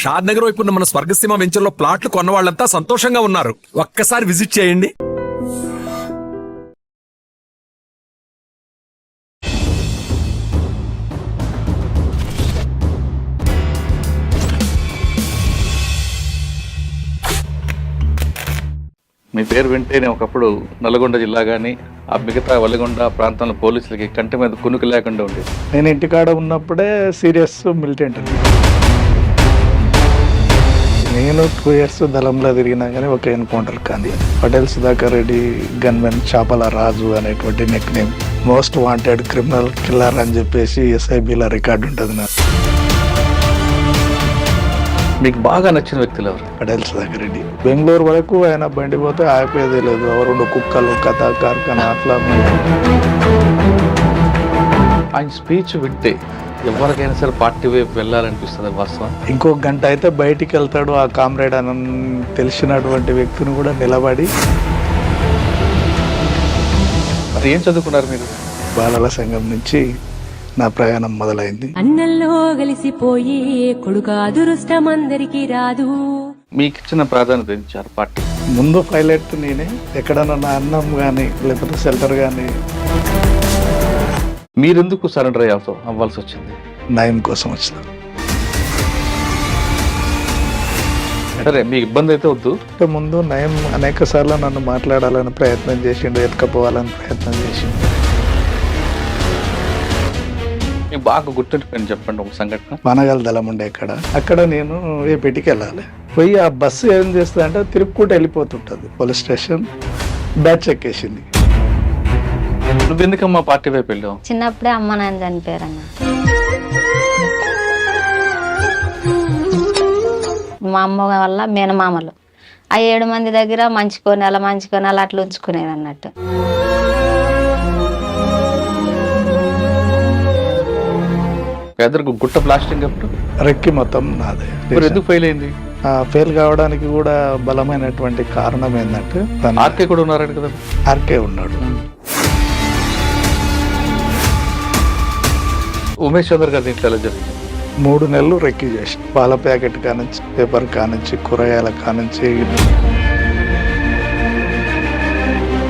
షాద్ నగర్ వైపు ఉన్న మన స్వర్గసీమ వెంచర్లో ప్లాట్లు కొన్న వాళ్ళంతా సంతోషంగా ఉన్నారు. ఒక్కసారి విజిట్ చేయండి. మీ పేరు వింటేనే ఒకప్పుడు నల్గొండ జిల్లా కానీ ఆ మిగతా వల్లిగొండ ప్రాంతంలో పోలీసులకి కంటి మీద కునుకు లేకుండా ఉండేది. నేను ఇంటికాడ ఉన్నప్పుడే సీరియస్ మిలిటెంట్ అండి. నేను 2 years దళంలో తిరిగినా కానీ ఒక ఎన్కౌంటర్ కానీ పటేల్ సుధాకర్ రెడ్డి గన్మెన్ చాపల రాజు అనేటువంటి neck name, most wanted criminal killer అని చెప్పేసి SIBలో రికార్డు ఉంటుంది నాకు. మీకు బాగా నచ్చిన వ్యక్తులు ఎవరు? పటేల్ సుధాకర్ రెడ్డి. బెంగళూరు వరకు ఆయన బండి పోతే ఆపేదే లేదు. 2 కుక్కలు కథ కార్ఖానా అట్లా. ఆయన స్పీచ్ వింటే ఎవరికైనా సరే పార్టీ వైపు వెళ్ళాలనిపిస్తుంది వాస్తవం. ఇంకో గంట అయితే బయటికి వెళ్తాడు ఆ కామ్రేడ్ అని తెలిసినటువంటి వ్యక్తిని కూడా నిలబడి. మరి ఏం చదువుకున్నారు మీరు? బాలల సంఘం నుంచి నా ప్రయాణం మొదలైంది. అన్నల్లో కలిసిపోయి కొడుకు అదృష్టం అందరికి రాదు. మీకు ఇచ్చిన ప్రాధాన్యత ఇచ్చారు పార్టీ? ముందు పైలట్ నేనే. ఎక్కడన్నా నా అన్నం కానీ లేకపోతే షెల్టర్ కానీ. మీరెందుకు సరెండర్ అవ్వాల్సి వచ్చింది? నయం కోసం వచ్చిన. సరే, మీకు ఇబ్బంది అయితే వద్దు. ముందు నయం అనేక సార్లు నన్ను మాట్లాడాలని ప్రయత్నం చేసిండు, ఎత్తుకపోవాలని ప్రయత్నం చేసిండు. మీకు బాగా గుర్తుండిపోయింది చెప్పండి ఒక సంఘటన. మనగల దళం ఉండే అక్కడ నేను ఏపీటికి వెళ్ళాలి. పోయి ఆ బస్సు ఏం చేస్తుంది అంటే తిరుక్కుంటూ వెళ్ళిపోతుంటది. పోలీస్ స్టేషన్ బ్యాచ్ ఎక్కేసింది. నువ్వు ఎందుకమ్మా పార్టీ వైపు వెళ్ళావు? చిన్నప్పుడే అమ్మ నాన్న చనిపోయారన్న. మా అమ్మ వల్ల మేనమామలు ఆ 7 మంది దగ్గర మంచి కొనాలి అట్లా ఉంచుకునేది అన్నట్టు. పేదలకు గుట్ట ప్లాస్టింగ్ అప్పుడు రెక్కి మొత్తం నాదే. ఎందుకు ఫెయిల్ అయింది? ఫెయిల్ కావడానికి కూడా బలమైనటువంటి కారణం ఏంటంటే ఆర్కే కూడా ఉన్నారంట కదా. ఆర్కే ఉన్నాడు. ఉమేష్ చంద్ర గారి ఇంట్లో ఎలా జరిగింది? 3 నెలలు రెక్కి చేసి పాల ప్యాకెట్ కానుంచి, పేపర్ కానుంచి, కూరగాయల కానుంచి.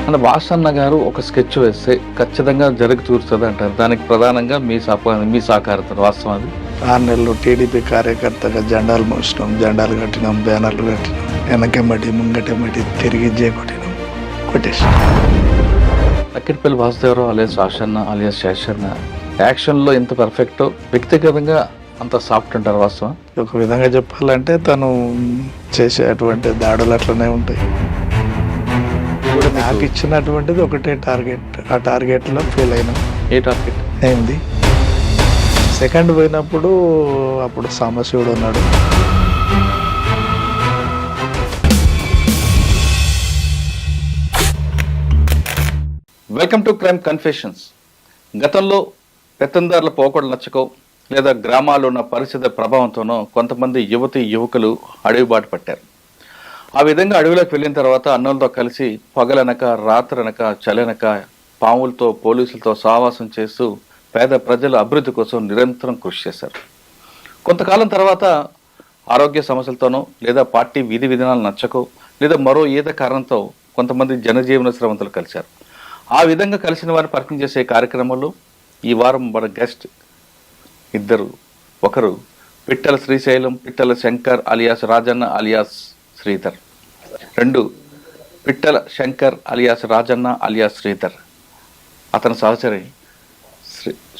అంటే వాసన్న గారు ఒక స్కెచ్ వేస్తే ఖచ్చితంగా జరిగి చూస్తుంది అంటారు. దానికి ప్రధానంగా మీ సహకారత వాస్తవం. అది 6 నెలలు టీడీపీ కార్యకర్తగా జెండాలు మోసినాం, జెండాలు కట్టినాం, బ్యానర్లు కట్టినాం, వెనకెమ్మటి ముంగటెమ్మటి తిరిగి కొట్టినాం, కొట్టేసి. అక్కిడిపల్లి వాసుదేవరావు అలియాస్ వాసన్న అలియాస్ శేషన్న యాక్షన్లో ఎంత పర్ఫెక్టో వ్యక్తిగతంగా అంత సాఫ్ట్ ఉంటారు వాస్తవం. ఒక విధంగా చెప్పాలంటే తను చేసేటువంటి దాడులు అట్లనే ఉంటాయి. నాకు ఇచ్చినటువంటిది ఒకటే టార్గెట్. ఆ టార్గెట్లో ఫెయిల్ అయినా. ఏ టార్గెట్ అయింది? సెకండ్ పోయినప్పుడు అప్పుడు సాంబశివుడు ఉన్నాడు. Welcome to crime confessions. గతంలో పెత్తందారుల పోకడలు నచ్చకో లేదా గ్రామాల్లో ఉన్న పరిస్థితుల ప్రభావంతోనో కొంతమంది యువకులు అడవి బాట పట్టారు. ఆ విధంగా అడవిలోకి వెళ్ళిన తర్వాత అన్నులతో కలిసి పగలనక రాత్రనక చలనక పాములతో పోలీసులతో సహవాసం చేస్తూ పేద ప్రజల అభివృద్ధి కోసం నిరంతరం కృషి చేశారు. కొంతకాలం తర్వాత ఆరోగ్య సమస్యలతోనో లేదా పార్టీ విధి విధానాలు నచ్చకో లేదా మరో ఏదో కారణంతో కొంతమంది జనజీవన శ్రవంతులు కలిశారు. ఆ విధంగా కలిసిన వారిని పరిచయం చేసే కార్యక్రమంలో ఈ వారం మన గెస్ట్ ఇద్దరు. ఒకరు పిట్టల శ్రీశైలం పిట్టల శంకర్ అలియాస్ రాజన్న అలియాస్ శ్రీధర్. 2 పిట్టల శంకర్ అలియాస్ రాజన్న అలియాస్ శ్రీధర్. అతని సహచరి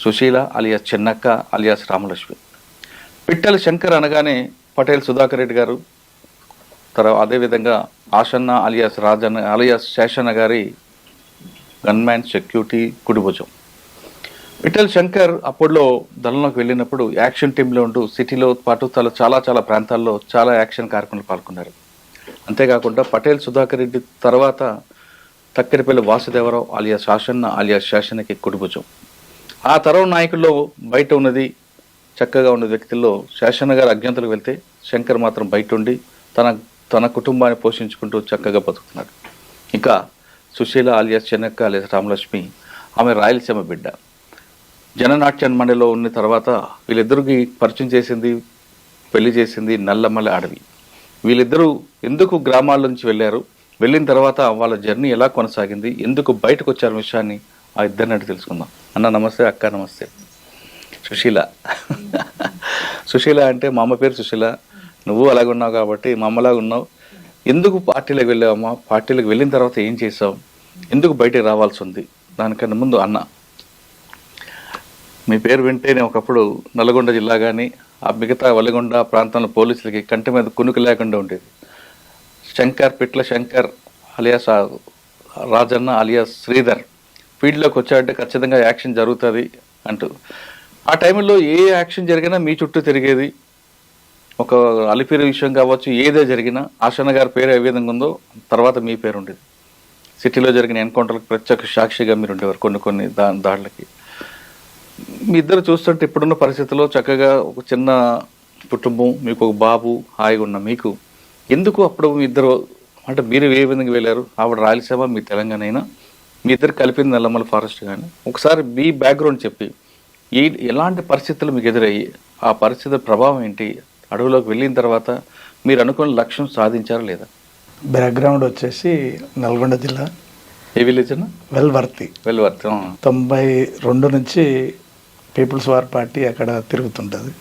సుశీల అలియాస్ చిన్నక్క అలియాస్ రామలక్ష్మి. పిట్టల శంకర్ అనగానే పటేల్ సుధాకర్ రెడ్డి గారు, తర్వాత అదేవిధంగా ఆషన్న అలియాస్ రాజన్న అలియాస్ శేషన్న గారి గన్మ్యాన్ సెక్యూరిటీ కుడిభుజం. పిట్టల్ శంకర్ అప్పట్లో దళంలోకి వెళ్ళినప్పుడు యాక్షన్ టీంలో ఉంటూ సిటీలో పాటు చాలా ప్రాంతాల్లో చాలా యాక్షన్ కార్యక్రమాలు పాల్గొన్నారు. అంతేకాకుండా పటేల్ సుధాకర్ రెడ్డి తర్వాత తక్కిడిపల్లి వాసుదేవరావు అలియాస్ ఆషన్న అలియాస్ శేషన్నకి కుడిభుజం. ఆ తరం నాయకుల్లో బయట ఉన్నది చక్కగా ఉన్న వ్యక్తుల్లో శేషన్న గారు అజ్ఞాతులకు వెళ్తే శంకర్ మాత్రం బయట ఉండి తన కుటుంబాన్ని పోషించుకుంటూ చక్కగా బతుకుతున్నాడు. ఇంకా సుశీల అలియాస్ చెన్నక్క అలియాస్ రామలక్ష్మి, ఆమె రాయలసీమ బిడ్డ. జననాట్య మండలిలో ఉన్న తర్వాత వీళ్ళిద్దరికి పరిచయం చేసింది పెళ్లి చేసింది నల్లమల అడవి. వీళ్ళిద్దరూ ఎందుకు గ్రామాల నుంచి వెళ్ళారు, వెళ్ళిన తర్వాత వాళ్ళ జర్నీ ఎలా కొనసాగింది, ఎందుకు బయటకు వచ్చారు విషయాన్ని ఆ ఇద్దరిని అడిగి తెలుసుకుందాం. అన్న నమస్తే, అక్క నమస్తే. సుశీల సుశీల అంటే మా అమ్మ పేరు సుశీల, నువ్వు అలాగే ఉన్నావు కాబట్టి మా అమ్మలాగా ఉన్నావు. ఎందుకు పార్టీలకు వెళ్ళావమ్మా, పార్టీలకు వెళ్ళిన తర్వాత ఏం చేసావు, ఎందుకు బయటకు రావాల్సి ఉంది? దానికన్నా ముందు అన్న, మీ పేరు వింటేనే ఒకప్పుడు నల్గొండ జిల్లా కానీ ఆ మిగతా వలిగొండ ప్రాంతంలో పోలీసులకి కంటి మీద కునుకు లేకుండా ఉండేది. పిట్ల శంకర్ అలియాస్ రాజన్న అలియాస్ శ్రీధర్ ఫీల్డ్లోకి వచ్చాడంటే ఖచ్చితంగా యాక్షన్ జరుగుతుంది అంటూ, ఆ టైంలో ఏ యాక్షన్ జరిగినా మీ చుట్టూ తిరిగేది. ఒక అలిపిరి విషయం కావచ్చు, ఏదే జరిగినా ఆశన్న గారి పేరు ఏ విధంగా ఉందో తర్వాత మీ పేరు ఉండేది. సిటీలో జరిగిన ఎన్కౌంటర్లకు ప్రత్యక్ష సాక్షిగా మీరు ఉండేవారు కొన్ని దాడులకి. మీ ఇద్దరు చూస్తుంటే ఇప్పుడున్న పరిస్థితుల్లో చక్కగా ఒక చిన్న కుటుంబం, మీకు ఒక బాబు, హాయిగా ఉన్న మీకు ఎందుకు అప్పుడు మీ ఇద్దరు, అంటే మీరు ఏ విధంగా వెళ్ళారు? ఆవిడ రాయలసీమ, మీ తెలంగాణ అయినా మీ ఇద్దరు కలిపింది నల్లమల ఫారెస్ట్. కానీ ఒకసారి మీ బ్యాక్గ్రౌండ్ చెప్పి ఎలాంటి పరిస్థితులు మీకు ఎదురయ్యి, ఆ పరిస్థితుల ప్రభావం ఏంటి, అడవులోకి వెళ్ళిన తర్వాత మీరు అనుకున్న లక్ష్యం సాధించారా లేదా? బ్యాక్గ్రౌండ్ వచ్చేసి నల్గొండ జిల్లా. ఏ విలేజ్ అన్న? వెల్వర్తి. 92 నుంచి పీపుల్స్ వార్ పార్టీ అక్కడ తిరుగుతుంటుంది.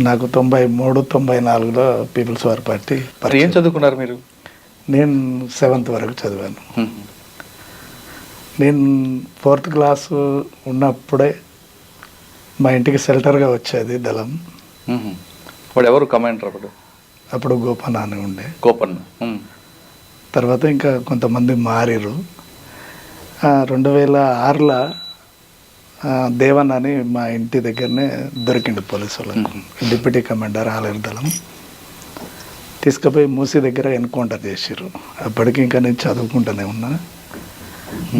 నాకు 93, 94లో పీపుల్స్ వార్ పార్టీ. ఏం చదువుకున్నారు మీరు? నేను 7th వరకు చదివాను. నేను 4th క్లాసు ఉన్నప్పుడే మా ఇంటికి షెల్టర్గా వచ్చేది దళం. వాడు ఎవరు కమాండర్ అప్పుడు? అప్పుడు గోపన్న అని ఉండే. గోపన్న. తర్వాత ఇంకా కొంతమంది మారిరు. 2006లో దేవన్ అని మా ఇంటి దగ్గరనే దొరికిండు పోలీసు వాళ్ళకు, డిప్యూటీ కమాండర్ ఆలయ దళం. తీసుకుపోయి మూసీ దగ్గర ఎన్కౌంటర్ చేసిర్రు. అప్పటికి ఇంకా నేను చదువుకుంటూనే ఉన్నా.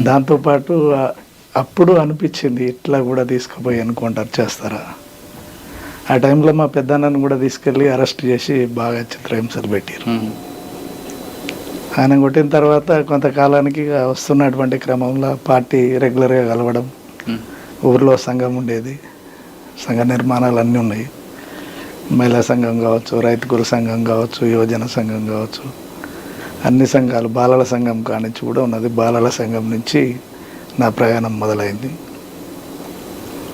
దాంతోపాటు అప్పుడు అనిపించింది ఇట్లా కూడా తీసుకుపోయి ఎన్కౌంటర్ చేస్తారా. ఆ టైంలో మా పెద్దన్నను కూడా తీసుకెళ్ళి అరెస్ట్ చేసి బాగా చిత్రహింసలు పెట్టారు. ఆయన కొట్టిన తర్వాత కొంతకాలానికి వస్తున్నటువంటి క్రమంలో పార్టీ రెగ్యులర్గా కలవడం, ఊర్లో సంఘం ఉండేది, సంఘ నిర్మాణాలు అన్నీ ఉన్నాయి. మహిళా సంఘం కావచ్చు, రైతు కుల సంఘం కావచ్చు, యువజన సంఘం కావచ్చు, అన్ని సంఘాలు, బాలల సంఘం కానించి కూడా ఉన్నది. బాలల సంఘం నుంచి నా ప్రయాణం మొదలైంది.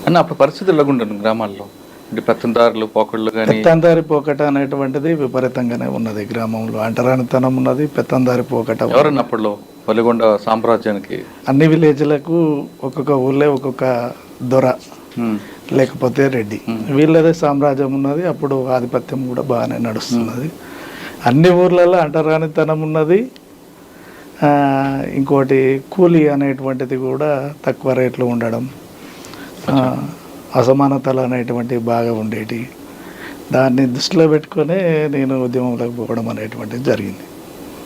అన్న అప్పుడు పరిస్థితులు ఎలాగుండను గ్రామాల్లో? అంటే పెత్తందారులు పోకళ్ళు కానీ? పెత్తందారి పోకట అనేటువంటిది విపరీతంగానే ఉన్నది గ్రామంలో. అంటరానితనం ఉన్నది, పెత్తందారి పోకట. ఎవరన్నా అప్పట్లో వలిగొండ సామ్రాజ్యానికి అన్ని విలేజ్లకు ఒక్కొక్క ఊళ్ళో ఒక్కొక్క దొర లేకపోతే రెడ్డి, వీళ్ళదే సామ్రాజ్యం ఉన్నది. అప్పుడు ఆధిపత్యం కూడా బాగానే నడుస్తున్నది. అన్ని ఊర్లలో అంటరానితనం ఉన్నది. ఇంకోటి కూలీ అనేటువంటిది కూడా తక్కువ రేట్లు ఉండడం, అసమానతలు అనేటువంటివి బాగా ఉండేటి. దాన్ని దృష్టిలో పెట్టుకునే నేను ఉద్యమంలోకి పోవడం అనేటువంటిది జరిగింది.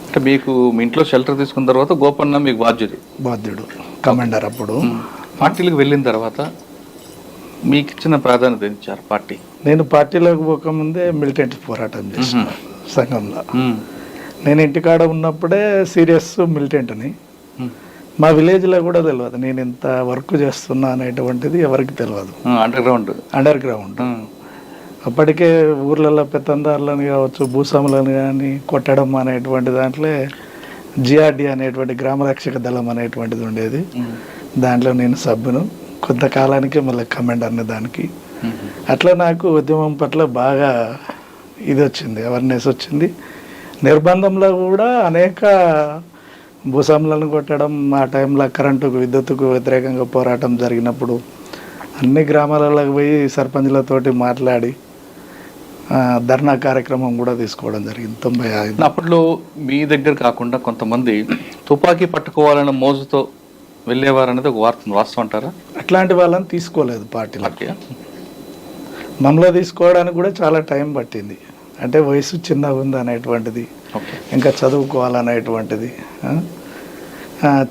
అంటే మీకు మీ ఇంట్లో షెల్టర్ తీసుకున్న తర్వాత గోపన్న మీకు బాధ్యుడు కమాండర్. అప్పుడు పార్టీలకు వెళ్ళిన తర్వాత మీకు ఇచ్చిన ప్రాధాన్యత ఇచ్చారు పార్టీ? నేను పార్టీలోకి పోకముందే మిలిటెంట్ పోరాటం చేసిన సంఘంలో. నేను ఇంటికాడ ఉన్నప్పుడే సీరియస్ మిలిటెంట్ని. మా విలేజ్లో కూడా తెలియదు నేను ఇంత వర్క్ చేస్తున్నా అనేటువంటిది ఎవరికి తెలియదు. Under ground. అప్పటికే ఊర్లలో పెత్తందారులను కావచ్చు, భూస్వాములను కానీ కొట్టడం అనేటువంటి దాంట్లో జిఆర్డి అనేటువంటి గ్రామరక్షక దళం అనేటువంటిది ఉండేది. దాంట్లో నేను సభ్యును. కొంతకాలానికి మళ్ళీ కమాండర్ని దానికి. అట్లా నాకు ఉద్యమం పట్ల బాగా ఇది వచ్చింది, అవేర్నెస్ వచ్చింది. నిర్బంధంలో కూడా అనేక భూస్వాములను కొట్టడం, ఆ టైంలో కరెంటుకు, విద్యుత్తుకు వ్యతిరేకంగా పోరాటం జరిగినప్పుడు అన్ని గ్రామాలలోకి పోయి సర్పంచ్లతోటి మాట్లాడి ధర్నా కార్యక్రమం కూడా తీసుకోవడం జరిగింది. 95. అప్పట్లో మీ దగ్గర కాకుండా కొంతమంది తుపాకీ పట్టుకోవాలన్న మోజుతో వెళ్ళేవారు అనేది ఒక వాస్తవం అంటారా? అట్లాంటి వాళ్ళని తీసుకోలేదు పార్టీలకి. మమ్మల్ని తీసుకోవడానికి కూడా చాలా టైం పట్టింది. అంటే వయసు చిన్నగా ఉంది అనేటువంటిది, ఇంకా చదువుకోవాలనేటువంటిది,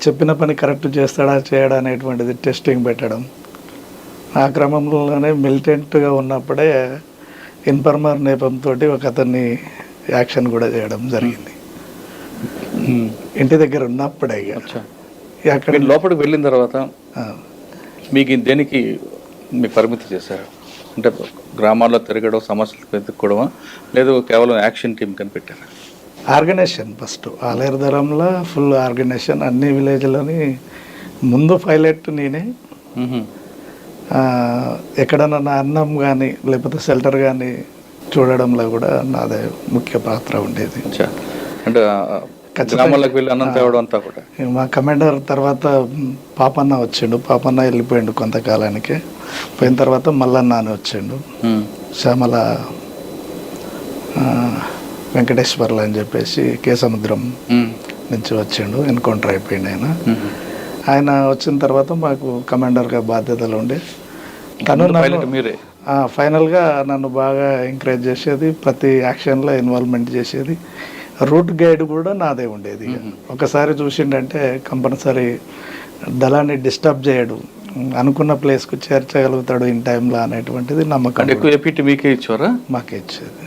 చెప్పిన పని కరెక్ట్ చేస్తాడా చేయడా అనేటువంటిది టెస్టింగ్ పెట్టడం. ఆ క్రమంలోనే మిలిటెంట్గా ఉన్నప్పుడే ఇన్ఫర్మర్ నేపంతో ఒక అతన్ని యాక్షన్ కూడా చేయడం జరిగింది. ఇంటి దగ్గర ఉన్నప్పుడే. అక్కడ లోపలికి వెళ్ళిన తర్వాత మీకు దేనికి మీకు పరిమితి చేశారు? అంటే గ్రామాల్లో తిరగడం, సమస్యలు వెతుక్కోవడమా, లేదు కేవలం యాక్షన్ టీం కనిపెట్టారా? ఆర్గనైజేషన్ ఫస్ట్ ఆలయదరంలో ఫుల్ ఆర్గనైజేషన్, అన్ని విలేజ్లని ముందు పైలట్ నేనే. ఎక్కడన్నా నా అన్నం కానీ లేకపోతే షెల్టర్ కానీ చూడడంలో కూడా నాదే ముఖ్య పాత్ర ఉండేది. అంటే గ్రామాలకు వెళ్ళి అన్నం తేవడం అంతా కూడా. మా కమాండర్ తర్వాత పాపన్న వచ్చిండు, పాపన్న వెళ్ళిపోయిండు కొంతకాలానికి. పోయిన తర్వాత మల్లన్న అని వచ్చిండు, శ్యామల వెంకటేశ్వర్లు అని చెప్పేసి కేసముద్రం నుంచి వచ్చిండు, ఎన్కౌంటర్ అయిపోయింది ఆయన. ఆయన వచ్చిన తర్వాత మాకు కమాండర్గా బాధ్యతలు ఉండే. తను మీరే ఫైనల్గా నన్ను బాగా ఎంకరేజ్ చేసేది, ప్రతి యాక్షన్లో ఇన్వాల్వ్మెంట్ చేసేది. రూట్ గైడ్ కూడా నాదే ఉండేది. ఒకసారి చూసిండంటే కంపల్సరీ దళాన్ని డిస్టర్బ్ చేయడు, అనుకున్న ప్లేస్కు చేర్చగలుగుతాడు ఇన్ టైంలో అనేటువంటిది నమ్మకం. ఎక్కువ ఏపీటీ మీకే ఇచ్చారా? మాకే ఇచ్చేది.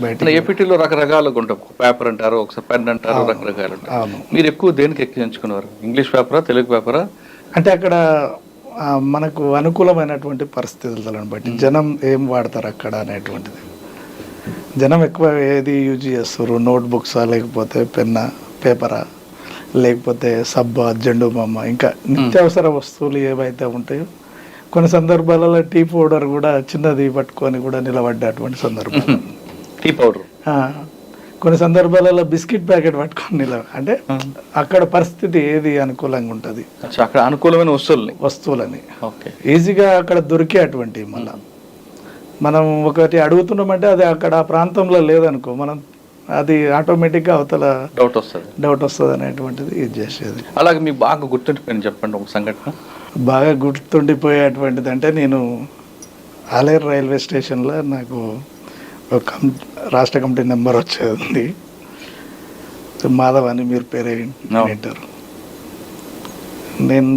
బయట ఏపీటీలో రకరకాలుగా ఉంటాం, పేపర్ అంటారు, ఒకసారి పెన్ అంటారు, రకరకాలు ఉంటాయి. అవును. మీరు ఎక్కువ దేనికి ఎక్కువ ఎంచుకున్నారు? ఇంగ్లీష్ పేపరా, తెలుగు పేపరా? అంటే అక్కడ మనకు అనుకూలమైనటువంటి పరిస్థితులను బట్టి జనం ఏం వాడతారు అక్కడ అనేటువంటిది. జనం ఎక్కువ ఏది యూజ్ చేస్తారు, నోట్బుక్సా లేకపోతే పెన్నా, పేపరా, లేకపోతే సబ్బా, జెండు బొమ్మ, ఇంకా నిత్యావసర వస్తువులు ఏవైతే ఉంటాయో. కొన్ని సందర్భాలలో టీ పౌడర్ కూడా చిన్నది పట్టుకొని కూడా నిలబడ్డటువంటి సందర్భాలు. టీ పౌడర్ కొన్ని సందర్భాలలో బిస్కెట్ ప్యాకెట్ పట్టుకొని అంటే అక్కడ పరిస్థితి ఏది అనుకూలంగా ఉంటుంది, అక్కడ అనుకూలమైన వస్తువులని ఈజీగా అక్కడ దొరికే అటువంటి. మళ్ళీ మనం ఒకటి అడుగుతున్నామంటే అది అక్కడ ఆ ప్రాంతంలో లేదనుకో, మనం అది ఆటోమేటిక్గా అవతల డౌట్ వస్తుంది అనేటువంటిది ఇది చేసేది. అలాగే మీకు బాగా గుర్తుండిపోయింది చెప్పండి ఒక సంఘటన. బాగా గుర్తుండిపోయేటువంటిది అంటే, నేను ఆలేరు రైల్వే స్టేషన్లో నాకు ఒక రాష్ట్ర కమిటీ నెంబర్ వచ్చేది, మాధవ్ అని, మీరు పేరే వింటారు. నేను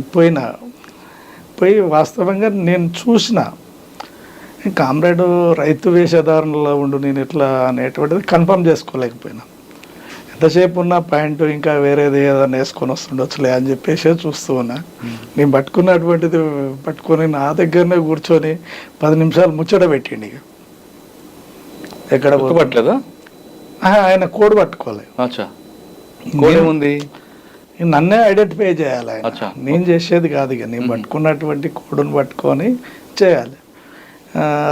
పోయి వాస్తవంగా నేను చూసిన కామ్రేడ్ రైతు వేషధారణలో ఉండు, నేను ఇట్లా అనేటువంటిది కన్ఫర్మ్ చేసుకోలేకపోయినా. ఎంతసేపు ఉన్న ప్యాంటు ఇంకా వేరేది ఏదైనా వేసుకొని వస్తుండొచ్చులే అని చెప్పేసి చూస్తూ ఉన్నా. నేను పట్టుకున్నటువంటిది పట్టుకొని నా దగ్గరనే కూర్చొని 10 నిమిషాలు ముచ్చట పెట్టిండి. ఇక ఎక్కడ పట్టలేదా? ఆయన కోడ్ పట్టుకోలే, నన్నే ఐడెంటిఫై చేయాలి ఆయన. నేను చేసేది కాదు, ఇక నేను పట్టుకున్నటువంటి కోడ్ను పట్టుకొని చేయాలి.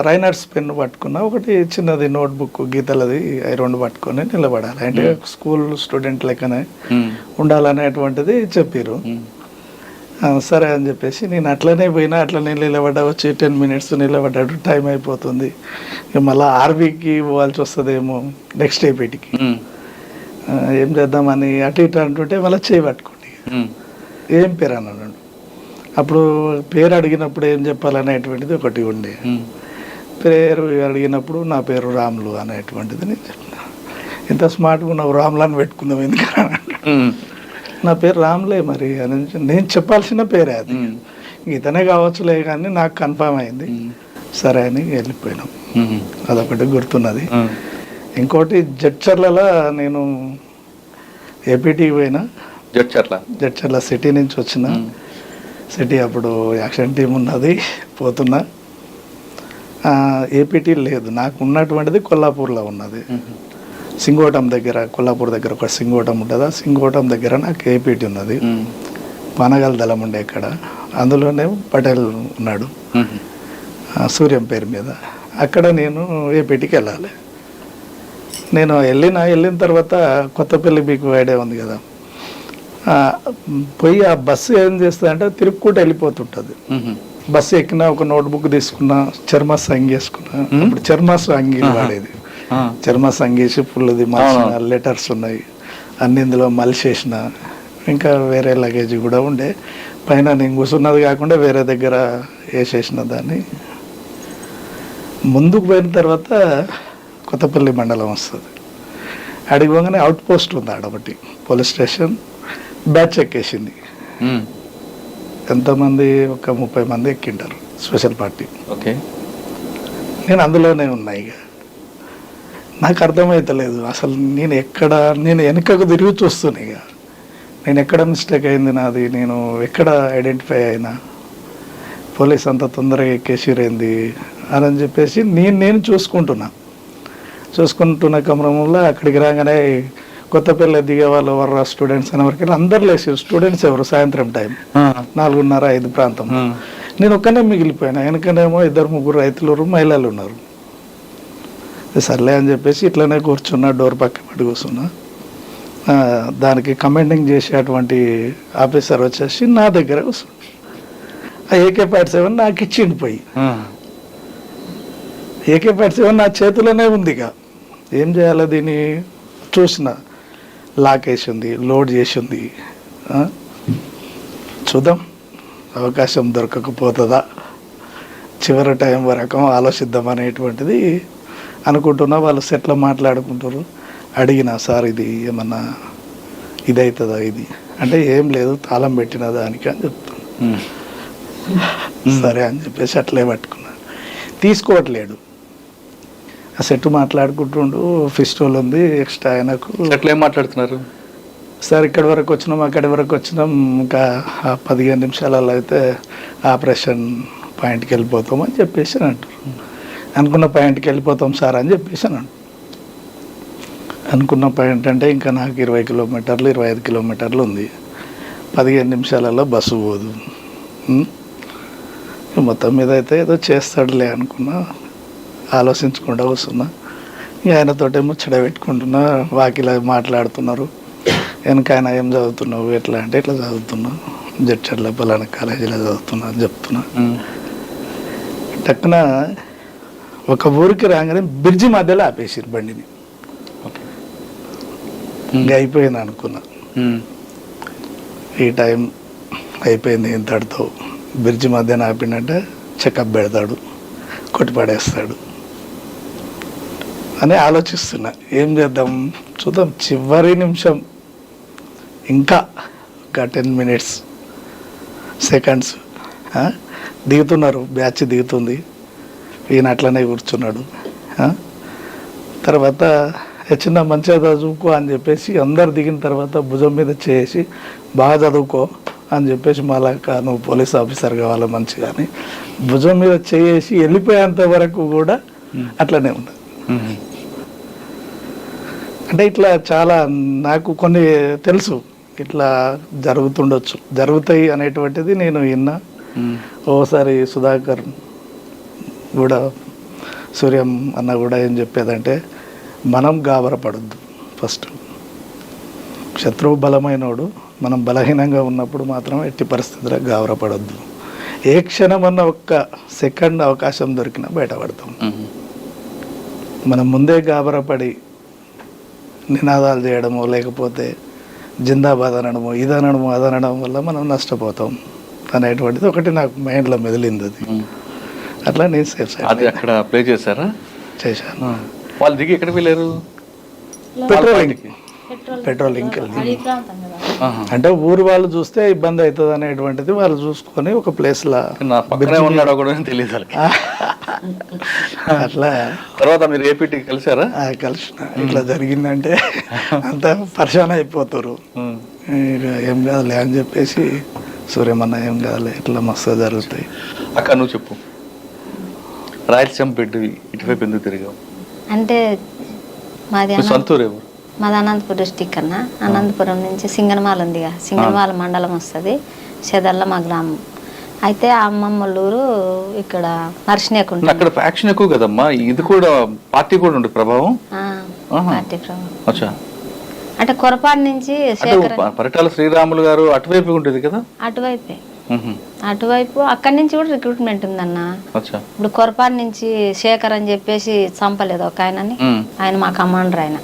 రైనర్స్ పెన్ను పట్టుకున్నా, ఒకటి చిన్నది నోట్బుక్ గీతలది, 2 పట్టుకొని నిలబడాలి. అంటే స్కూల్ స్టూడెంట్ లెక్కనే ఉండాలనేటువంటిది చెప్పారు. సరే అని చెప్పేసి నేను అట్లనే పోయినా, అట్లనే నిలబడ్డా. వచ్చి 10 మినిట్స్ నిలబడ్డాడు, టైం అయిపోతుంది. ఇక మళ్ళీ ఆర్బీకి పోవాల్సి వస్తుందేమో నెక్స్ట్ ఏపీటీకి. ఏం చేద్దామని అటు ఇటు అంటుంటే మళ్ళీ చేయి పట్టుకోండి, ఏం పేరు అన్నాడు. అప్పుడు పేరు అడిగినప్పుడు ఏం చెప్పాలనేటువంటిది ఒకటి ఉండే. పేరు అడిగినప్పుడు నా పేరు రాములు అనేటువంటిది నేను చెప్పిన. ఇంత స్మార్ట్గా ఉన్నావు, రాములు అని పెట్టుకుందాం ఎందుకన్నా. నా పేరు రాములే మరి అని నేను చెప్పాల్సిన పేరే అది. ఇతనే కావచ్చులే కానీ నాకు కన్ఫర్మ్ అయింది. సరే అని వెళ్ళిపోయినాం. అదొకటి గుర్తున్నది. ఇంకోటి జడ్చర్లలో నేను ఏపీటీకి పోయినా. జడ్చర్ల సిటీ నుంచి వచ్చిన. సిటీ అప్పుడు యాక్షన్ టీం ఉన్నది, పోతున్నా. ఏపీటీ లేదు, నాకు ఉన్నటువంటిది కొల్లాపూర్లో ఉన్నది. సింగోటం దగ్గర, కొల్లాపూర్ దగ్గర ఒక సింగోటం ఉంటుంది. ఆ సింగోటం దగ్గర నాకు ఏపీటీ ఉన్నది. పానగల్ దళం ఉండే ఇక్కడ, అందులోనే పటేల్ ఉన్నాడు సూర్యం పేరు మీద. అక్కడ నేను ఏపీటీకి వెళ్ళాలి. నేను వెళ్ళిన తర్వాత కొత్తపల్లి మీకు ఐడియా ఉంది కదా, పోయి ఆ బస్సు ఏం చేస్తుంది అంటే తిరుక్కుంటూ వెళ్ళిపోతుంటుంది. బస్సు ఎక్కినా, ఒక నోట్బుక్ తీసుకున్నా, చర్మాస్ అంగి వేసుకున్నా. ఇప్పుడు చర్మాస్ అంగి వాడేది, చర్మాస్ అంగేసి ఫుల్ది మలిసిన లెటర్స్ ఉన్నాయి అన్ని ఇందులో మలిసేసిన. ఇంకా వేరే లగేజ్ కూడా ఉండే. పైన నేను కూర్చున్నది కాకుండా వేరే దగ్గర వేసేసిన దాన్ని. ముందుకు పోయిన తర్వాత కొత్తపల్లి మండలం వస్తుంది. అడిగి పోగానే అవుట్ పోస్ట్ ఉంది ఆడబట్టి, పోలీస్ స్టేషన్. బ్యాచ్ ఎక్కేసింది. ఎంతమంది? ఒక 30 మంది ఎక్కింటారు, స్పెషల్ పార్టీ. నేను అందులోనే ఉన్నా. ఇక నాకు అర్థమవుతలేదు అసలు నేను వెనకకు తిరిగి చూస్తున్నా. ఇక నేను ఎక్కడ మిస్టేక్ అయింది నాది, నేను ఎక్కడ ఐడెంటిఫై అయినా, పోలీస్ అంత తొందరగా ఎక్కేసిరేంది అని చెప్పేసి నేను చూసుకుంటున్న క్రమంలో అక్కడికి రాగానే కొత్తపల్లి దిగే వాళ్ళు ఎవరు స్టూడెంట్స్ అనే వరకు అందరు లేచి స్టూడెంట్స్ ఎవరు సాయంత్రం టైం 4:30-5 ప్రాంతం. నేను ఒక్కనే మిగిలిపోయాను. వెనకనేమో 2-3 రైతులు మహిళలు ఉన్నారు. సర్లే అని చెప్పేసి ఇట్లనే కూర్చున్నా, డోర్ పక్క పెట్టి కూర్చున్నా. దానికి కమెంటింగ్ చేసేటువంటి ఆఫీసర్ వచ్చేసి నా దగ్గర కూర్చున్నా. ఆ AK-47 నాకు ఇచ్చిండి పోయి. AK-47 నా చేతిలోనే ఉంది. ఇక ఏం చేయాలి, దీన్ని చూసిన లాక్ వేసింది, లోడ్ చేసింది. చూద్దాం అవకాశం దొరకకపోతుందా, చివరి టైం వరకు ఆలోచిద్దాం అనేటువంటిది అనుకుంటున్నా. వాళ్ళు సెట్లో మాట్లాడుకుంటారు. అడిగిన సార్ ఇది ఏమన్నా ఇది అవుతుందా, ఇది అంటే ఏం లేదు తాళం పెట్టిన దానికి అని చెప్తాను. సరే అని చెప్పేసి అట్లే పట్టుకున్నా. తీసుకోవట్లేడు. ఆ సెట్ మాట్లాడుకుంటుండు. ఫిస్టోల్ ఉంది ఎక్స్ట్రా ఆయనకు. ఎట్లా ఏం మాట్లాడుతున్నారు సార్ ఇక్కడి వరకు వచ్చినాం, అక్కడి వరకు వచ్చినాం, ఇంకా 15 నిమిషాలలో అయితే ఆపరేషన్ పాయింట్కి వెళ్ళిపోతాం అని చెప్పేసి అంటారు. అనుకున్న పాయింట్కి వెళ్ళిపోతాం సార్ అని చెప్పేసి అంటారు. అనుకున్న పాయింట్ అంటే ఇంకా నాకు 20 కిలోమీటర్లు 25 కిలోమీటర్లు ఉంది. 15 నిమిషాలలో బస్సు పోదు. మొత్తం మీద అయితే ఏదో చేస్తాడులే అనుకున్నా. ఆలోచించకుండా వస్తున్నా. ఇక ఆయనతోటే ముచ్చట పెట్టుకుంటున్నా. వాకిలా మాట్లాడుతున్నారు. వెనక ఆయన ఏం చదువుతున్నావు, ఎట్లా అంటే ఇట్లా చదువుతున్నా, జడ్చర్ల పలానా కాలేజీలో చదువుతున్నా అని చెప్తున్నా. టక్కున ఒక ఊరికి రాగానే బ్రిడ్జి మధ్యలో ఆపేసారు బండిని. ఇంకా అయిపోయింది అనుకున్నా. ఈ టైం అయిపోయింది, ఇంతటితో బ్రిడ్జి మధ్యన ఆపిండంటే చెకప్ పెడతాడు, కొట్టిపడేస్తాడు అని ఆలోచిస్తున్నా. ఏం చేద్దాం చూద్దాం. చివరి నిమిషం ఇంకా ఒక 10 మినిట్స్ సెకండ్స్ దిగుతున్నారు. బ్యాచ్ దిగుతుంది. ఈయన అట్లనే కూర్చున్నాడు. తర్వాత చిన్న మంచిగా చదువుకో అని చెప్పేసి అందరు దిగిన తర్వాత భుజం మీద చేసి బాగా చదువుకో అని చెప్పేసి మళ్ళా నువ్వు పోలీస్ ఆఫీసర్ కావాలి మంచిగా అని భుజం మీద చేసి వెళ్ళిపోయేంత వరకు కూడా అట్లనే ఉంది. అంటే ఇట్లా చాలా నాకు కొన్ని తెలుసు, ఇట్లా జరుగుతుండొచ్చు, జరుగుతాయి అనేటువంటిది నేను విన్నా. ఓసారి సుధాకర్ కూడా సూర్యం అన్న కూడా ఏం చెప్పేదంటే, మనం గాబరపడద్దు. ఫస్ట్ శత్రువు బలమైనోడు, మనం బలహీనంగా ఉన్నప్పుడు మాత్రం ఎట్టి పరిస్థితుల్లో గాబరపడద్దు. ఏ క్షణమన్నా ఒక్క సెకండ్ అవకాశం దొరికినా బయటపడతాం. మనం ముందే గాబరపడి నినాదాలు చేయడము, లేకపోతే జిందాబాద్ అనడము, ఇది అనడము, అది అనడం వల్ల మనం నష్టపోతాం అనేటువంటిది ఒకటి నాకు మైండ్లో మెదిలింది. అది అట్లా నేను సేఫ్ సైడ్ అది అక్కడ ప్లే చేశారా? చేశాను. వాళ్ళు దిగి ఎక్కడికి వెళ్ళారు? పెట్రోలింగ్కి వెళ్ళి, అంటే ఊరు వాళ్ళు చూస్తే ఇబ్బంది అవుతుంది అనేటువంటిది వాళ్ళు చూసుకొని ఒక ప్లేస్ లా ఉన్నాడో కూడా తెలియదు. అట్లా తర్వాత మీరు ఏపీటీకి కలిసారా? కలిసిన. ఇట్లా జరిగిందంటే అంత పరిశాన అయిపోతారు. ఏం కాదులే అని చెప్పేసి సూర్యమన్న ఏం కాదులే ఇట్లా మస్తు జరుగుతాయి. అక్క నువ్వు చెప్పు, రాయలసీమ బిడ్డ ఇటువైపు ఎందుకు తిరిగావు? అంటే మాది సొంతూరు ఎవరు? మాది అనంతపురం డిస్టిక్ అన్న. అనంతపురం నుంచి సింగనమాల ఉందిగా, సింగనమాల మండలం వస్తుంది, చెదర్ల మా గ్రామం. అయితే ఆ అమ్మమ్మలూరు ఇక్కడ నర్సినేకుంటుంది. అక్కడ ఫ్యాక్షన్ ఎక్కువ కదమ్మా, ఇది కూడా పార్టీ కూడా ఉంటుంది ప్రభావం. పార్టీ ప్రభావం అంటే కొరపాడు నుంచి పరిటాల శ్రీరాములు గారు అటువైపు ఉంటుంది కదా. అటువైపే, అటువైపు అక్కడి నుంచి కూడా రిక్రూట్మెంట్ ఉందన్న. ఇప్పుడు కొరపాడు నుంచి శేఖర్ అని చెప్పేసి చంపలేదు ఒక ఆయనని, ఆయన మా కమాండర్ ఆయన.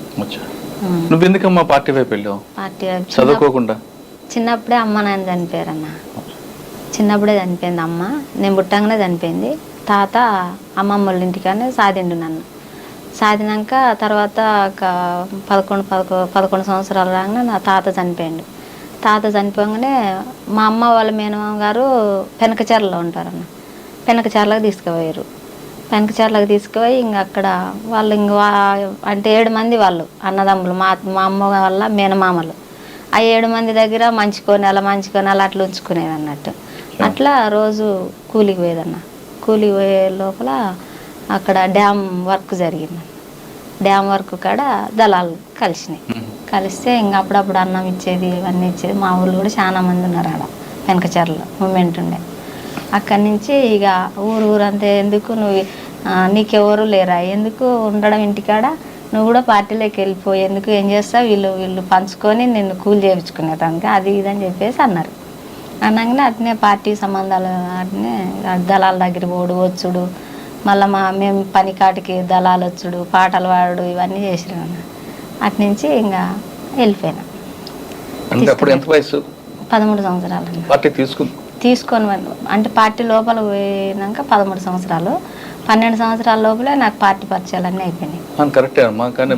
నువ్వు ఎందుకమ్మా పార్టీ వైపు వెళ్ళావు? పార్టీ చదువుకోకుండా చిన్నప్పుడే అమ్మ నాయన చనిపోయారు అన్న. చిన్నప్పుడే చనిపోయింది అమ్మ, నేను పుట్టంగానే చనిపోయింది. తాత అమ్మమ్మ వాళ్ళ ఇంటికానే సాదిండు నన్ను. సాదినాక తర్వాత ఒక 11 సంవత్సరాలు రాగానే నా తాత చనిపోయిండు. తాత చనిపోగానే మా అమ్మ వాళ్ళ మేనమామ గారు పెనకచర్లలో ఉంటారన్న. పెనకచర్లకు తీసుకుపోయారు. పెనకచర్లకు తీసుకుపోయి ఇంక అక్కడ వాళ్ళు అంటే 7 మంది వాళ్ళు అన్నదమ్ములు, మా అమ్మ వాళ్ళ మేనమామలు. ఆ 7 మంది దగ్గర మంచుకొని అలా అట్లా ఉంచుకునేది అన్నట్టు. అట్లా రోజు కూలికి పోయేదన్న. కూలికి పోయే లోపల అక్కడ డ్యామ్ వర్క్ జరిగింది. డ్యామ్ వర్క్ కాడ దళాలు కలిసినాయి. కలిస్తే ఇంకా అప్పుడప్పుడు అన్నం ఇచ్చేది ఇవన్నీ ఇచ్చేది. మా ఊళ్ళో కూడా చాలా మంది ఉన్నారు ఆడ వెనకచర్లో మూమెంట్ ఉండే. అక్కడి నుంచి ఇక ఊరంతా ఎందుకు నువ్వు నీకెవరు లేరా, ఎందుకు ఉండడం ఇంటికాడ, నువ్వు కూడా పార్టీలోకి వెళ్ళిపోయి ఎందుకు, ఏం చేస్తావు, వీళ్ళు పంచుకొని నిన్ను కూలి చేయించుకునేదానికి అది ఇదని చెప్పేసి అన్నారు. అనగానే అట్నే పార్టీ సంబంధాలు అట్నే దళాల దగ్గర పోడు వచ్చుడు, మళ్ళీ మేము పని కాటికి దళాలు వచ్చుడు, పాటలు పాడు ఇవన్నీ చేసినాం. అటు నుంచి ఇంకా వెళ్ళిపోయినా. 13 సంవత్సరాలు పార్టీ తీసుకొని అంటే పార్టీ లోపల పోయినాక 13 సంవత్సరాలు, 12 సంవత్సరాల లోపలే నాకు పార్టీ పరిచయాలు అన్నీ అయిపోయినాయి. కరెక్టే అమ్మా, కానీ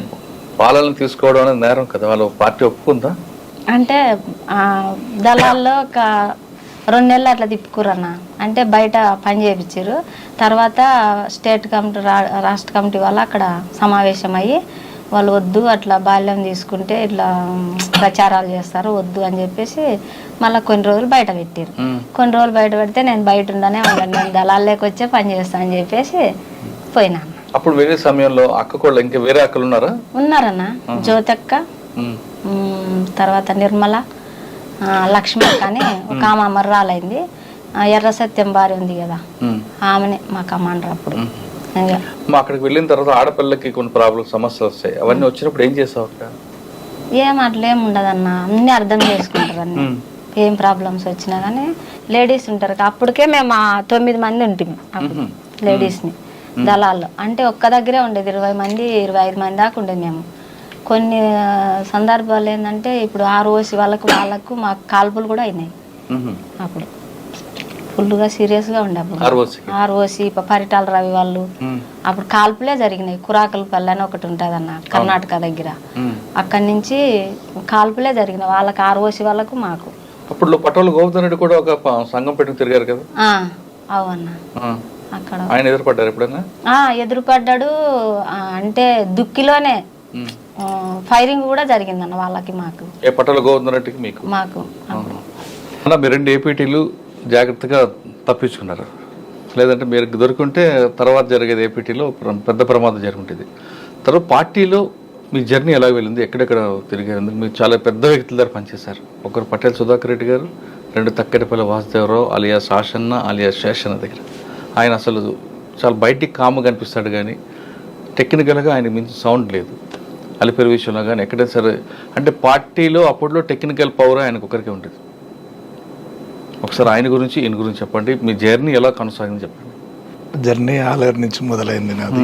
పాలన తీసుకోవడం అనేది నేరం కదా, వాళ్ళు పార్టీ ఒప్పుకుందా? అంటే దళాల్లో ఒక 2 నెలలు అట్లా తిప్పుకురన్న, అంటే బయట పని చేయించారు. తర్వాత స్టేట్ కమిటీ రాష్ట్ర కమిటీ వాళ్ళు అక్కడ సమావేశం అయ్యి వాళ్ళు వద్దు అట్లా బాల్యం తీసుకుంటే ఇట్లా ప్రచారాలు చేస్తారు వద్దు అని చెప్పేసి మళ్ళీ కొన్ని రోజులు బయట పెట్టారు. కొన్ని రోజులు బయట పెడితే నేను బయట ఉండనే ఉన్నాను, నేను దళాల్లోకి వచ్చే పని చేస్తాను అని చెప్పేసి పోయినాను. అప్పుడు వేరే సమయంలో అక్క కూడా ఇంకా వేరే అక్కలు ఉన్నారా? ఉన్నారన్న, జ్యోతక్క, తర్వాత నిర్మల, లక్ష్మక్క అని ఒక ఆమె మర్రాలైంది, ఎర్ర సత్యం భార్య ఉంది కదా ఆమెనే మా కమాండర్. అప్పుడు అక్కడికి వెళ్ళిన తర్వాత ఆడపిల్లకి కొన్ని ప్రాబ్లమ్స్ సమస్యలు వస్తాయి, అవన్నీ వచ్చినప్పుడు ఏం చేస్తావు? ఏం అట్లా ఏమి ఉండదన్న, అన్ని అర్థం చేసుకుంటారు. అన్ని ఏం ప్రాబ్లమ్స్ వచ్చినా కానీ లేడీస్ ఉంటారు. అప్పటికే మేము 9 మంది ఉంటుంది అప్పుడు లేడీస్ని దళాల్లో. అంటే ఒక్క దగ్గరే ఉండేది 20 మంది 25 మంది దాకా ఉండేది. మేము కొన్ని సందర్భాలు ఏంటంటే ఇప్పుడు ROC వాళ్ళకు మాకు కాల్పులు కూడా అయినాయి. అప్పుడు ఫుల్గా సీరియస్గా ఉండే. అప్పుడు ROC పరిటాల రవి వాళ్ళు అప్పుడు కాల్పులే జరిగినాయి. కురాకలపల్లి అని ఒకటి ఉంటుంది అన్న కర్ణాటక దగ్గర, అక్కడి నుంచి కాల్పులే జరిగినాయి వాళ్ళకి, ROC వాళ్ళకు మాకు. అప్పుడు పటోలు గోవర్ధన్ రెడ్డి కూడా ఒక సంఘం పెట్టుకుని తిరిగారు కదా? అవునా, అక్కడ ఆయన ఎదురుపడ్డారు ఎప్పుడైనా? ఎదురుపడ్డాడు. అంటే దుక్కిలోనే ఫైరింగ్ కూడా జరిగిందన్న వాళ్ళకి మాకు. ఏ పటోలు గోవర్ధన్ రెడ్డికి మీకు? మాకు. మీరు 2 APTలు జాగ్రత్తగా తప్పించుకున్నారు, లేదంటే మీరు దొరుకుంటే తర్వాత జరిగేది APTలో పెద్ద ప్రమాదం జరుగుంటుంది. తర్వాత పార్టీలో మీ జర్నీ ఎలా వెళ్ళింది, ఎక్కడెక్కడ తిరిగారు? మీరు చాలా పెద్ద వ్యక్తుల దగ్గర పనిచేశారు. ఒకరు పటేల్ సుధాకర్ రెడ్డి గారు, 2 తక్కెటపల్లి వాసుదేవరావు అలియాస్ ఆషన్న అలియాస్ శేషన్న దగ్గర. ఆయన అసలు చాలా బయటికి కామ్గా కనిపిస్తాడు, కానీ టెక్నికల్గా ఆయన మించి సౌండ్ లేదు. అలిపేరు విషయంలో కానీ ఎక్కడైనా సరే, అంటే పార్టీలో అప్పట్లో టెక్నికల్ పవర్ ఆయనకు ఒకరికి ఉంటుంది. ఒకసారి ఆయన గురించి ఈయన గురించి చెప్పండి, మీ జర్నీ ఎలా కొనసాగింది చెప్పండి. జర్నీ ఆలేరు నుంచి మొదలైంది నాది.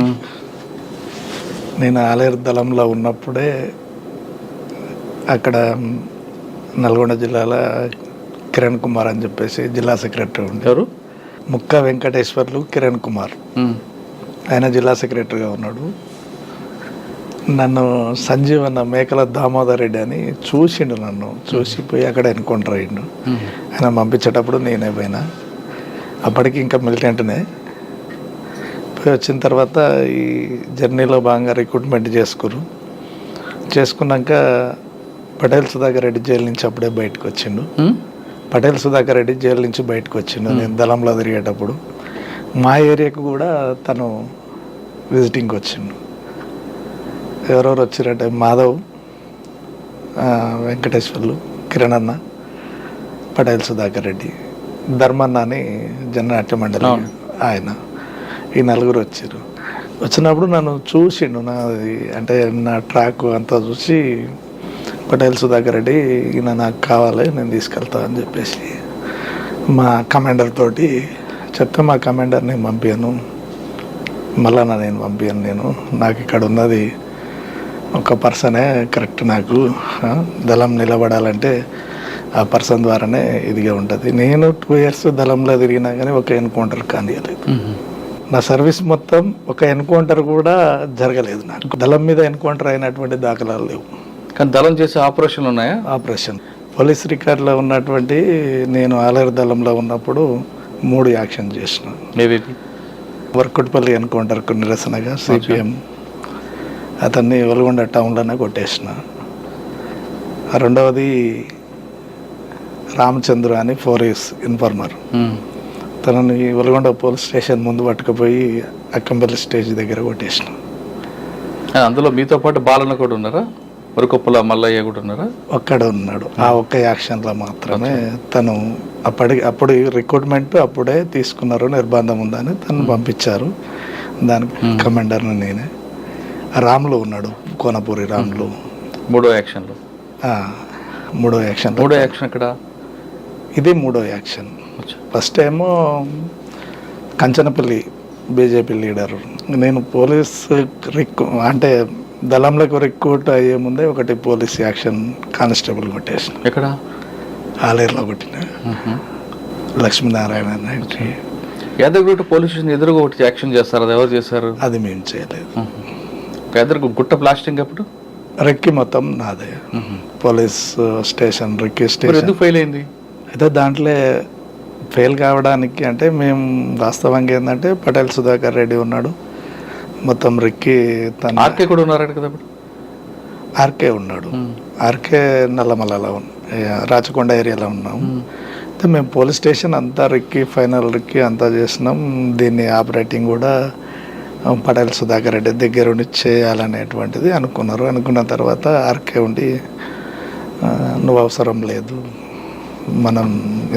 నేను ఆలేరు దళంలో ఉన్నప్పుడే అక్కడ నల్గొండ జిల్లాలో కిరణ్ కుమార్ అని చెప్పేసి జిల్లా సెక్రటరీ ఉండేవారు. ముక్క వెంకటేశ్వర్లు కిరణ్ కుమార్, ఆయన జిల్లా సెక్రటరీగా ఉన్నాడు. నన్ను సంజీవన్న మేకల దామోదర్ రెడ్డి అని చూసిండు, నన్ను చూసిపోయి అక్కడ ఎన్కౌంటర్ అయ్యిండు. ఆయన పంపించేటప్పుడు నేనే పోయినా. అప్పటికి ఇంకా మిలిటెంట్నే. పోయి వచ్చిన తర్వాత ఈ జర్నీలో భాగంగా రిక్రూట్మెంట్ చేసుకున్నాక పటేల్ సుధాకర్ రెడ్డి జైలు నుంచి అప్పుడే బయటకు వచ్చిండు. పటేల్ సుధాకర్ రెడ్డి జైలు నుంచి బయటకు వచ్చిండు. నేను దళంలో తిరిగేటప్పుడు మా ఏరియాకు కూడా తను విజిటింగ్కి వచ్చిండు. ఎవరెవరు వచ్చారంటే మాధవ్, వెంకటేశ్వర్లు, కిరణ్ అన్న, పటేల్ సుధాకర్ రెడ్డి, ధర్మన్న అని జననాట్య మండలి ఆయన, ఈ 4 వచ్చారు. వచ్చినప్పుడు నన్ను చూసిండు, నాది అంటే నా ట్రాక్ అంతా చూసి పటేల్ సుధాకర్ రెడ్డి ఈయన నాకు కావాలి నేను తీసుకెళ్తా అని చెప్పేసి మా కమాండర్ తోటి చెప్తే, మా కమాండర్ని పంపాను. మళ్ళా నేను పంపాను. నాకు ఇక్కడ ఉన్నది ఒక పర్సనే కరెక్ట్, నాకు దళం నిలబడాలంటే ఆ పర్సన్ ద్వారానే ఇదిగా ఉంటుంది. నేను 2 years దళంలో తిరిగినా కానీ ఒక ఎన్కౌంటర్ కానియలేదు. నా సర్వీస్ మొత్తం ఒక ఎన్కౌంటర్ కూడా జరగలేదు. నాకు దళం మీద ఎన్కౌంటర్ అయినటువంటి దాఖలాలు లేవు. కానీ దళం చేసే ఆపరేషన్లు ఉన్నాయా? ఆపరేషన్ పోలీస్ రికార్డులో ఉన్నటువంటి, నేను ఆలేరు దళంలో ఉన్నప్పుడు 3 యాక్షన్ చేసిన. వర్కుట్పల్లి ఎన్కౌంటర్కు నిరసనగా CPM అతన్ని వెలుగొండ టౌన్లోనే కొట్టేసిన. రెండవది రామచంద్ర అని 4 years ఇన్ఫార్మర్, తనని వెలుగొండ పోలీస్ స్టేషన్ ముందు పట్టుకుపోయి అక్కంపల్లి స్టేజ్ దగ్గర కొట్టేసినాం. అందులో మీతో పాటు బాలన్న కూడా ఉన్నారా? వరకొప్పుల మల్లయ్య కూడా ఉన్నారా? ఒక్కడ ఉన్నాడు. ఆ ఒక్క యాక్షన్లో మాత్రమే తను అప్పుడు రిక్రూట్మెంట్ అప్పుడే తీసుకున్నారు, నిర్బంధం ఉందని తను పంపించారు. దానికి కమాండర్ని నేనే. రాములు ఉన్నాడు, కోనపూరి రాములు. మూడో యాక్షన్లో మూడో యాక్షన్ ఇక్కడ ఇది మూడో యాక్షన్. ఫస్ట్ ఏమో కంచనపల్లి బీజేపీ లీడరు, నేను పోలీస్ అంటే దళంలోకి రిక్రూట్ అయ్యే ముందే ఒకటి పోలీస్ యాక్షన్ కానిస్టేబుల్ కొట్టేసిన. ఎక్కడ? ఆలేరులో కొట్టిన లక్ష్మీనారాయణ అంటే. యాదగిరిగుట్ట పోలీస్ స్టేషన్ ఎదురుగా ఒకటి యాక్షన్ చేస్తారు, అది ఎవరు చేశారు? అది మేము చేయలేదు. గుట్ట ప్లాస్టింగ్ అప్పుడు రెక్కి మొత్తం నాదే. పోలీస్ స్టేషన్ రెక్కి స్టేషన్ ఎందుకు ఫెయిల్ అయింది? అయితే దాంట్లో ఫెయిల్ కావడానికి అంటే మేము వాస్తవంగా ఏంటంటే పటేల్ సుధాకర్ రెడ్డి ఉన్నాడు, మొత్తం రెక్కి తన ఆర్కే కూడా ఉన్నారు కదా అప్పుడు. ఆర్కే ఉన్నాడు. ఆర్కే నల్లమల్లలో రాచకొండ ఏరియాలో ఉన్నాం. అయితే మేము పోలీస్ స్టేషన్ అంతా రెక్కి ఫైనల్ రెక్కి అంతా చేసినాం. దీన్ని ఆపరేటింగ్ కూడా పటేల్ సుధాకర్ రెడ్డి దగ్గర ఉండి చేయాలనేటువంటిది అనుకున్నారు. అనుకున్న తర్వాత ఆర్కే ఉండి నువ్వు అవసరం లేదు, మనం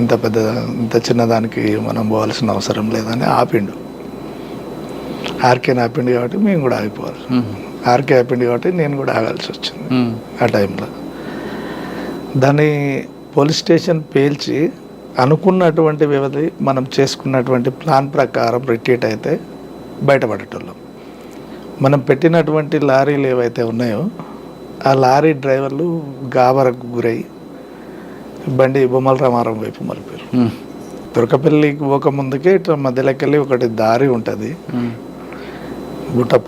ఇంత చిన్నదానికి మనం పోవాల్సిన అవసరం లేదని ఆపిండు. ఆర్కేని ఆపిండు కాబట్టి మేము కూడా ఆగిపోవాలి. ఆర్కే ఆపిండు కాబట్టి నేను కూడా ఆగాల్సి వచ్చింది ఆ టైంలో. దాన్ని పోలీస్ స్టేషన్ పేల్చి అనుకున్నటువంటి వ్యవధి మనం చేసుకున్నటువంటి ప్లాన్ ప్రకారం రిట్రీట్ అయితే బయటపడేటోళ్ళం. మనం పెట్టినటువంటి లారీలు ఏవైతే ఉన్నాయో ఆ లారీ డ్రైవర్లు గాబరకు గురై బండి బొమ్మల రామారం వైపు మలిపారు. తురకపల్లికి పోక ముందుకే ఇట్లా మధ్యలోకి వెళ్ళి ఒకటి దారి ఉంటుంది,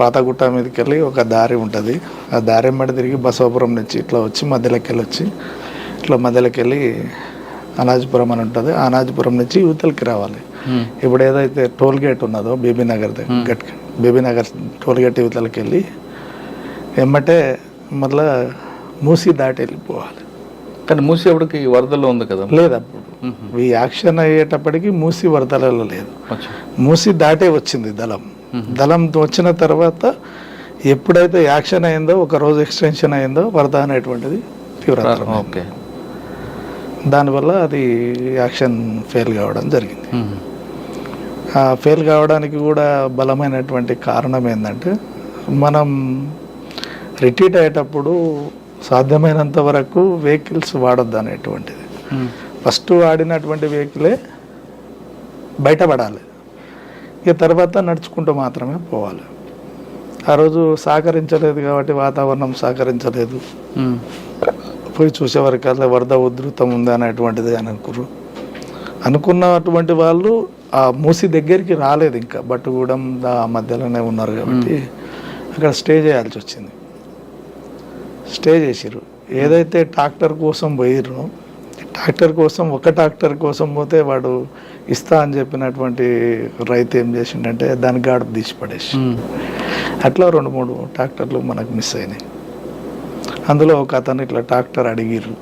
పాత గుట్ట మీదకి వెళ్ళి ఒక దారి ఉంటుంది. ఆ దారి మడి తిరిగి బసవపురం నుంచి ఇట్లా వచ్చి మధ్యలోకి వెళ్ళి ఇట్లా మధ్యలోకి వెళ్ళి అనాజపురం అని ఉంటుంది. అనాజపురం నుంచి యువతలకి రావాలి. ఇప్పుడు ఏదైతే టోల్ గేట్ ఉన్నదో బీబీనగర్ బీబీనగర్ టోల్ గేట్ యువతలకి వెళ్ళి ఎమ్మటే మళ్ళా మూసి దాటి వెళ్ళిపోవాలి. కానీ మూసి అప్పటికి వరదల్లో ఉంది కదా? లేదు, అప్పుడు ఈ యాక్షన్ అయ్యేటప్పటికి మూసి వరదలలో లేదు, మూసి దాటే వచ్చింది దళం. దళం వచ్చిన తర్వాత ఎప్పుడైతే యాక్షన్ అయిందో, ఒక రోజు ఎక్స్టెన్షన్ అయిందో, వరద అనేటువంటిది తీవ్రతరం. ఓకే, దానివల్ల అది యాక్షన్ ఫెయిల్ కావడం జరిగింది. ఆ ఫెయిల్ కావడానికి కూడా బలమైనటువంటి కారణం ఏంటంటే, మనం రిట్రీట్ అయ్యేటప్పుడు సాధ్యమైనంత వరకు వెహికల్స్ వాడొద్దు అనేటువంటిది. ఫస్ట్ వాడినటువంటి వెహికలే బయటపడాలి, ఇక తర్వాత నడుచుకుంటూ మాత్రమే పోవాలి. ఆ రోజు సహకరించలేదు కాబట్టి, వాతావరణం సహకరించలేదు. పోయి చూసేవరకల్లా వరద ఉధృతం ఉంది అనేటువంటిది అని అనుకున్నటువంటి వాళ్ళు ఆ మూసి దగ్గరికి రాలేదు. ఇంకా బట్టుగూడెం ఆ మధ్యలోనే ఉన్నారు కాబట్టి అక్కడ స్టే చేయాల్సి వచ్చింది. స్టే చేసిర్రు. ఏదైతే ట్రాక్టర్ కోసం పోయిర్రో, ట్రాక్టర్ కోసం ఒక ట్రాక్టర్ కోసం పోతే వాడు ఇస్తా అని చెప్పినటువంటి రైతు ఏం చేసిండంటే దాని గాడుపు తీసి పడేసి, అట్లా 2-3 ట్రాక్టర్లు మనకు మిస్ అయినాయి. అందులో ఒక అతను ఇట్లా ట్రాక్టర్ అడిగిర్రు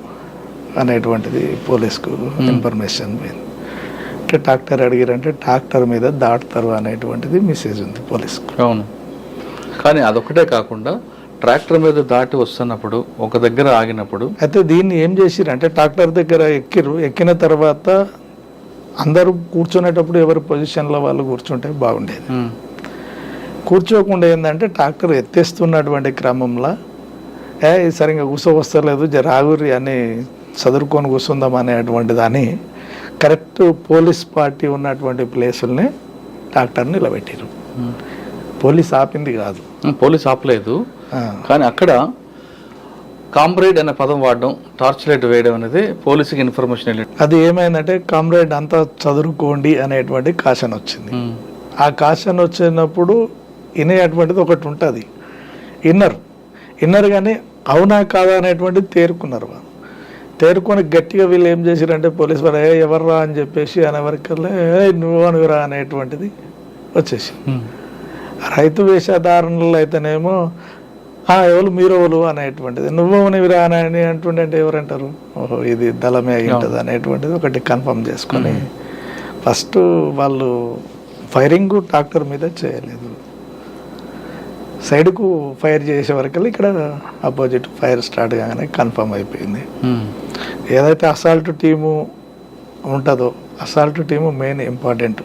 అనేటువంటిది పోలీస్కు ఇన్ఫర్మేషన్ పోయింది. అంటే ట్రాక్టర్ అడిగిరంటే ట్రాక్టర్ మీద దాటుతారు అనేటువంటిది మెసేజ్ ఉంది పోలీస్కు. అవును, కానీ అదొకటే కాకుండా ట్రాక్టర్ మీద దాటి వస్తున్నప్పుడు ఒక దగ్గర ఆగినప్పుడు అయితే దీన్ని ఏం చేసిర్రు అంటే, ట్రాక్టర్ దగ్గర ఎక్కిన తర్వాత అందరూ కూర్చునేటప్పుడు ఎవరి పొజిషన్లో వాళ్ళు కూర్చుంటే బాగుండేది. కూర్చోకుండా ఏంటంటే ట్రాక్టర్ ఎత్తేస్తున్నటువంటి క్రమంలో సరిగ్గా కూర్చోవస్తలేదు, జరాగురి అని చదువుకొని కూర్చుందాం అనేటువంటిది అని కరెక్ట్ పోలీస్ పార్టీ ఉన్నటువంటి ప్లేసుల్ని ట్రాక్టర్ని నిలబెట్టారు. పోలీస్ ఆపింది కాదు, పోలీస్ ఆపలేదు. కానీ అక్కడ కామ్రేడ్ అనే పదం వాడడం, టార్చ్ లైట్ వేయడం అనేది పోలీసుకి ఇన్ఫర్మేషన్ వెళ్ళి అది ఏమైందంటే కామ్రేడ్ అంతా చదువుకోండి అనేటువంటి కాషన్ వచ్చింది. ఆ కాషన్ వచ్చినప్పుడు వినేటువంటిది ఒకటి ఉంటుంది, ఇన్నర్ కానీ అవునా కాదా అనేటువంటిది తేరుకున్నారు. తేరుకొని గట్టిగా వీళ్ళు ఏం చేశారంటే పోలీసు వారు ఎవర్రా అని చెప్పేసి అనేవరకల్లా నువ్వురా అనేటువంటిది వచ్చేసి, రైతు వేషధారణలు అయితేనేమో ఎవరు మీరెవరు అనేటువంటిది, నువ్వునివిరా అని అంటుండే ఎవరంటారు, ఓహో ఇది దళమే అయి ఉంటుంది అనేటువంటిది ఒకటి కన్ఫర్మ్ చేసుకొని ఫస్ట్ వాళ్ళు ఫైరింగ్ ట్రాక్టర్ మీద చేయలేదు. సైడ్కు ఫైర్ చేసే వరకు ఇక్కడ అపోజిట్ ఫైర్ స్టార్ట్ కాగానే కన్ఫర్మ్ అయిపోయింది. ఏదైతే అసాల్ట్ టీము ఉంటుందో అసాల్ట్ టీము మెయిన్ ఇంపార్టెంట్.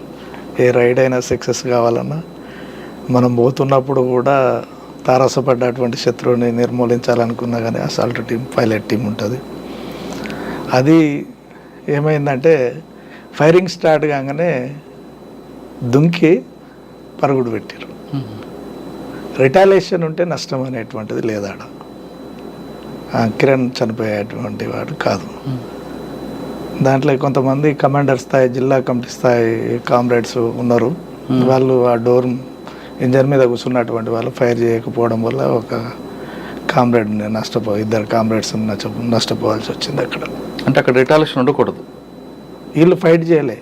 ఏ రైడ్ అయినా సక్సెస్ కావాలన్నా మనం పోతున్నప్పుడు కూడా తారసపడ్డటువంటి శత్రువుని నిర్మూలించాలనుకున్నా కానీ అసాల్ట్ టీం పైలట్ టీం ఉంటుంది. అది ఏమైందంటే ఫైరింగ్ స్టార్ట్ కాగానే దుంకి పరుగుడు పెట్టారు. రిటాలియేషన్ ఉంటే నష్టం అనేటువంటిది లేదాడ. కిరణ్ చనిపోయేటువంటి వాడు కాదు. దాంట్లో కొంతమంది కమాండర్ స్థాయి జిల్లా కమిటీ స్థాయి కామ్రేడ్స్ ఉన్నారు. వాళ్ళు ఆ డోర్ ఇంజన్ మీద కూర్చున్నటువంటి వాళ్ళు ఫైర్ చేయకపోవడం వల్ల ఒక కామ్రేడ్ ఇద్దరు కామ్రేడ్స్ నష్టపోవాల్సి వచ్చింది అక్కడ. అంటే అక్కడ రిటాలియేషన్ ఉండకూడదు. వీళ్ళు ఫైట్ చేయలే,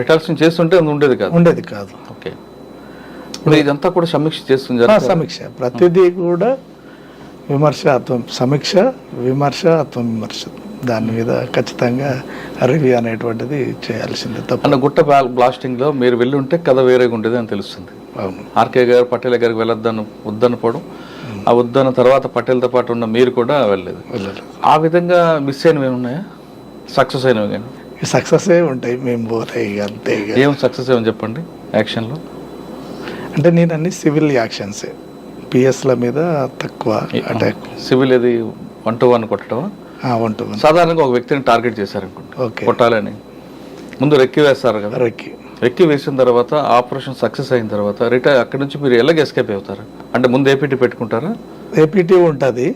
రిటాలియేషన్ చేస్తుంటే ఉండేది కాదు. ఓకే, ఇప్పుడు ఇదంతా కూడా సమీక్ష చేస్తుంది. సమీక్ష ప్రతిదీ కూడా విమర్శ సమీక్ష విమర్శ ఆత్మవిమర్శ దాని మీద ఖచ్చితంగా రివ్యూ అనేటువంటిది చేయాల్సిందే. అన్న గుట్ట బ్లాస్టింగ్ లో మీరు వెళ్ళి ఉంటే కథ వేరేగా ఉండేది అని తెలుస్తుంది. అవును, ఆర్కే గారు పటేల్ గారికి వద్దనపోవడం, ఆ వద్దన్న తర్వాత పటేల్తో పాటు ఉన్న మీరు కూడా వెళ్ళలేదు. ఆ విధంగా మిస్ అయినవి ఏమున్నాయా, సక్సెస్ అయినవి కానీ? సక్సెస్ ఉంటాయి, మేము పోతాయి అంతే. ఏం సక్సెస్ ఏమని చెప్పండి యాక్షన్లో? అంటే నేను అన్ని సివిల్ యాక్షన్సే, పిఎస్ల మీద తక్కువ అటాక్. సివిల్ ఏది 1-to-1 కొట్టడం? 1-to-1. సాధారణంగా ఒక వ్యక్తిని టార్గెట్ చేశారనుకుంటా, కొట్టాలని ముందు రెక్కి వేస్తారు కదా. రెక్కి వేసిన తర్వాత ఆపరేషన్ సక్సెస్ అయిన తర్వాత అక్కడి నుంచి మీరు ఎలాగ ఎస్కేప్ అవుతారు? అంటే ముందు ఏపీటీ పెట్టుకుంటారా? ఏపీటీ ఉంటుంది.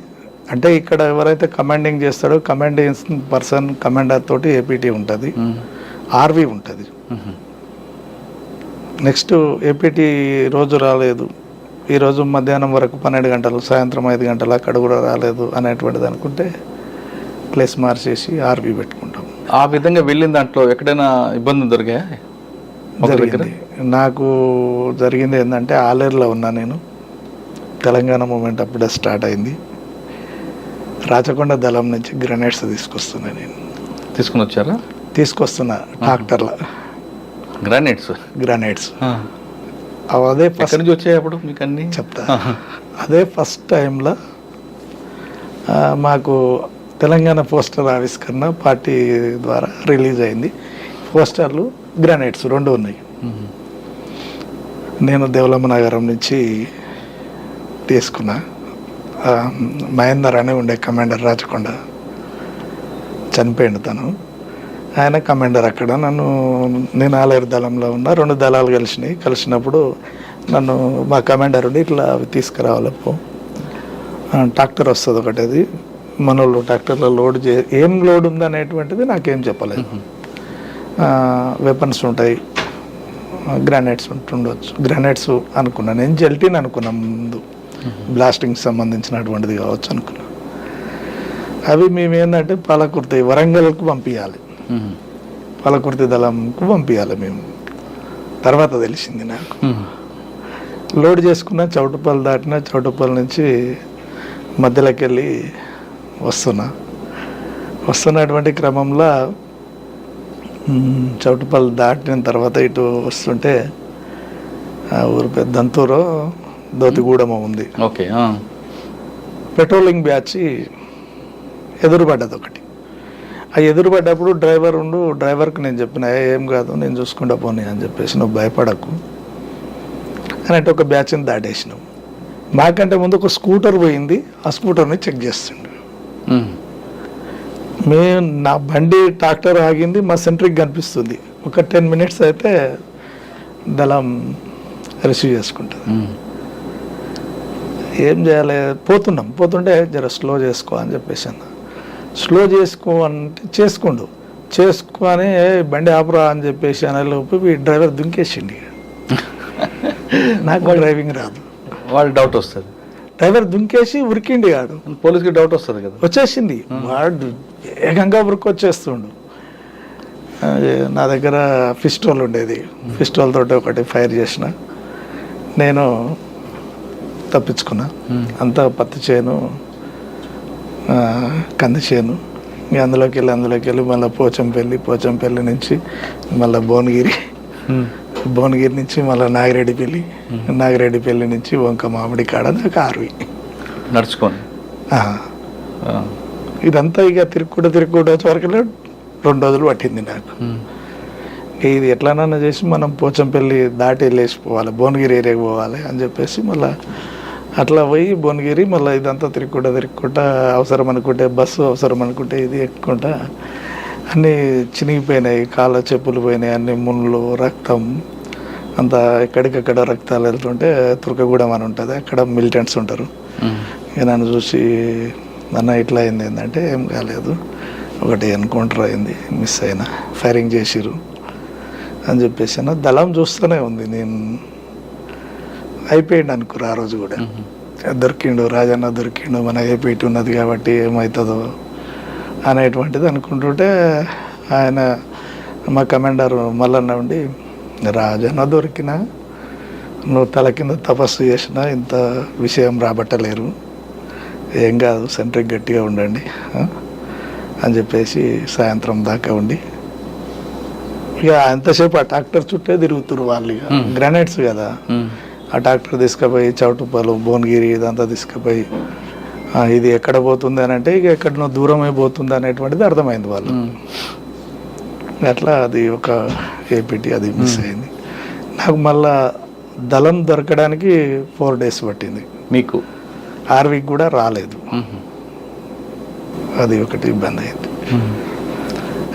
అంటే ఇక్కడ ఎవరైతే కమాండింగ్ చేస్తాడో కమాండింగ్ పర్సన్ కమాండర్ తోటి ఏపీటీ ఉంటుంది, ఆర్వీ ఉంటుంది. నెక్స్ట్ ఏపీటీ రోజు రాలేదు, ఈరోజు మధ్యాహ్నం వరకు 12 గంటలు, సాయంత్రం 5 గంటలు అక్కడ కూడా రాలేదు అనేటువంటిది అనుకుంటే ప్లేస్ మార్చేసి ఆర్వీ పెట్టుకుంటాం. ఆ విధంగా వెళ్ళిన దాంట్లో ఎక్కడైనా ఇబ్బంది దొరికాయా? జరిగింది. నాకు జరిగింది ఏంటంటే ఆలేరులో ఉన్నా నేను. తెలంగాణ మూమెంట్ అప్పుడే స్టార్ట్ అయింది. రాచకొండ దళం నుంచి గ్రెనేడ్స్ తీసుకొస్తున్నా నేను. తీసుకొస్తున్నా ట్రాక్టర్లో గ్రానైట్స్. అదే ఫస్ట్ నుంచి వచ్చాయి అప్పుడు మీకు అన్ని చెప్తా. అదే ఫస్ట్ టైంలో మాకు తెలంగాణ పోస్టర్ ఆవిష్కరణ పార్టీ ద్వారా రిలీజ్ అయింది. పోస్టర్లు గ్రానైట్స్ 2 ఉన్నాయి. నేను దేవలమ్మ నగరం నుంచి తీసుకున్నా. మహేందర్ అని ఉండే కమాండర్ రాచకొండ, చనిపోయిండు తను. ఆయన కమాండర్ అక్కడ. నేను ఆలేరు దళంలో ఉన్నా. 2 దళాలు కలిసినప్పుడు నన్ను మా కమాండర్ ఉండి ఇట్లా అవి తీసుకురావాలప్పు, ట్రాక్టర్ వస్తుంది ఒకటి, అది మనోళ్ళు ట్రాక్టర్లో లోడ్ ఏం లోడ్ ఉంది అనేటువంటిది నాకేం చెప్పలేదు. వెపన్స్ ఉంటాయి, గ్రానైట్స్ ఉంటుండొచ్చు. గ్రానైట్స్ అనుకున్నా నేను, జెల్టీన్ అనుకున్నా ముందు, బ్లాస్టింగ్ సంబంధించినటువంటిది కావచ్చు అనుకున్నా. అవి మేము ఏంటంటే పాలకుర్తి వరంగల్కు పంపించాలి, పాలకుర్తి దళంకు పంపించాలి మేము. తర్వాత తెలిసింది నాకు. లోడ్ చేసుకున్న చౌటుపల్లి దాటిన, చౌటుపల్లి నుంచి మధ్యలోకి వెళ్ళి వస్తున్నటువంటి క్రమంలో చౌటుపల్లి దాటిన తర్వాత ఇటు వస్తుంటే ఆ ఊరు పెద్ద దంతూరు దోతిగూడెం ఉంది. ఓకే, పెట్రోలింగ్ బ్యాచ్ ఎదురుపడ్డది ఒకటి. ఆ ఎదురుపడ్డప్పుడు డ్రైవర్కి నేను చెప్పిన, ఏం కాదు నేను చూసుకుంటా పోనీ అని చెప్పేసి, నువ్వు భయపడకు అని అంటే ఒక బ్యాచ్ని దాటేసినాం. మాకంటే ముందు ఒక స్కూటర్ పోయింది, ఆ స్కూటర్ని చెక్ చేస్తుండే. నా బండి ట్రాక్టర్ ఆగింది, మా సెంట్రిక్ కనిపిస్తుంది. ఒక 10 minutes అయితే దళం రిసీవ్ చేసుకుంటుంది. ఏం చేయాలి, పోతుంటే జర స్లో చేసుకో అని చెప్పేసి అన్న. స్లో చేసుకో అంటే చేసుకొని బండి ఆపురా అని చెప్పేసి అనేలోపు ఈ డ్రైవర్ దుంకేసిండి. నాకు డ్రైవింగ్ రాదు, వాళ్ళు డౌట్ వస్తుంది. డ్రైవర్ దుంకేసి ఉరికిండి కాడు, పోలీస్కి డౌట్ వస్తుంది కదా. వచ్చేసింది, వాడు వేగంగా ఉరికొచ్చేస్తుండు. నా దగ్గర పిస్టోల్ ఉండేది, పిస్టోల్ తోటి ఒకటి ఫైర్ చేసిన, నేను తప్పించుకున్నా. అంతా పత్తి చేను, కంది చేను. ఇంక అందులోకి వెళ్ళి మళ్ళీ పోచంపల్లి నుంచి మళ్ళీ భువనగిరి, భువనగిరి నుంచి మళ్ళీ నాగిరెడ్డిపల్లి నుంచి వంక మామిడి కాడ నాకు ఆర్వి నడుచుకొని ఆ. ఇదంతా ఇక తిరుగుకుంటూ వచ్చే వరకు 2 రోజులు పట్టింది నాకు. ఇది ఎట్లానన్నా చేసి మనం పోచంపల్లి దాటి వెళ్ళేసిపోవాలి, భువనగిరి ఏరియాకి పోవాలి అని చెప్పేసి మళ్ళీ అట్లా పోయి భువనగిరి మళ్ళీ ఇదంతా తిరుగుకుంటా అవసరం అనుకుంటే బస్సు, అవసరం అనుకుంటే ఇది ఎక్కుంటా అన్నీ చినిగిపోయినాయి, కాళ్ళ చెప్పులు పోయినాయి, అన్ని ముళ్ళు, రక్తం అంతా ఎక్కడికక్కడ రక్తాలు వెళ్తుంటే తుర్కగూడెం అని ఉంటుంది, అక్కడ మిలిటెంట్స్ ఉంటారు. ఇక నన్ను చూసి అన్న ఇట్లా అయింది ఏంటంటే ఏం కాలేదు, ఒకటి ఎన్కౌంటర్ అయింది, మిస్ అయినా, ఫైరింగ్ చేసిరు అని చెప్పేసి అన్న. దళం చూస్తూనే ఉంది, నేను అయిపోయింది అనుకురా ఆ రోజు కూడా. దొరికిండు రాజన్న, దొరికిండు, మన ఏపీటీ ఉన్నది కాబట్టి ఏమవుతుందో అనేటువంటిది అనుకుంటుంటే ఆయన మా కమాండర్ మల్లన్న ఉండి, రాజన్న దొరికినా నువ్వు తల కింద తపస్సు చేసినా ఇంత విషయం రాబట్టలేరు, ఏం కాదు, సెంట్రికి గట్టిగా ఉండండి అని చెప్పేసి సాయంత్రం దాకా ఉండి ఇక ఎంతసేపు ఆ ట్రాక్టర్ చుట్టే తిరుగుతురు వాళ్ళు. ఇక గ్రానైట్స్ కదా, ఆ ట్రాక్టర్ తీసుకుపోయి చౌటుప్పలు, భువనగిరి ఇదంతా తీసుకుపోయి ఇది ఎక్కడ పోతుంది అని అంటే ఇక ఎక్కడనో దూరం అయిపోతుంది అనేటువంటిది అర్థమైంది వాళ్ళు. అట్లా అది ఒక ఏపీటీ అది మిస్ అయింది నాకు. మళ్ళా దళం దొరకడానికి 4 days పట్టింది మీకు, ఆర్వీకి కూడా రాలేదు, అది ఒకటి ఇబ్బంది అయింది.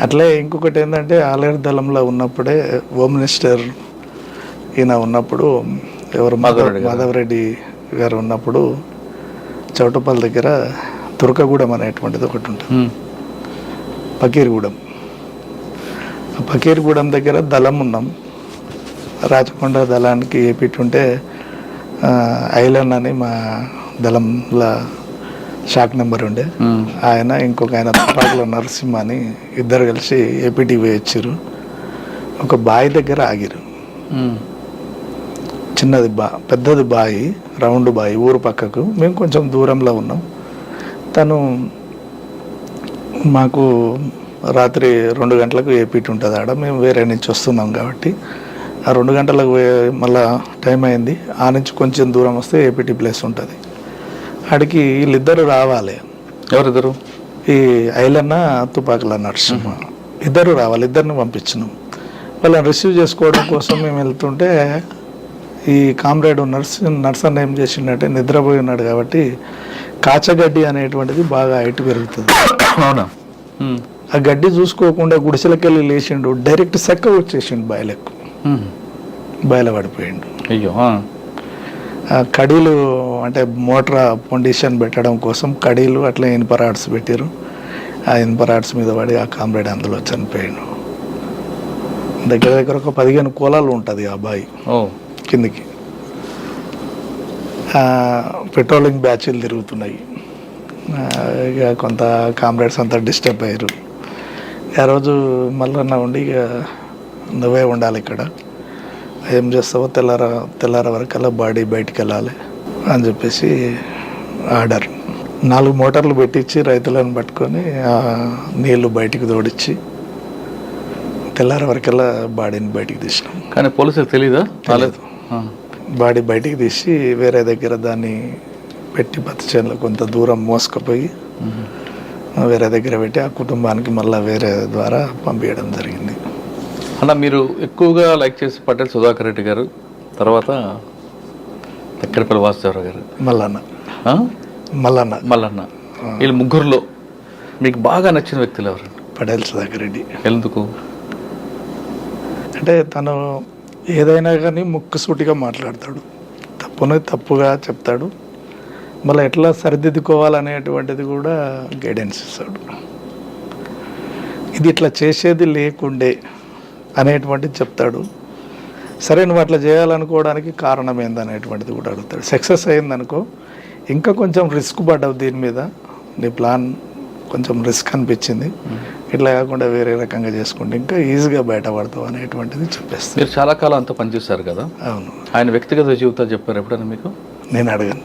అట్లే ఇంకొకటి ఏంటంటే ఆలేరు దళంలో ఉన్నప్పుడే హోమ్ మినిస్టర్ ఈయన ఉన్నప్పుడు, ఎవరు మాధవరెడ్డి గారు ఉన్నప్పుడు చౌటపల్లి దగ్గర తుర్కగూడెం అనేటువంటిది ఒకటి ఉంటుంది, పకీర్గూడెం. ఆ పకీర్గూడెం దగ్గర దళం ఉన్నాం, రాచకొండ దళానికి ఏపీటీ ఉంటే ఐలన్ అని మా దళంలో షాక్ నెంబర్ ఉండే ఆయన, ఇంకొక ఆయన తుపాకుల నరసింహ అని ఇద్దరు కలిసి ఏపీటీ వేయచ్చారు. ఒక బావి దగ్గర ఆగిరు, చిన్నది పెద్దది బావి, రౌండ్ బావి, ఊరు పక్కకు. మేము కొంచెం దూరంలో ఉన్నాం. తను మాకు రాత్రి 2 గంటలకు ఏపీటీ ఉంటుంది ఆడ, మేము వేరే నుంచి వస్తున్నాం కాబట్టి ఆ 2 గంటలకు మళ్ళా టైం అయింది. ఆ నుంచి కొంచెం దూరం వస్తే ఏపీటీ ప్లేస్ ఉంటుంది, ఆడికి వీళ్ళిద్దరు రావాలి. ఎవరిద్దరు? ఈ ఐలన్న, తుపాకుల నరసింహ ఇద్దరు రావాలి, ఇద్దరిని పంపించినాం. వాళ్ళని రిసీవ్ చేసుకోవడం కోసం మేము వెళ్తుంటే ఈ కామ్రేడ్ నర్సన్ ఏం చేసిండే, నిద్రపోయి ఉన్నాడు కాబట్టి కాచగడ్డి అనేటువంటిది బాగా హైట్ పెరుగుతుంది. అవునా? ఆ గడ్డి చూసుకోకుండా గుడిసెలకెళ్ళి లేచిండు, డైరెక్ట్ సెక్క వచ్చేసిండు బాయిలకు, బాయిల పడిపోయిండు. అయ్యో. కడీలు అంటే మోటార్ పొండిషన్ పెట్టడం కోసం కడీలు అట్లా ఇనుప రాడ్స్ పెట్టారు. ఆ ఇనుప రాడ్స్ మీద పడి ఆ కామ్రేడ్ అందులో చనిపోయాడు. దగ్గర ఒక 15 కోలాలు ఉంటుంది ఆ బావి కిందికి. పెట్రోలింగ్ బ్యాచ్లు తిరుగుతున్నాయి. ఇక కొంత కామ్రేడ్స్ అంతా డిస్టర్బ్ అయ్యారు. ఆ రోజు మళ్ళీ ఉండి ఇక నువ్వే ఉండాలి ఇక్కడ, ఏం చేస్తావో తెల్లార వరకల్లా బాడీ బయటికి వెళ్ళాలి అని చెప్పేసి ఆర్డర్. 4 మోటార్లు పెట్టించి రైతులను పట్టుకొని నీళ్లు బయటికి తోడిచ్చి తెల్లార వరకల్లా బాడీని బయటికి తీసినాం. కానీ పోలీసులకు తెలీదా? రాలేదు. బాడీ బయటికి తీసి వేరే దగ్గర దాన్ని పెట్టి పత్తి చేనులో కొంత దూరం మోసుకుపోయి వేరే దగ్గర పెట్టి ఆ కుటుంబానికి మళ్ళీ వేరే ద్వారా పంపించడం జరిగింది. అలా మీరు ఎక్కువగా లైక్ చేసి పటేల్ సుధాకర్ రెడ్డి గారు, తర్వాత ఎక్కడిపల్లి వాసుదేవరావు గారు, మల్లన్న, వీళ్ళు ముగ్గురులో మీకు బాగా నచ్చిన వ్యక్తులు ఎవరు? పటేల్ సుధాకర్ రెడ్డి. ఎందుకు అంటే తను ఏదైనా కానీ ముక్కుసూటిగా మాట్లాడతాడు, తప్పుని తప్పుగా చెప్తాడు, మళ్ళీ ఎట్లా సరిదిద్దుకోవాలనేటువంటిది కూడా గైడెన్స్ ఇస్తాడు. ఇది ఇట్లా చేసేది లేకుండే అనేటువంటిది చెప్తాడు. సరే నువ్వు అట్లా చేయాలనుకోవడానికి కారణం ఏందనేటువంటిది కూడా అడుగుతాడు. సక్సెస్ అయిందనుకో, ఇంకా కొంచెం రిస్క్ పడ్డావు దీని మీద, నీ ప్లాన్ కొంచెం రిస్క్ అనిపించింది, ఇట్లా కాకుండా వేరే రకంగా చేసుకుంటే ఇంకా ఈజీగా బయటపడతావు అనేటువంటిది చెప్పేస్తాను. మీరు చాలా కాలం అంతా పనిచేస్తారు కదా. అవును. ఆయన వ్యక్తిగత జీవితాలు చెప్పారు ఎప్పుడైనా మీకు? నేను అడగను.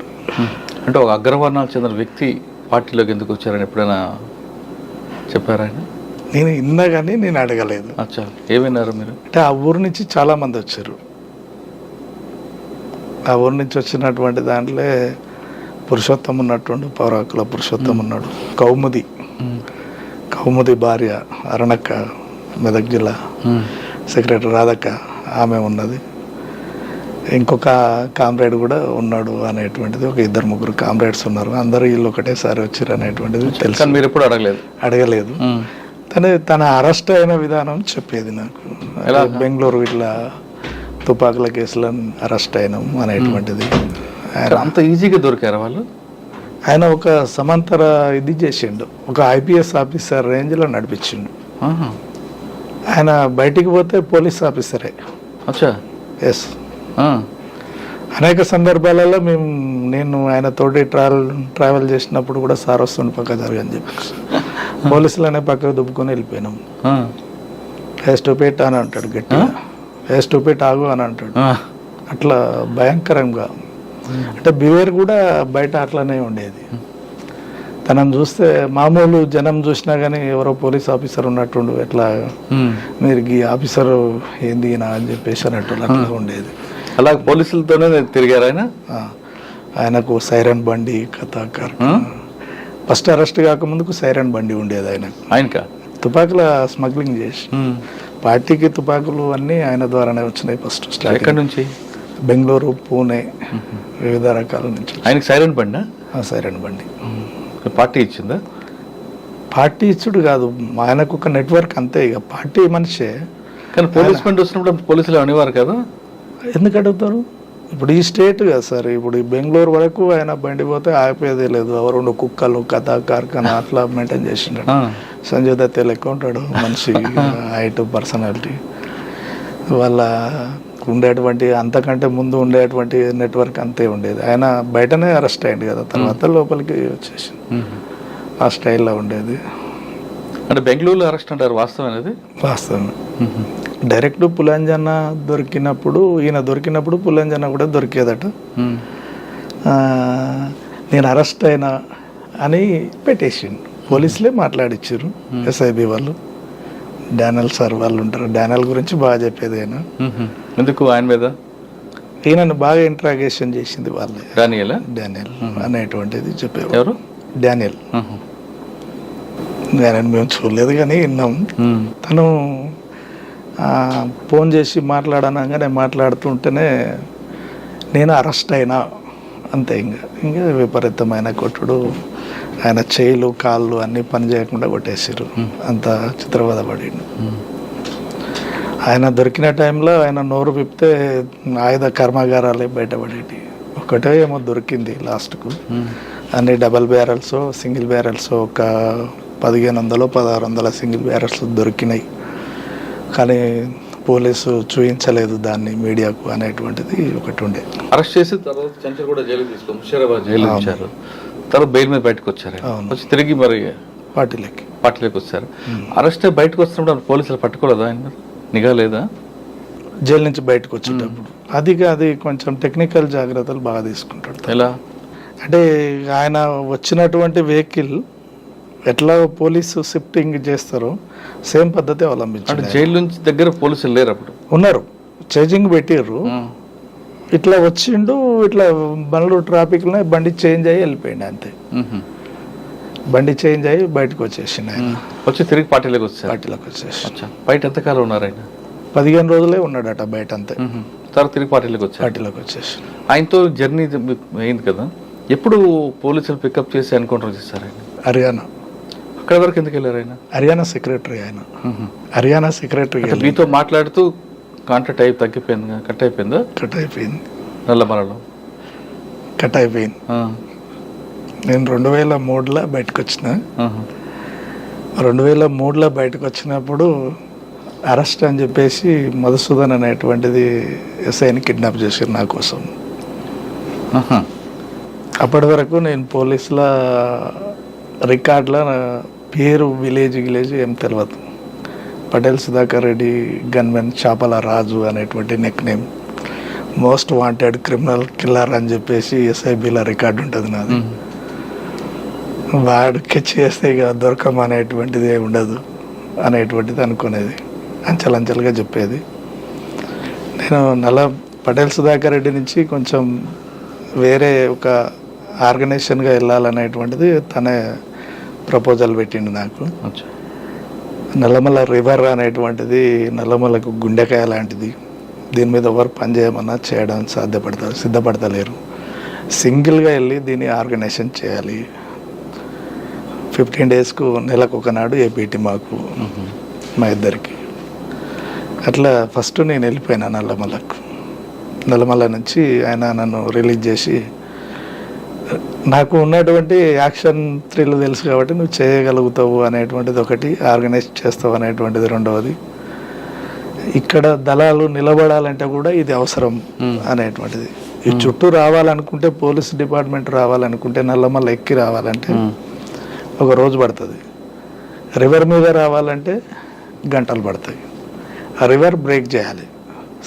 అంటే ఒక అగ్రవర్ణాలకు చెందిన వ్యక్తి పార్టీలోకి ఎందుకు వచ్చారని ఎప్పుడైనా చెప్పారు ఆయన? నేను విన్నా కానీ నేను అడగలేదు. అచ్చా, ఏమైనారు మీరు? అంటే ఆ ఊరు నుంచి చాలా మంది వచ్చారు. ఆ ఊరు నుంచి వచ్చినటువంటి దాంట్లో పురుషోత్తం ఉన్నట్టుండు, పౌరాకుల పురుషోత్తం ఉన్నాడు, కౌముది భార్య అరణక్క, మెదక్ జిల్లా సెక్రటరీ రాధక్క ఆమె ఉన్నది, ఇంకొక కామ్రేడ్ కూడా ఉన్నాడు అనేటువంటిది, ఒక 2-3 కామ్రేడ్స్ ఉన్నారు. అందరూ వీళ్ళు ఒకటేసారి వచ్చారు అనేటువంటిది తెలుసు. మీరు ఎప్పుడు అడగలేదు. తన అరెస్ట్ అయిన విధానం చెప్పేది నాకు. బెంగళూరు ఇట్లా తుపాకుల కేసులో అరెస్ట్ అయినాం అనేటువంటిది. అంత ఈజీగా దొరికారు వాళ్ళు? ఆయన ఒక సమాంతర ఇది చేసిండు, ఒక IPS ఆఫీసర్ రేంజ్లో నడిపించిండు. ఆయన బయటికి పోతే పోలీస్ ఆఫీసరే. అచ్చా. ఎస్. అనేక సందర్భాలలో నేను ఆయన తోటి ట్రావెల్ చేసినప్పుడు కూడా సార్ వస్తుండే పక్క జరగని చెప్పేసి పోలీసులనే పక్కకు దుబ్బుకొని వెళ్ళిపోయినాం. స్టూపిడ్ అని అంటాడు గట్టిగా, స్టూపిడ్ ఆగు అని అంటాడు. అట్లా భయంకరంగా, అంటే బిహేవియర్ కూడా బయట అట్లనే ఉండేది. తనని చూస్తే మామూలు జనం చూసినా కానీ ఎవరో పోలీస్ ఆఫీసర్ ఉన్నట్టుండు, ఎట్లా మీరు ఈ ఆఫీసర్ ఏంది నా అని చెప్పేసి అన్నట్టు అట్లా ఉండేది. అలా పోలీసులతోనే తిరిగారు ఆయన. ఆయనకు సైరన్ బండి కథాకార్. ఫస్ట్ అరెస్ట్ కాకముందుకు సైరన్ బండి ఉండేది ఆయనకు. తుపాకుల స్మగ్లింగ్ చేసి పార్టీకి తుపాకులు అన్నీ ఆయన ద్వారానే వచ్చినాయి ఫస్ట్. ఎక్కడి నుంచి? బెంగళూరు, పూణే, వివిధ రకాల నుంచి. ఆయనకి సైరన్ బండి? సైరన్ బండి. పార్టీ ఇచ్చిందా? పార్టీ ఇచ్చుడు కాదు, ఆయనకు ఒక నెట్వర్క్ అంతే. ఇక పార్టీ మనిషే. కానీ పోలీస్ బండి వస్తున్నప్పుడు పోలీసులు అనేవారు కదా? ఎందుకు అడుగుతారు? ఇప్పుడు ఈ స్టేట్ కదా సార్, ఇప్పుడు ఈ బెంగళూరు వరకు ఆయన బండి పోతే ఆపేదే లేదు. ఎవరు కుక్కలు కథ కార్ఖానా అట్లా మెయింటైన్ చేసిండు. సంజయ్ దత్ లెక్క ఉంటాడు మనిషి, హైట్, పర్సనాలిటీ. వాళ్ళ ఉండేటువంటి అంతకంటే ముందు ఉండేటువంటి నెట్వర్క్ అంతే ఉండేది. ఆయన బయటనే అరెస్ట్ అయ్యింది కదా, తర్వాత లోపలికి వచ్చేసింది. ఆ స్టైల్లో ఉండేది. అంటే బెంగళూరులో అరెస్ట్ అంటారు, వాస్తవం అనేది? వాస్తవం. డైరెక్ట్ పులంజన దొరికినప్పుడు, ఈయన దొరికినప్పుడు పులంజన కూడా దొరికేదట. నేను అరెస్ట్ అయినా అని పెట్టేసిండు. పోలీసులే మాట్లాడిచ్చారు, SIB వాళ్ళు. డానియల్ సార్ వాళ్ళు ఉంటారు, డానియల్ గురించి బాగా చెప్పేది ఆయన. ఎందుకు ఆయన మీద? ఈయనను బాగా ఇంట్రాగేషన్ చేసింది వాళ్ళే. డానియల్ అనేటువంటిది చెప్పేవారు. ఎవరు? డానియల్. ఆయనను మేము చూడలేదు కానీ విన్నాం. తను ఫోన్ చేసి మాట్లాడనగానే మాట్లాడుతుంటేనే నేను అరెస్ట్ అయినా అంతే. ఇంకా విపరీతమైన కొట్టుడు, ఆయన చేయిలు కాళ్ళు అన్నీ పని చేయకుండా కొట్టేసారు. అంత చిత్రవద పడిండు. ఆయన దొరికిన టైంలో ఆయన నోరు విప్పితే ఆయుధ కర్మాగారాలే బయటపడేటి. ఒకటే ఏమో దొరికింది లాస్ట్కు. అన్ని డబల్ బ్యారల్స్, సింగిల్ బ్యారల్స్ ఒక 1500-1600 సింగిల్ బ్యారల్స్ దొరికినాయి. కానీ పోలీసు చూపించలేదు దాన్ని మీడియాకు అనేటువంటిది ఒకటి ఉండే. అరెస్ట్ చేసి తర్వాత చంచల్గూడ జైలు తీసుకొని ముషీరాబాద్ జైలు ఇచ్చారు. తర్వాత బెయిల్ మీద బయటకు వచ్చారు. వచ్చి తిరిగి మరి పార్టీలోకి వచ్చారు. అరెస్ట్ అయి బయటకు వస్తున్నప్పుడు పోలీసులు పట్టుకోలేదా ఆయన మీద? నిఘా లేదా? జైలు నుంచి బయటకు వచ్చేటప్పుడు అది కొంచెం టెక్నికల్ జాగ్రత్తలు బాగా తీసుకుంటాడు. ఎలా అంటే ఆయన వచ్చినటువంటి వెహికల్ ఎట్లా పోలీసు షిఫ్టింగ్ చేస్తారో సేమ్ పద్ధతి అవలంబించారు. జైలు నుంచి దగ్గర పోలీసులు లేరు అప్పుడు? ఉన్నారు, చేంజింగ్ పెట్టిర్రు. ఇట్లా వచ్చిండు, ఇట్లా బండ్లు ట్రాఫిక్లో బండి చేంజ్ అయ్యి వెళ్ళిపోయింది అంతే. బండి చేంజ్ అయ్యి బయటకు వచ్చేసిండు ఆయన. వచ్చి తిరిగి పార్టీలోకి వచ్చారు. పార్టీలోకి వచ్చేసి బయట ఎంతకాలం ఉన్నారు ఆయన? 15 రోజులే ఉన్నాడట బయట అంతే. తర్వాత తిరిగి పార్టీలోకి వచ్చేసి ఆయనతో జర్నీ అయింది కదా. ఎప్పుడు పోలీసులు పికప్ చేసి ఎన్కౌంటర్ చేశారు ఆయన? హర్యానా. అక్కడ వరకు ఎందుకు వెళ్ళారు ఆయన? హర్యానా సెక్రటరీ ఆయన. హర్యానా సెక్రటరీ. మీతో మాట్లాడుతూ కాంట్రాక్ట్ అయి తగ్గిపోయింది, కట్ అయిపోయిందా? కట్ అయిపోయింది. నల్లమలలో కట్ అయిపోయింది. నేను 2003లో బయటకు వచ్చిన. 2003లో బయటకు వచ్చినప్పుడు అరెస్ట్ అని చెప్పేసి మధుసూదన్ అనేటువంటిది SIని కిడ్నాప్ చేశారు నా కోసం. అప్పటి వరకు నేను పోలీసుల రికార్డులో పేరు విలేజ్ ఏం తెలియదు. పటేల్ సుధాకర్ రెడ్డి గన్మెన్ చాపల రాజు అనేటువంటి neck name, most wanted criminal killer అని చెప్పేసి SIBలో రికార్డు ఉంటుంది నాది. వాడికి చేస్తే ఇక దొరకమనేటువంటిది ఏమి ఉండదు. అనేటువంటిది అనుకునేది, అంచెలంచెలుగా చెప్పేది. నేను పటేల్ సుధాకర్ రెడ్డి నుంచి కొంచెం వేరే ఒక ఆర్గనైజేషన్గా వెళ్ళాలనేటువంటిది తనే ప్రపోజల్ పెట్టిండు నాకు. నల్లమల రివర్ అనేటువంటిది నల్లమలకు గుండెకాయ లాంటిది, దీని మీద ఎవరు పనిచేయమన్నా చేయడం సిద్ధపడతలేరు. సింగిల్గా వెళ్ళి దీన్ని ఆర్గనైజేషన్ చేయాలి. 15 డేస్కు నెలకు ఒకనాడు ఏపీటీ మాకు మా ఇద్దరికి. అట్లా ఫస్ట్ నేను వెళ్ళిపోయినా నల్లమల నుంచి ఆయన నన్ను రిలీజ్ చేసి, నాకు ఉన్నటువంటి యాక్షన్ థ్రిల్ తెలుసు కాబట్టి నువ్వు చేయగలుగుతావు అనేటువంటిది ఒకటి, ఆర్గనైజ్ చేస్తావు అనేటువంటిది రెండవది, ఇక్కడ దళాలు నిలబడాలంటే కూడా ఇది అవసరం అనేటువంటిది. ఈ చుట్టూ రావాలనుకుంటే, పోలీస్ డిపార్ట్మెంట్ రావాలనుకుంటే, నల్లమల్ల ఎక్కి రావాలంటే ఒక రోజు పడుతుంది. రివర్ మీద రావాలంటే గంటలు పడతాయి. ఆ రివర్ బ్రేక్ చేయాలి.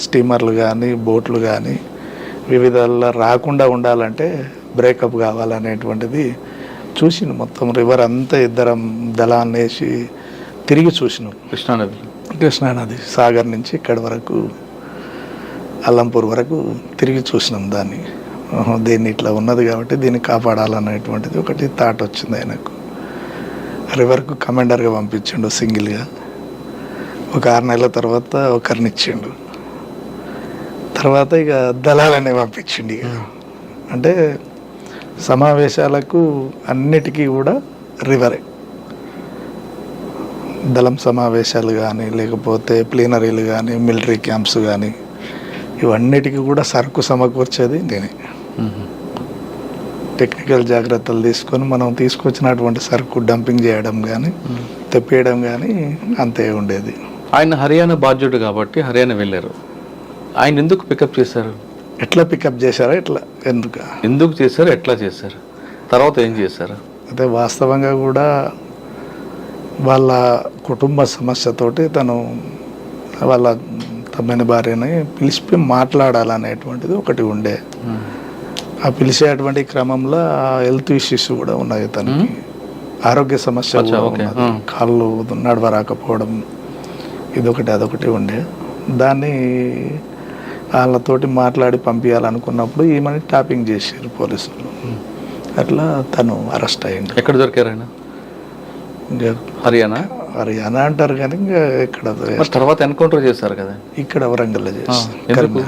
స్టీమర్లు కానీ బోట్లు కానీ వివిధాల్లో రాకుండా ఉండాలంటే బ్రేకప్ కావాలనేటువంటిది చూసినాం. మొత్తం రివర్ అంతా ఇద్దరం దళాన్ని వేసి తిరిగి చూసినాం. కృష్ణానది సాగర్ నుంచి ఇక్కడి వరకు అల్లంపూర్ వరకు తిరిగి చూసినాం దాన్ని. దీన్ని ఇట్లా ఉన్నది కాబట్టి దీన్ని కాపాడాలనేటువంటిది ఒకటి థాట్ వచ్చింది ఆయనకు. రివర్కు కమాండర్గా పంపించిండు సింగిల్గా. ఒక 6 నెలల తర్వాత ఒకరినిచ్చిండు. తర్వాత ఇక దళాలనే పంపించిండు. ఇక అంటే సమావేశాలకు అన్నిటికీ కూడా రివరే. దళం సమావేశాలు కానీ, లేకపోతే ప్లీనరీలు కానీ, మిలిటరీ క్యాంప్స్ కానీ, ఇవన్నిటికీ కూడా సరుకు సమకూర్చేది నేనే. టెక్నికల్ జాగ్రత్తలు తీసుకొని మనం తీసుకొచ్చినటువంటి సరుకు డంపింగ్ చేయడం కానీ, తెప్పేయడం కానీ అంతే ఉండేది. ఆయన హర్యానా బాధ్యుడు కాబట్టి హర్యానా వెళ్ళారు. ఆయన ఎందుకు పికప్ చేశారు? ఎట్లా పికప్ చేశారా? ఎందుకు చేశారు? ఎట్లా చేశారు? తర్వాత ఏం చేశారు? అయితే వాస్తవంగా కూడా వాళ్ళ కుటుంబ సమస్యతోటి తను వాళ్ళ తమ్మిన భార్యని పిలిచి మాట్లాడాలనేటువంటిది ఒకటి ఉండే. ఆ పిలిచేటువంటి క్రమంలో హెల్త్ ఇష్యూస్ కూడా ఉన్నాయి. తనకి ఆరోగ్య సమస్య కూడా ఉన్నది. కాళ్ళు నడవరాకపోవడం, ఇదొకటి అదొకటి ఉండే. దాన్ని వాళ్ళతోటి మాట్లాడి పంపించాలనుకున్నప్పుడు ఈమెని టాపింగ్ చేశారు పోలీసులు. అట్లా తను అరెస్ట్ అయ్యింది. ఎక్కడ దొరికారు ఆయన? హర్యానా అంటారు కానీ ఇంకా ఇక్కడ తర్వాత ఎన్కౌంటర్ చేశారు కదా, ఇక్కడ వరంగల్లో చేశారు.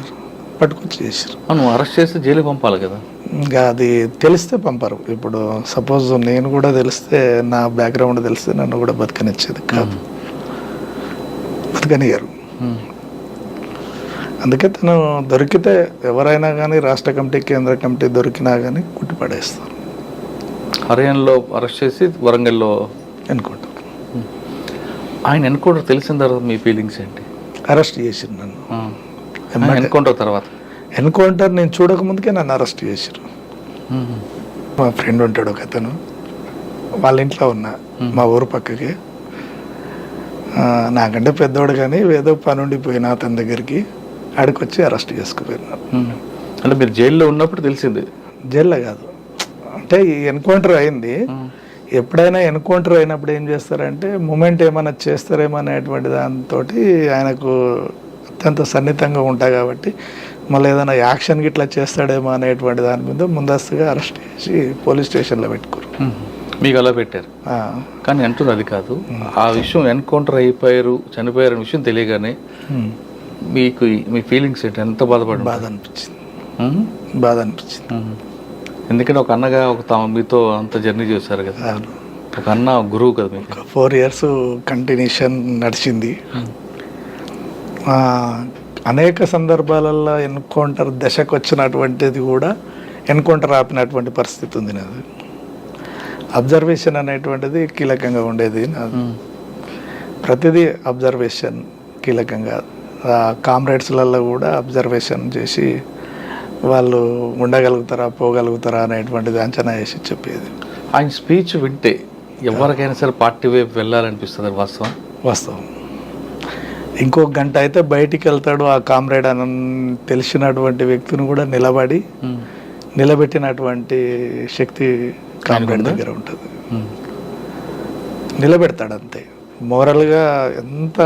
పట్టుకొచ్చి చేశారు. అరెస్ట్ చేసి జైలు పంపాలి కదా. ఇంకా అది తెలిస్తే పంపరు. ఇప్పుడు సపోజ్ నేను కూడా తెలిస్తే, నా బ్యాక్గ్రౌండ్ తెలిస్తే నన్ను కూడా బతకనిచ్చేది కాదు, బతకనియరు. అందుకే తను దొరికితే ఎవరైనా కానీ, రాష్ట్ర కమిటీ కేంద్ర కమిటీ దొరికినా కానీ కుట్టి పడేస్తారు. హర్యానాలో అరెస్ట్ చేసి వరంగల్లో ఎన్కౌంటర్. ఆయన ఎన్కౌంటర్ తెలిసిన తర్వాత మీ ఫీలింగ్స్ ఏంటి? అరెస్ట్ చేసిండు నన్ను. ఎన్కౌంటర్ తర్వాత ఎన్కౌంటర్ నేను చూడకముందుకే నన్ను అరెస్ట్ చేశారు. మా ఫ్రెండ్ ఉంటాడు ఒక అతను, వాళ్ళ ఇంట్లో ఉన్నా, మా ఊరు పక్కకి. నాకంటే పెద్దోడు కానీ ఏదో పని ఉండిపోయినా అతని దగ్గరికి, ఆడికొచ్చి అరెస్ట్ చేసుకుపోయినారు. అంటే మీరు జైల్లో ఉన్నప్పుడు తెలిసింది? జైల్లో కాదు, అంటే ఈ ఎన్కౌంటర్ అయింది. ఎప్పుడైనా ఎన్కౌంటర్ అయినప్పుడు ఏం చేస్తారంటే, మూమెంట్ ఏమైనా చేస్తారేమో అనేటువంటి దాంతో ఆయనకు అత్యంత సన్నిహితంగా ఉంటాయి కాబట్టి, మళ్ళీ ఏదైనా యాక్షన్ గిట్లా చేస్తాడేమో అనేటువంటి దాని మీద ముందస్తుగా అరెస్ట్ చేసి పోలీస్ స్టేషన్లో పెట్టుకోరు. మీకు అలా పెట్టారు. కానీ అంటుంది అది కాదు, ఆ విషయం ఎన్కౌంటర్ అయిపోయారు, చనిపోయారు అనే విషయం తెలియగానే మీకు మీ ఫీలింగ్స్ ఏంటి? ఎంత బాధపడి? బాధ అనిపించింది. ఎందుకంటే ఒక అన్నగా మీతో అంత జర్నీ చేశారు కదా, ఒక అన్న గురువు కదా మీకు. 4 years కంటిన్యూషన్ నడిచింది. అనేక సందర్భాలలో ఎన్కౌంటర్ దశకు వచ్చినటువంటిది కూడా ఎన్కౌంటర్ ఆపినటువంటి పరిస్థితి ఉంది నాది. అబ్జర్వేషన్ అనేటువంటిది కీలకంగా ఉండేది నాది. ప్రతిదీ అబ్జర్వేషన్ కీలకంగా. కామ్రేడ్స్లలో కూడా అబ్జర్వేషన్ చేసి వాళ్ళు ఉండగలుగుతారా, పోగలుగుతారా అనేటువంటిది అంచనా వేసి చెప్పేది. ఆయన స్పీచ్ వింటే ఎవరికైనా సరే పార్టీ వైపు వెళ్ళాలనిపిస్తుంది. వాస్తవం. ఇంకో గంట అయితే బయటికి వెళ్తాడు ఆ కామ్రేడ్ అని తెలిసినటువంటి వ్యక్తిని కూడా నిలబెట్టినటువంటి శక్తి కామ్రేడ్ దగ్గర ఉంటుంది. నిలబెడతాడు అంతే. మోరల్గా ఎంత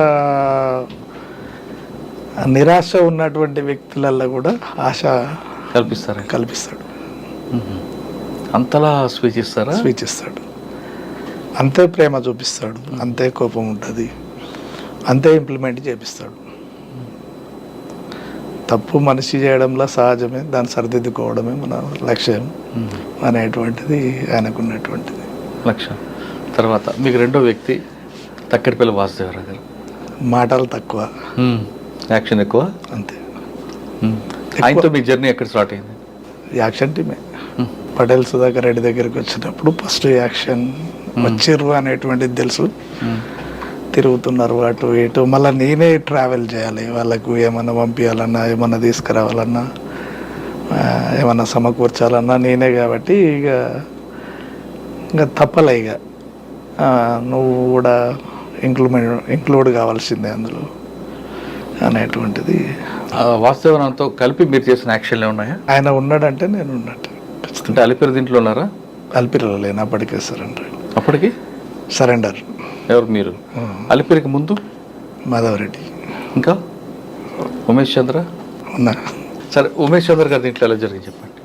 నిరాశ ఉన్నటువంటి వ్యక్తులలో కూడా ఆశ కల్పిస్తారా? కల్పిస్తాడు, అంతలా స్పీచ్ ఇస్తారా? స్పీచ్ ఇస్తాడు. అంతే ప్రేమ చూపిస్తాడు, అంతే కోపం ఉంటుంది, అంతే ఇంప్లిమెంట్ చేపిస్తాడు. తప్పు మనిషి చేయడంలో సహజమే, దాన్ని సరిదిద్దుకోవడమే మన లక్ష్యం అనేటువంటిది ఆయనకున్నటువంటిది లక్ష్యం. తర్వాత మీకు రెండో వ్యక్తి తక్కెడపల్లి వాసుదేవరావు గారు. మాటలు తక్కువ, యాక్షన్ ఎక్కువ. అంతే. ఆయనతో మీ జర్నీ ఎక్కడ స్టార్ట్ అయింది? యాక్షన్ టీమే. పటేల్ సుధాకర్ రెడ్డి దగ్గరికి వచ్చినప్పుడు ఫస్ట్ యాక్షన్ వచ్చిర్రు అనేటువంటిది తెలుసు. తిరుగుతున్నారు అటు ఇటు, మళ్ళీ నేనే ట్రావెల్ చేయాలి, వాళ్ళకు ఏమన్నా పంపించాలన్నా, ఏమన్నా తీసుకురావాలన్నా, ఏమన్నా సమకూర్చాలన్నా నేనే. కాబట్టి ఇంకా తప్పలే, ఇక నువ్వు కూడా ఇంక్లూడ్ కావాల్సిందే అందులో అనేటువంటిది. వాస్తవంతో కలిపి మీరు చేసిన యాక్షన్లు ఉన్నాయా? ఆయన ఉన్నాడంటే నేను ఉన్నట్టు. అంటే అలిపిరి దీంట్లో ఉన్నారా? అలిపిరిలో లేను, అప్పటికే సరెండర్. అప్పటికి సరెండర్. ఎవరు మీరు? అలిపిరికి ముందు మాధవరెడ్డి, ఇంకా ఉమేష్ చంద్ర ఉన్నా. సరే, ఉమేష్ చంద్ర గారి దీంట్లో ఎలా జరిగింది చెప్పండి.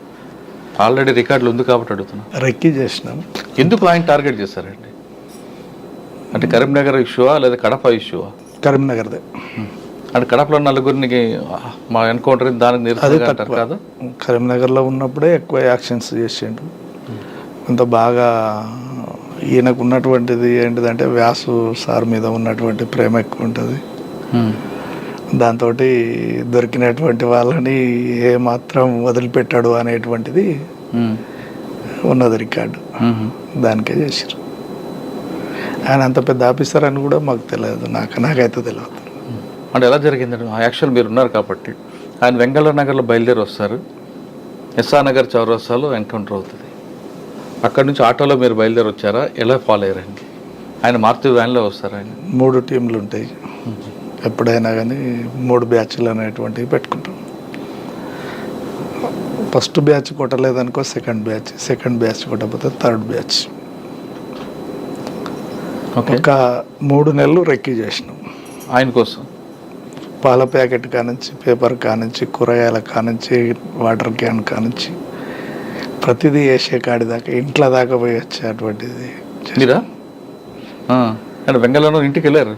ఆల్రెడీ రికార్డులు ఉంది కాబట్టి అడుగుతున్నా. రెక్కి చేసినాం. ఎందుకు ఆయన టార్గెట్ చేశారండి? అంటే కరీంనగర్ ఇష్యూవా లేదా కడప ఇష్యూవా? కరీంనగర్దే. అంటే కడపలో నలుగురికి మా ఎన్కౌంటర్ దానికి నిరసనగా అంటారు కదా. కరీంనగర్లో ఉన్నప్పుడే ఎక్కువ యాక్షన్స్ చేసిండు. కొంత బాగా ఈయనకు ఉన్నటువంటిది ఏంటిదంటే వ్యాసు సార్ మీద ఉన్నటువంటి ప్రేమ ఎక్కువ ఉంటుంది. దాంతో దొరికినటువంటి వాళ్ళని ఏ మాత్రం వదిలిపెట్టాడు అనేటువంటిది ఉన్నది రికార్డు. దానికే చేసారు. ఆయన అంత పెద్ద ఆఫీసర్ అని కూడా మాకు తెలియదు, నాకైతే తెలియదు. అంటే ఎలా జరిగిందండి ఆ యాక్షన్? మీరు ఉన్నారు కాబట్టి. ఆయన వెంగళ నగర్లో బయలుదేరి వస్తారు, ఎస్ఆర్ నగర్ చౌరస్తాలో ఎన్కౌంటర్ అవుతుంది. అక్కడ నుంచి ఆటోలో మీరు బయలుదేరి వచ్చారా? ఎలా ఫాలో అయ్యారండి? ఆయన మారుతి వ్యాన్లో వస్తారు. ఆయన 3 టీంలు ఉంటాయి ఎప్పుడైనా కానీ, 3 బ్యాచ్లు అనేటువంటివి పెట్టుకుంటాం. ఫస్ట్ బ్యాచ్ కొట్టలేదనుకో సెకండ్ బ్యాచ్ కొట్టకపోతే థర్డ్ బ్యాచ్. ఒక 3 నెలలు రెక్కి చేసినాం ఆయన కోసం. పాల ప్యాకెట్ కానుంచి, పేపర్ కానుంచి, కూరగాయల కానుంచి, వాటర్ క్యాన్ కానుంచి, ప్రతిదీ వేసే కాడి దాకా, ఇంట్లో దాకా పోయి వచ్చేటువంటిది. మీరా? అంటే వెంగళలో ఇంటికి వెళ్ళారు,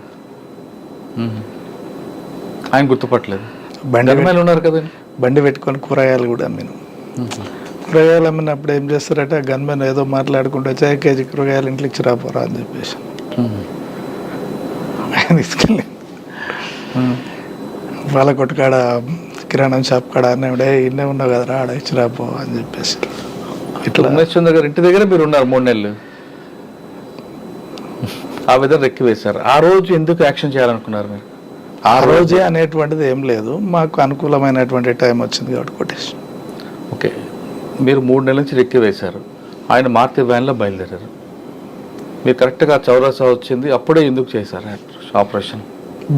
ఆయన గుర్తుపట్టలేదు. బండి ఉన్నారు కదండి. బండి పెట్టుకొని కూరగాయలు కూడా అమ్మినాం. కూరగాయలు అమ్మినప్పుడు ఏం చేస్తారంటే గన్మెన్ ఏదో మాట్లాడుకుంటూ వచ్చి 1 కేజీ కూరగాయలు ఇంట్లో ఇచ్చి రాపోరా అని చెప్పేసి ఆయన తీసుకెళ్ళి వాళ్ళ కొట్టుకాడ కిరాణం షాప్ కాడ అన్నాడే ఇన్నే ఉన్నావు కదరా ఆడ ఇచ్చి రాపో అని చెప్పేసి. ఇట్లా ఉమేష్ చంద్ర గారు ఇంటి దగ్గర మీరు ఉన్నారు 3 నెలలు. ఆ విధంగా రెక్కి వేశారు. ఆ రోజు ఎందుకు యాక్షన్ చేయాలనుకున్నారు మీరు? ఆ రోజే అనేటువంటిది ఏం లేదు, మాకు అనుకూలమైనటువంటి టైం వచ్చింది కాబట్టి కొట్టేసి. ఓకే, మీరు 3 నెలల నుంచి రెక్కి వేశారు, ఆయన మారుతి వ్యాన్లో బయలుదేరారు. మీరు కరెక్ట్గా చౌరసా వచ్చింది, అప్పుడే ఎందుకు చేశారు ఆపరేషన్?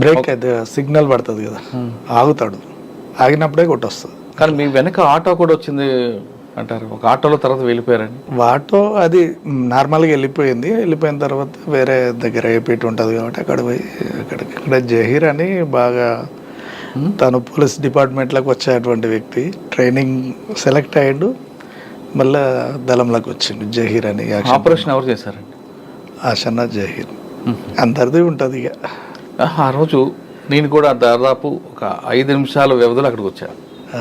బ్రేక్ అయితే సిగ్నల్ పడుతుంది కదా, ఆగుతాడు, ఆగినప్పుడే కొట్టొస్తుంది. కానీ మీ వెనక ఆటో కూడా వచ్చింది అంటారు, ఒక ఆటోలో తర్వాత వెళ్ళిపోయారని. ఆటో అది నార్మల్గా వెళ్ళిపోయిన తర్వాత వేరే దగ్గర ఏపీటీ ఉంటుంది కాబట్టి అక్కడ పోయి ఇక్కడ జహీర్ అని బాగా తను పోలీస్ డిపార్ట్మెంట్లోకి వచ్చేటువంటి వ్యక్తి, ట్రైనింగ్ సెలెక్ట్ అయ్యాడు, మళ్ళీ దళంలోకి వచ్చిండు జహీర్ అని. ఆపరేషన్ ఎవరు చేశారండి? ఆషన్న జహీర్, అందరిది ఉంటుంది ఇక. ఆ రోజు నేను కూడా దాదాపు ఒక 5 నిమిషాల వ్యవధిలో అక్కడికి వచ్చాను.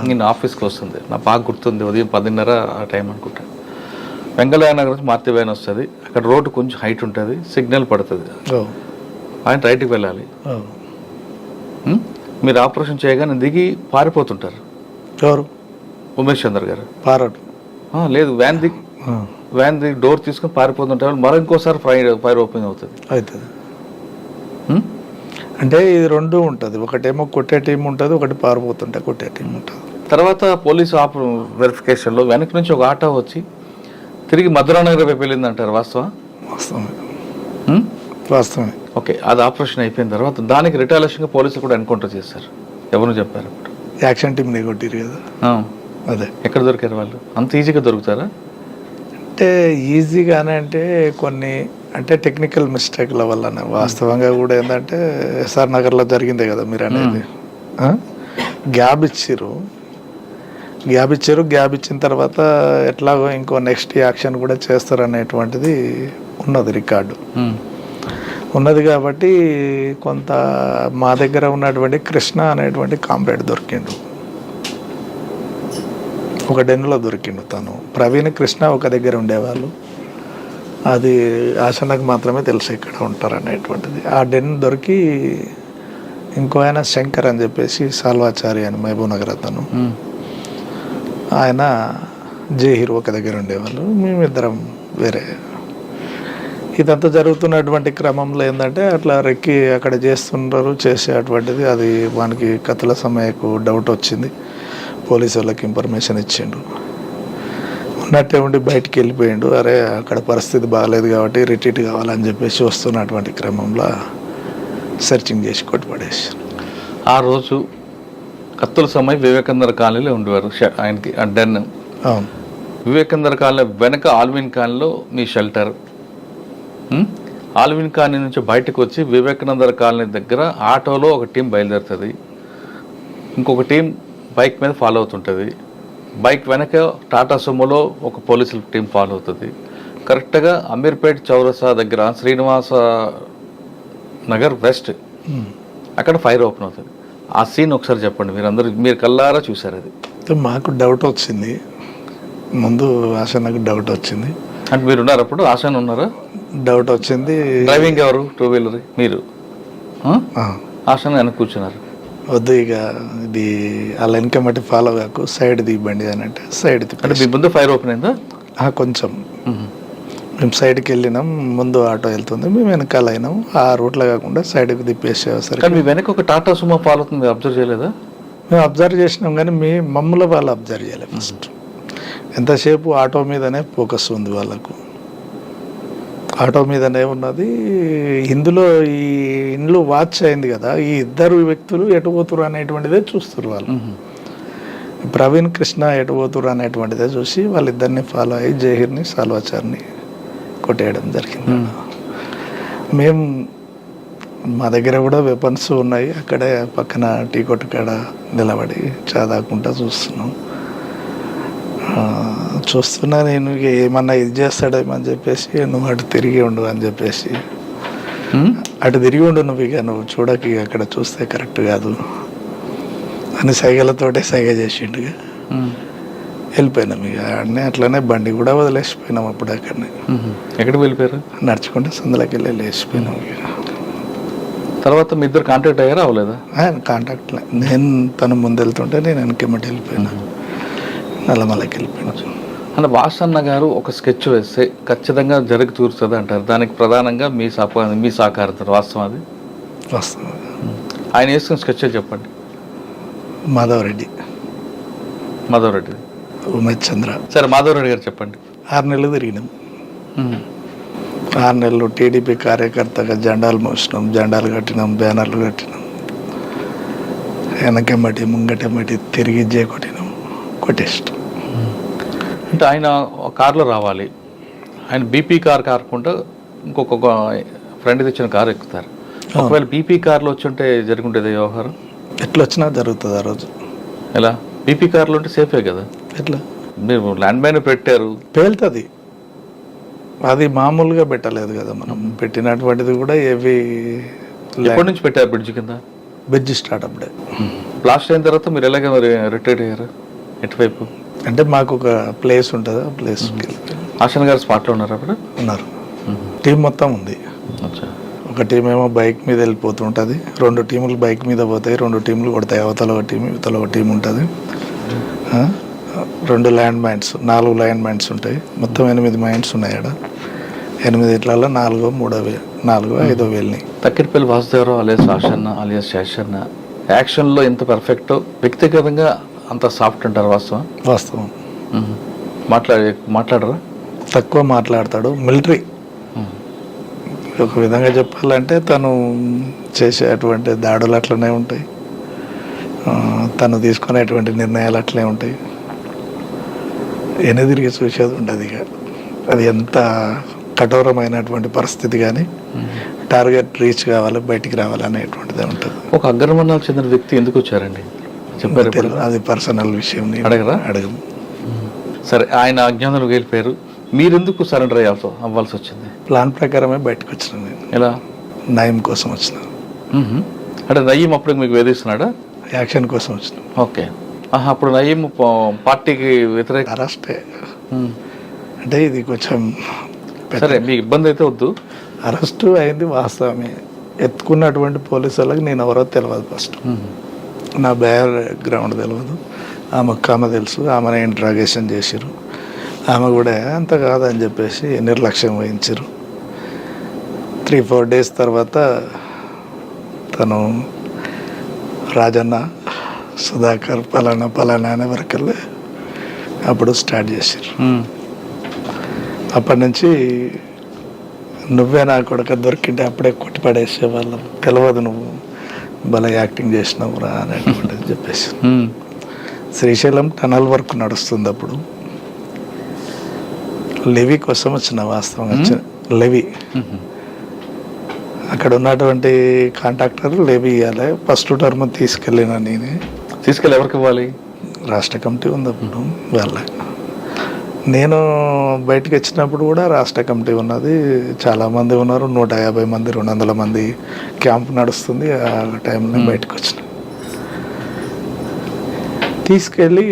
నేను ఆఫీస్కి వస్తుంది, నా బాగా గుర్తుంది, ఉదయం 10:30 ఆ టైం అనుకుంటా. వెంగళయ్య నగర్ నుంచి మారుతి వ్యాన్ వస్తుంది, అక్కడ రోడ్డు కొంచెం హైట్ ఉంటుంది, సిగ్నల్ పడుతుంది, ఆయన రైట్కి వెళ్ళాలి. మీరు ఆపరేషన్ చేయగానే దిగి పారిపోతుంటారు. ఎవరు? ఉమేష్ చంద్ర గారు. పారాడు లేదు, వ్యాన్ దిగి డోర్ తీసుకొని పారిపోతుంటారు. మరో ఇంకోసారి ఫైర్ ఓపెన్ అవుతుంది. అవుతుంది అంటే ఇది 2 ఉంటుంది, ఒకటేమో కొట్టే టీం ఉంటుంది, ఒకటి పారిపోతుంటే కొట్టే టీం ఉంటుంది. తర్వాత పోలీసు వెరిఫికేషన్లో వెనక నుంచి ఒక ఆటో వచ్చి తిరిగి మధురానగర్ వైపు వెళ్ళింది అంటారు, వాస్తవా? వాస్తవమే. ఓకే, అది ఆపరేషన్ అయిపోయిన తర్వాత దానికి రిటాలియేషన్గా పోలీసులు కూడా ఎన్కౌంటర్ చేశారు. ఎవరు చెప్పారు? అప్పుడు యాక్షన్ టీం కొట్టిరు కదా. అదే. ఎక్కడ దొరికారు వాళ్ళు? అంత ఈజీగా దొరుకుతారా? అంటే ఈజీగానే అంటే కొన్ని అంటే టెక్నికల్ మిస్టేక్ల వల్లనే వాస్తవంగా కూడా ఏంటంటే ఎస్ఆర్ నగర్లో జరిగిందే కదా మీరు అనేది. గ్యాప్ ఇచ్చిన తర్వాత ఎట్లాగో ఇంకో నెక్స్ట్ యాక్షన్ కూడా చేస్తారు అనేటువంటిది ఉన్నది రికార్డు ఉన్నది. కాబట్టి కొంత మా దగ్గర ఉన్నటువంటి కృష్ణ అనేటువంటి కామ్రేడ్ దొరికిండు, ఒక డెన్నులో దొరికిండు. తను ప్రవీణ్ కృష్ణ ఒక దగ్గర ఉండేవాళ్ళు, అది ఆశనకు మాత్రమే తెలుసు ఇక్కడ ఉంటారు అనేటువంటిది. ఆ డెన్ దొరికి ఇంకో ఆయన శంకర్ అని చెప్పేసి సాల్వాచారి అని మహబూబ్ నగర్ అతను, ఆయన జేహీర్ ఒక దగ్గర ఉండేవాళ్ళు, మేమిద్దరం వేరే. ఇదంతా జరుగుతున్నటువంటి క్రమంలో ఏంటంటే అట్లా రెక్కి అక్కడ చేసేటువంటిది అది వానికి కథల సమయకు డౌట్ వచ్చింది. పోలీసు వాళ్ళకి ఇన్ఫర్మేషన్ ఇచ్చిండు, ఉన్నట్టే ఉండి బయటికి వెళ్ళిపోయిండు. అరే అక్కడ పరిస్థితి బాగాలేదు కాబట్టి రిట్రీట్ కావాలని చెప్పేసి వస్తున్నటువంటి క్రమంలో సెర్చింగ్ చేసి కొట్టుపడేసి. ఆ రోజు కత్తుల సమయం వివేకానంద కాలనీలో ఉండేవారు ఆయనకి డెన్. అవును, వివేకానంద కాలనీ వెనక ఆల్విన్ కాలనీలో మీ షెల్టర్. ఆల్విన్ కాలనీ నుంచి బయటకు వచ్చి వివేకానంద కాలనీ దగ్గర ఆటోలో ఒక టీం బయలుదేరుతుంది, ఇంకొక టీం బైక్ మీద ఫాలో అవుతుంటుంది. బైక్ వెనక టాటా సుమోలో ఒక పోలీసుల టీం ఫాలో అవుతుంది. కరెక్ట్గా అమీర్పేట్ చౌరసా దగ్గర శ్రీనివాస నగర్ వెస్ట్ అక్కడ ఫైర్ ఓపెన్ అవుతుంది. ఆ సీన్ ఒకసారి చెప్పండి, మీరు కల్లారా చూసారు అది. మాకు డౌట్ వచ్చింది, ముందు ఆశనకు డౌట్ వచ్చింది. అంటే మీరు ఉన్నారు అప్పుడు? ఆశన ఉన్నారా? డౌట్ వచ్చింది. డ్రైవింగ్ ఎవరు? టూ వీలర్ మీరు? ఆశన వెనక కూర్చున్నారు. వద్దు ఇక ఇది అలా వెనక మట్టి ఫాలో కాకు, సైడ్ దిగబండి అని అంటే సైడ్ అంటే మీ ముందు ఫైర్ ఓపెన్ అయిందా? కొంచెం మేము సైడ్కి వెళ్ళినాం, ముందు ఆటో వెళ్తుంది, మేము వెనకాల అయినాం. ఆ రూట్లో కాకుండా సైడ్కి తిప్పేసేసరికి మీ వెనక ఒక టాటా సుమో ఫాలో అవుతుంది, అబ్జర్వ్ చేయలేదా? మేము అబ్జర్వ్ చేసినాం కానీ మమ్మల్ని వాళ్ళు అబ్జర్వ్ చేయలేదు. ఫస్ట్ ఎంతసేపు ఆటో మీదనే ఫోకస్ ఉంది వాళ్ళకు, ఆటో మీదనే ఉన్నది. ఇందులో ఈ ఇండ్లు వాచ్ అయింది కదా, ఈ ఇద్దరు వ్యక్తులు ఎటు పోతురు అనేటువంటిదే చూస్తారు వాళ్ళు. ప్రవీణ్ కృష్ణ ఎటు పోతురు అనేటువంటిదే చూసి వాళ్ళిద్దరిని ఫాలో అయ్యి జహీర్ని సాల్వాచార్ని కొట్టేయడం జరిగింది. మేము మా దగ్గర కూడా వెపన్స్ ఉన్నాయి, అక్కడే పక్కన టీ కొట్టు కాడ నిలబడి చదాకుంటా చూస్తున్నా. నేను ఏమన్నా ఇది చేస్తాడేమని చెప్పేసి నువ్వు అటు తిరిగి ఉండు అని చెప్పేసి, అటు తిరిగి ఉండు నువ్వు, ఇక నువ్వు చూడక అక్కడ చూస్తే కరెక్ట్ కాదు అని సైగలతోటే సైగ చేసిండుగా. వెళ్ళిపోయినాం ఇక అన్నీ అట్లనే, బండి కూడా వదిలేసిపోయినాం అప్పుడు అక్కడనే. ఎక్కడికి వెళ్ళిపోయారు? నడుచుకుంటే సందులోకి వెళ్ళి లేచిపోయినాం ఇక. తర్వాత మీ ఇద్దరు కాంటాక్ట్ అయ్యారా? అవ్వలేదా? కాంటాక్ట్ నేను తను ముందు వెళ్తుంటే నేను వెనకెమ్మటి వెళ్ళిపోయినా, నల్లమల్లకి వెళ్ళిపోయినా. అంటే వాసన్న గారు ఒక స్కెచ్ వేస్తే ఖచ్చితంగా జరిగి తీరుతుంది అంటారు, దానికి ప్రధానంగా మీ సహకారం వాస్తవం? అది వాస్తవం. ఆయన వేసుకున్న స్కెచ్ చెప్పండి. మాధవరెడ్డి, ఉమేష్ చంద్ర. సరే, మాధవరెడ్డి గారు చెప్పండి. 6 నెలలు తిరిగినాం. 6 నెలలు టీడీపీ కార్యకర్తగా జెండాలు మోసినాం, జెండాలు కట్టినాం, బ్యానర్లు కట్టినాం, వెనకెమ్మటి ముంగటెమ్మటి తిరిగి కొట్టినాం, కొట్టేస్తాం. అంటే ఆయన కార్లో రావాలి, ఆయన బీపీ కార్ కాకుండా ఇంకొక ఫ్రెండ్ తెచ్చిన కారు ఎక్కుతారు. ఒకవేళ బీపీ కార్లో వచ్చి ఉంటే జరుగుంటుంది వ్యవహారం? ఎట్లా వచ్చినా జరుగుతుంది ఆ రోజు. ఎలా? బీపీ కార్లో ఉంటే సేఫే కదా? ఎట్లా? మీరు ల్యాండ్ మైన్ పెట్టారు, పేలుతుంది. అది మామూలుగా పెట్టలేదు కదా మనం, పెట్టినటువంటిది కూడా ఏవి. ఎప్పటి నుంచి పెట్టారు బ్రిడ్జ్ కింద? బ్రిడ్జ్ స్టార్ట్ అప్పుడే. బ్లాస్ట్ అయిన తర్వాత మీరు ఎలాగ రిటైర్ అయ్యారు? ఎటువైపు? అంటే మాకు ఒక ప్లేస్ ఉంటుంది, ఆ ప్లేస్ ఆశన్ గారు స్పాట్లో ఉన్నారు అప్పుడు? ఉన్నారు. టీం మొత్తం ఉంది. ఒక టీం ఏమో బైక్ మీద వెళ్ళిపోతుంటుంది, 2 టీములు బైక్ మీద పోతాయి, 2 టీములు కొడతాయి. అవతల ఒక టీం, ఇవతల ఒక టీం ఉంటుంది. 2 ల్యాండ్ మైన్స్, 4 ల్యాండ్ మైన్స్ ఉంటాయి. మొత్తం 8 మైన్స్ ఉన్నాయి ఆడ. 8 ఇట్లలో 4 5 వెళ్ళినాయి. తక్కిడిపల్లి వాసుదేవరావు అలియాస్ ఆశన్న అలియాస్ శేషన్న యాక్షన్లో ఎంత పర్ఫెక్ట్, వ్యక్తిగతంగా అంత సాఫ్ట్ అంటారు? వాస్తవం. మాట్లాడరా? తక్కువ మాట్లాడతాడు. మిలిటరీ ఒక విధంగా చెప్పాలంటే తను చేసేటువంటి దాడులు అట్లనే ఉంటాయి, తను తీసుకునేటువంటి నిర్ణయాలు అట్లే ఉంటాయి. వెనుదిరిగి చూసేది ఉండదు ఇక. అది ఎంత కఠోరమైనటువంటి పరిస్థితి కానీ టార్గెట్ రీచ్ కావాలి, బయటికి రావాలి అనేటువంటిది ఉంటుంది. ఒక అగ్రవర్ణాలకు చెందిన వ్యక్తి ఎందుకు వచ్చారండి చెప్పారు ఎప్పుడైనా? అది పర్సనల్ విషయం, నేను అడగరా? అడగను. సరే, ఆయన అజ్ఞానంలో వెళ్ళిపోయారు, మీరెందుకు సరెండర్ అవ్వాల్సి వచ్చింది? ప్లాన్ ప్రకారమే బయటకు వచ్చిన నేను. ఎలా? నయం కోసం వచ్చిన, అంటే నయీం అప్పుడు మీకు వేధిస్తున్నాడా? యాక్షన్ కోసం వచ్చిన. ఓకే. అప్పుడు నయీం పార్టీకి వ్యతిరేక అరెస్టే. అంటే ఇది కొంచెం సరే, మీకు ఇబ్బంది అయితే వద్దు. అరెస్టు అయింది వాస్తవమే. ఎత్తుకున్నటువంటి పోలీసు వాళ్ళకి నేను ఎవరో తెలియదు. ఫస్ట్ నా బ్యాక్గ్రౌండ్ తెలియదు. ఆమె తెలుసు, ఆమెను ఇంట్రాగేషన్ చేసిరు. ఆమె కూడా అంత కాదని చెప్పేసి నిర్లక్ష్యం వహించారు. 3-4 డేస్ తర్వాత తను రాజన్న, సుధాకర్, పలానా అనే వరకల్లా అప్పుడు స్టార్ట్ చేశారు. అప్పటి నుంచి నువ్వే నా కొడుకు దొరికింటే అప్పుడే కొట్టి పడేసే వాళ్ళం, తెలియదు నువ్వు భలే యాక్టింగ్ చేసినావురా అనేటువంటిది చెప్పేసి. శ్రీశైలం టనల్ వర్క్ నడుస్తుంది అప్పుడు. లెవీ కోసం వచ్చిన, వాస్తవంగా వచ్చిన లెవీ. అక్కడ ఉన్నటువంటి కాంట్రాక్టర్ లెవీ ఇవ్వాలి. ఫస్ట్ టర్మ్ తీసుకెళ్ళిన నేనే. తీసుకెళ్ళి ఎవరికి ఇవ్వాలి? రాష్ట్ర కమిటీ ఉంది అప్పుడు వాళ్ళ. నేను బయటకు వచ్చినప్పుడు కూడా రాష్ట్ర కమిటీ ఉన్నది, చాలామంది ఉన్నారు, 150 మంది 200 మంది క్యాంప్ నడుస్తుంది. ఆ టైంలో బయటకు వచ్చిన, తీసుకెళ్ళి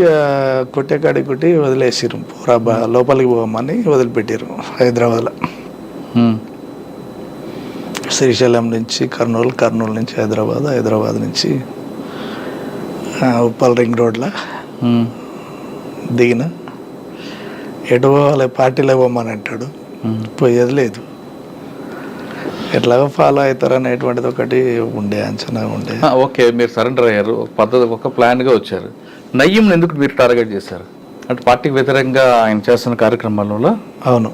కొట్టేకాడి కొట్టి వదిలేసిరు. పూరా లోపలికి పోమని వదిలిపెట్టారు హైదరాబాద్లో. శ్రీశైలం నుంచి కర్నూలు, కర్నూలు నుంచి హైదరాబాద్, హైదరాబాద్ నుంచి ఉప్పల్ రింగ్ రోడ్లో దిగిన. ఎటు పోవాలి, పార్టీలో పోమని అంటాడు, పోయేది లేదు. ఎట్లాగో ఫాలో అవుతారు అనేటువంటిది ఒకటి ఉండే, అంచనా ఉండే. ఓకే, మీరు సరెండర్ అయ్యారు, ఒక పద్ధతి, ఒక ప్లాన్గా వచ్చారు. నయ్యంని ఎందుకు మీరు టార్గెట్ చేశారు? అంటే పార్టీకి వ్యతిరేకంగా ఆయన చేస్తున్న కార్యక్రమాలలో? అవును,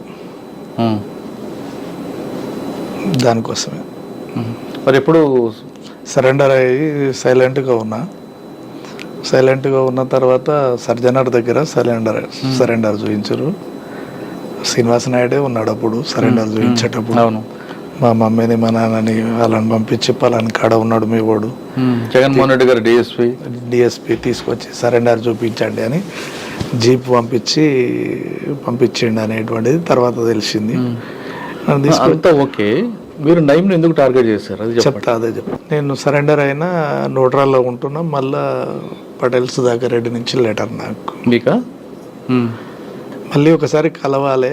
దానికోసమే. మరి ఎప్పుడు సరెండర్ అయ్యి సైలెంట్గా ఉన్న తర్వాత సర్జనర్ దగ్గర సరెండర్ చూపించారు. శ్రీనివాస నాయుడే ఉన్నాడు అప్పుడు సరెండర్ చూపించేటప్పుడు. అవును, మా మమ్మీని మా నాన్నని వాళ్ళని పంపించి పలాని కాడ ఉన్నాడు మీ వాడు జగన్మోహన్ రెడ్డి గారు డిఎస్పి తీసుకొచ్చి సరెండర్ చూపించండి అని జీప్ పంపించండి అనేటువంటిది తర్వాత తెలిసింది. అంతా ఓకే, మీరు నయీంని ఎందుకు టార్గెట్ చేశారు అది చెప్తా. అదే నేను సరెండర్ అయినా నోట్రాల్లో ఉంటున్నా. మళ్ళా పటేల్ సుధాకర్ రెడ్డి నుంచి లెటర్ నాకు మీకా మళ్ళీ ఒకసారి కలవాలి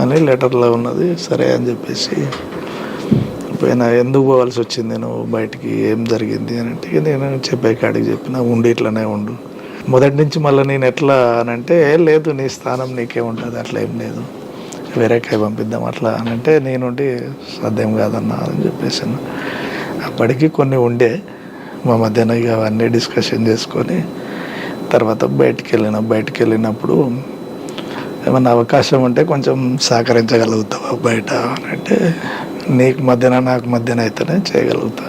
అని లెటర్లో ఉన్నది. సరే అని చెప్పేసి పోయినా. ఎందుకు పోవాల్సి వచ్చింది నువ్వు బయటికి, ఏం జరిగింది అని అంటే నేను చెప్పే కాడికి చెప్పిన, ఉండి ఇట్లనే ఉండు. మొదటి నుంచి మళ్ళీ నేను ఎట్లా అని అంటే, లేదు నీ స్థానం నీకే ఉంటుంది, అట్లా ఏం లేదు, వేరే కాయ పంపిద్దాం అట్లా అని అంటే, నేనుండి సాధ్యం కాదన్నా అని చెప్పేసాను. అప్పటికి కొన్ని ఉండే మా మధ్యన, ఇక అవన్నీ డిస్కషన్ చేసుకొని తర్వాత బయటికి వెళ్ళినప్పుడు ఏమన్నా అవకాశం ఉంటే కొంచెం సహకరించగలుగుతావా బయట అని అంటే, నీకు మధ్యన నాకు మధ్యన అయితేనే చేయగలుగుతా,